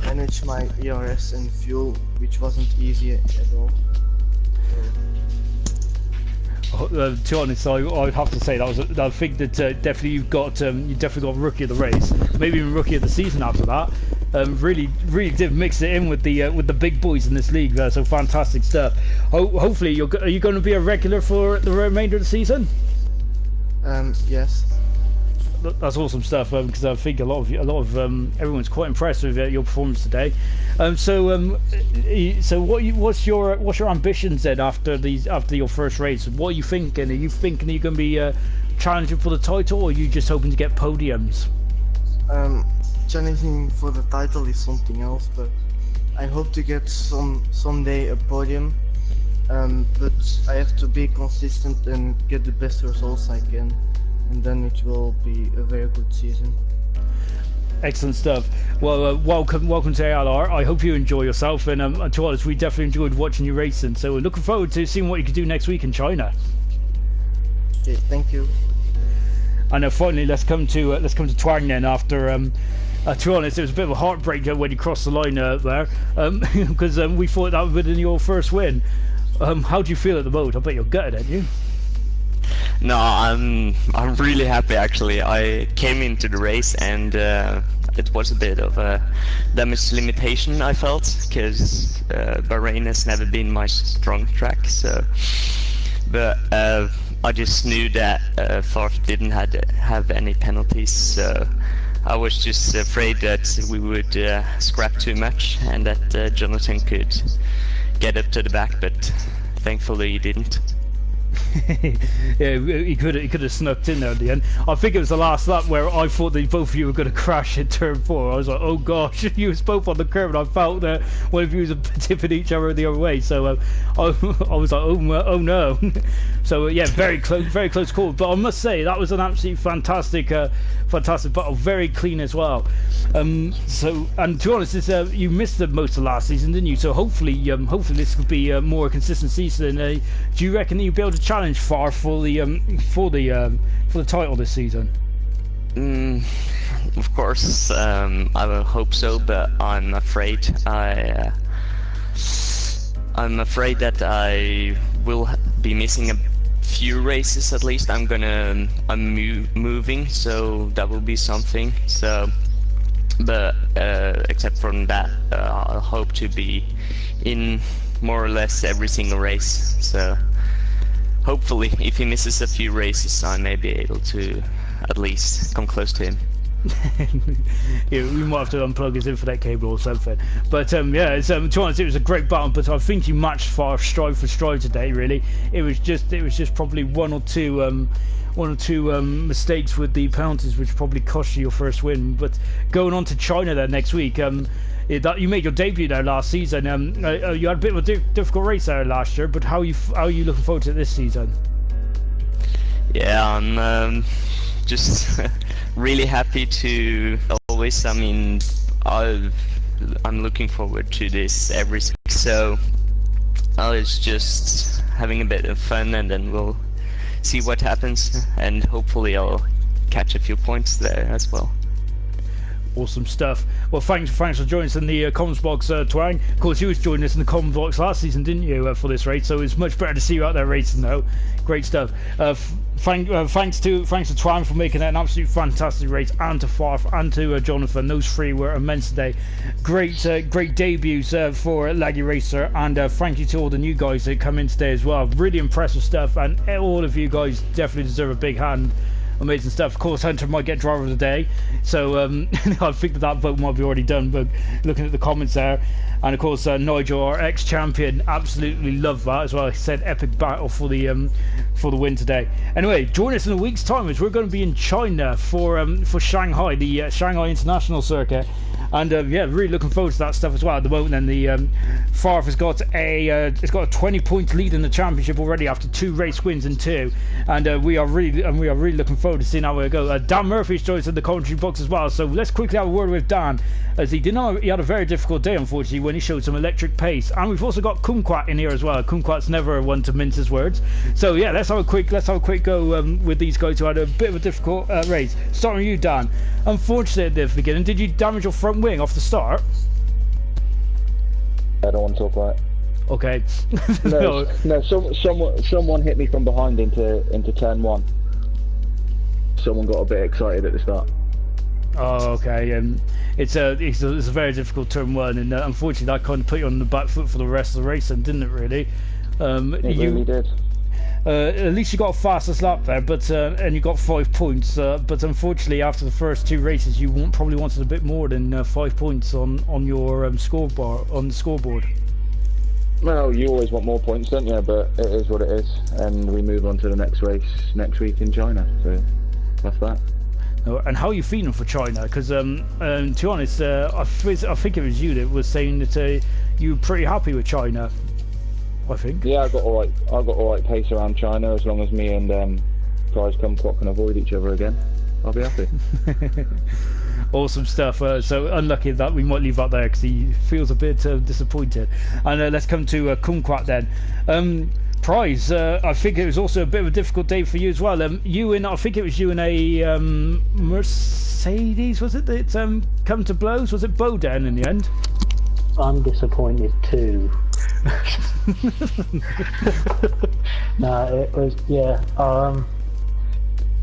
manage my ERS and fuel, which wasn't easy at all. To be honest, I'd have to say that was. I think that definitely you definitely got rookie of the race, maybe even rookie of the season after that. Really did mix it in with the big boys in this league. So fantastic stuff. Hopefully, are you going to be a regular for the remainder of the season? Yes. That's awesome stuff, because I think a lot of everyone's quite impressed with your performance today. So what's your ambitions then after your first race? What are you thinking? Are you thinking you're going to be challenging for the title, or are you just hoping to get podiums? Challenging for the title is something else, but I hope to get someday a podium. But I have to be consistent and get the best results I can, and then it will be a very good season. Excellent stuff. Well, welcome to ALR. I hope you enjoy yourself, and to be honest, we definitely enjoyed watching you racing. So we're looking forward to seeing what you can do next week in China. Okay, thank you. And finally, let's come to Twang then. After to be honest, it was a bit of a heartbreak when you crossed the line there, because we thought that would have been your first win. How do you feel at the moment? I bet you're gutted, aren't you? No, I'm really happy actually. I came into the race and it was a bit of a damage limitation, I felt, because Bahrain has never been my strong track. So, but I just knew that Farf didn't have any penalties, so I was just afraid that we would scrap too much and that Jonathan could get up to the back, but thankfully he didn't. Yeah, he could have snuck in there at the end. I think it was the last lap where I thought that both of you were going to crash in turn 4. I was like, oh gosh, you was both on the curb, and I felt that one of you was tipping each other the other way. So I was like, oh no. So yeah, very close call. But I must say that was an absolutely fantastic battle, very clean as well. So, and to be honest, you missed most of last season, didn't you? So hopefully this could be a more consistent season. Do you reckon that you'll be able to challenge Far for the title this season? Of course, I will hope so, but I'm afraid that I will be missing a few races at least. I'm moving, so that will be something. So, but except from that, I'll hope to be in more or less every single race. So hopefully, if he misses a few races, I may be able to at least come close to him. Yeah, we might have to unplug his Ethernet cable or something. But yeah, to be honest, it was a great battle. But I think you matched Far stride for stride today. Really, it was just probably one or two mistakes with the penalties, which probably cost you your first win. But going on to China there next week, you made your debut there last season. You had a bit of a difficult race there last year, but how are you looking forward to this season? Yeah, I'm just really happy to always. I mean, I'm looking forward to this every week. So I was just having a bit of fun, and then we'll see what happens, and hopefully I'll catch a few points there as well. Awesome stuff. Well, thanks for joining us in the comments box, Twang. Of course, you was joining us in the comments box last season, didn't you, for this race? So it's much better to see you out there racing, though. Great stuff. Thanks to Twang for making that an absolute fantastic race, and to Farf and to Jonathan. Those three were immense today. Great debuts for Laggy Racer, and thank you to all the new guys that come in today as well. Really impressive stuff, and all of you guys definitely deserve a big hand. Amazing stuff. Of course, Hunter might get driver of the day, so I think that vote might be already done, but looking at the comments there. And of course, Nigel, our ex-champion, absolutely loved that as well. He said epic battle for the win today. Anyway, join us in a week's time, as we're going to be in China for Shanghai, the Shanghai International Circuit. And yeah, really looking forward to that stuff as well. At the moment, and the Farf has got a 20-point lead in the championship already after 2 race wins in 2, and we are really looking forward to seeing how we go. Dan Murphy's joined us in the commentary box as well. So let's quickly have a word with Dan, as he had a very difficult day, unfortunately, when he showed some electric pace. And we've also got Kumquat in here as well. Kumquat's never one to mince his words. So yeah, let's have a quick go with these guys who had a bit of a difficult race. Starting with you, Dan. Unfortunately, at the beginning, did you damage your front wing off the start? I don't want to talk about it. Okay. No, someone hit me from behind into turn 1. Someone got a bit excited at the start. Oh, okay. It's a very difficult turn 1, and unfortunately that kind of put you on the back foot for the rest of the race, and didn't it really? It really did. At least you got a fastest lap there, but and you got 5 points. But unfortunately, after the first 2 races, you probably wanted a bit more than 5 points on your scoreboard. Well, you always want more points, don't you? But it is what it is, and we move on to the next race next week in China. So that's that. And how are you feeling for China? Because to be honest, I think it was you that was saying that you were pretty happy with China. I think. Yeah, I got all right pace around China. As long as me and Prize Kumquat can avoid each other again, I'll be happy. Awesome stuff. So unlucky that we might leave that there because he feels a bit disappointed. And let's come to Kumquat then. Prize, I think it was also a bit of a difficult day for you as well. I think it was you in a Mercedes, was it, that come to blows? Was it Bowden in the end? I'm disappointed too. No, it was, yeah. I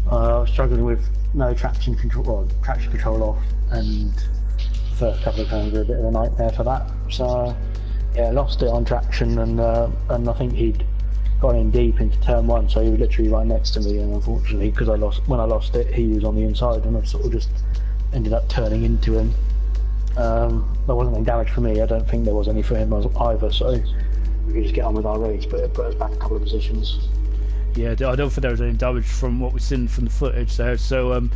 was struggling with no traction control off, and the first couple of turns were a bit of a nightmare for that. So yeah, lost it on traction, and I think he'd gone in deep into turn 1, so he was literally right next to me, and unfortunately, because when I lost it, he was on the inside, and I sort of just ended up turning into him. There wasn't any damage for me. I don't think there was any for him either, so we could just get on with our race, but it put us back a couple of positions. Yeah, I don't think there was any damage from what we've seen from the footage there, so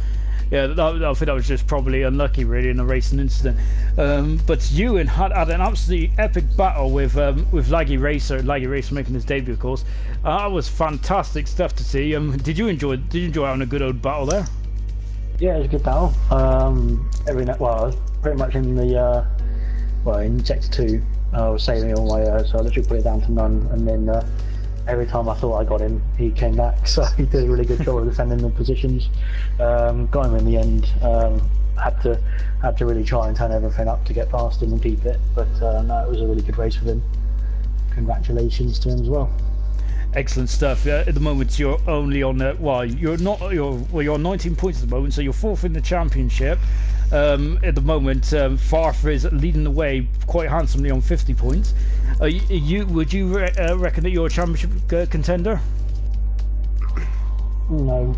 yeah, I think that was just probably unlucky really in a racing incident. But Ewan had an absolutely epic battle with Laggy Racer making his debut, of course. That was fantastic stuff to see. Did you enjoy having a good old battle there? Yeah, it was a good battle. I was pretty much in the in sector 2. I was saving all my so I literally put it down to none, and then every time I thought I got him, he came back. So he did a really good job of defending the positions. Got him in the end. Had to really try and turn everything up to get past him and keep it. But no, it was a really good race for him. Congratulations to him as well. Excellent stuff. At the moment, you're only on you're on 19 points at the moment, so you're 4th in the championship. At the moment, Farf is leading the way quite handsomely on 50 points. Would you reckon that you're a championship contender? No.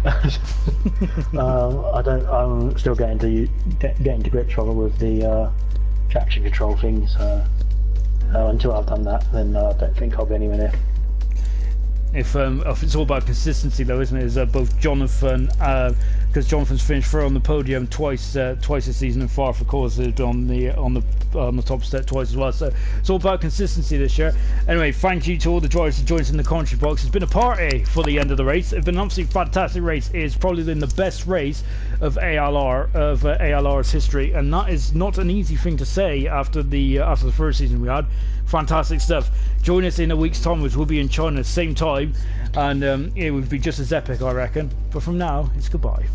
I don't. I'm still getting to grips with the traction control things. Until I've done that, then I don't think I'll be anywhere near. If it's all about consistency, though, isn't it? Is both Jonathan, because Jonathan's finished third on the podium twice this season, and Farf, of course, has been on the top step twice as well. So it's all about consistency this year. Anyway, thank you to all the drivers who joined us in the commentary box. It's been a party for the end of the race. It's been an absolutely fantastic race. It has probably been the best race of ALR's history, and that is not an easy thing to say after the first season we had. Fantastic stuff. Join us in a week's time, which will be in China at the same time, and it would be just as epic, I reckon. But from now, it's goodbye.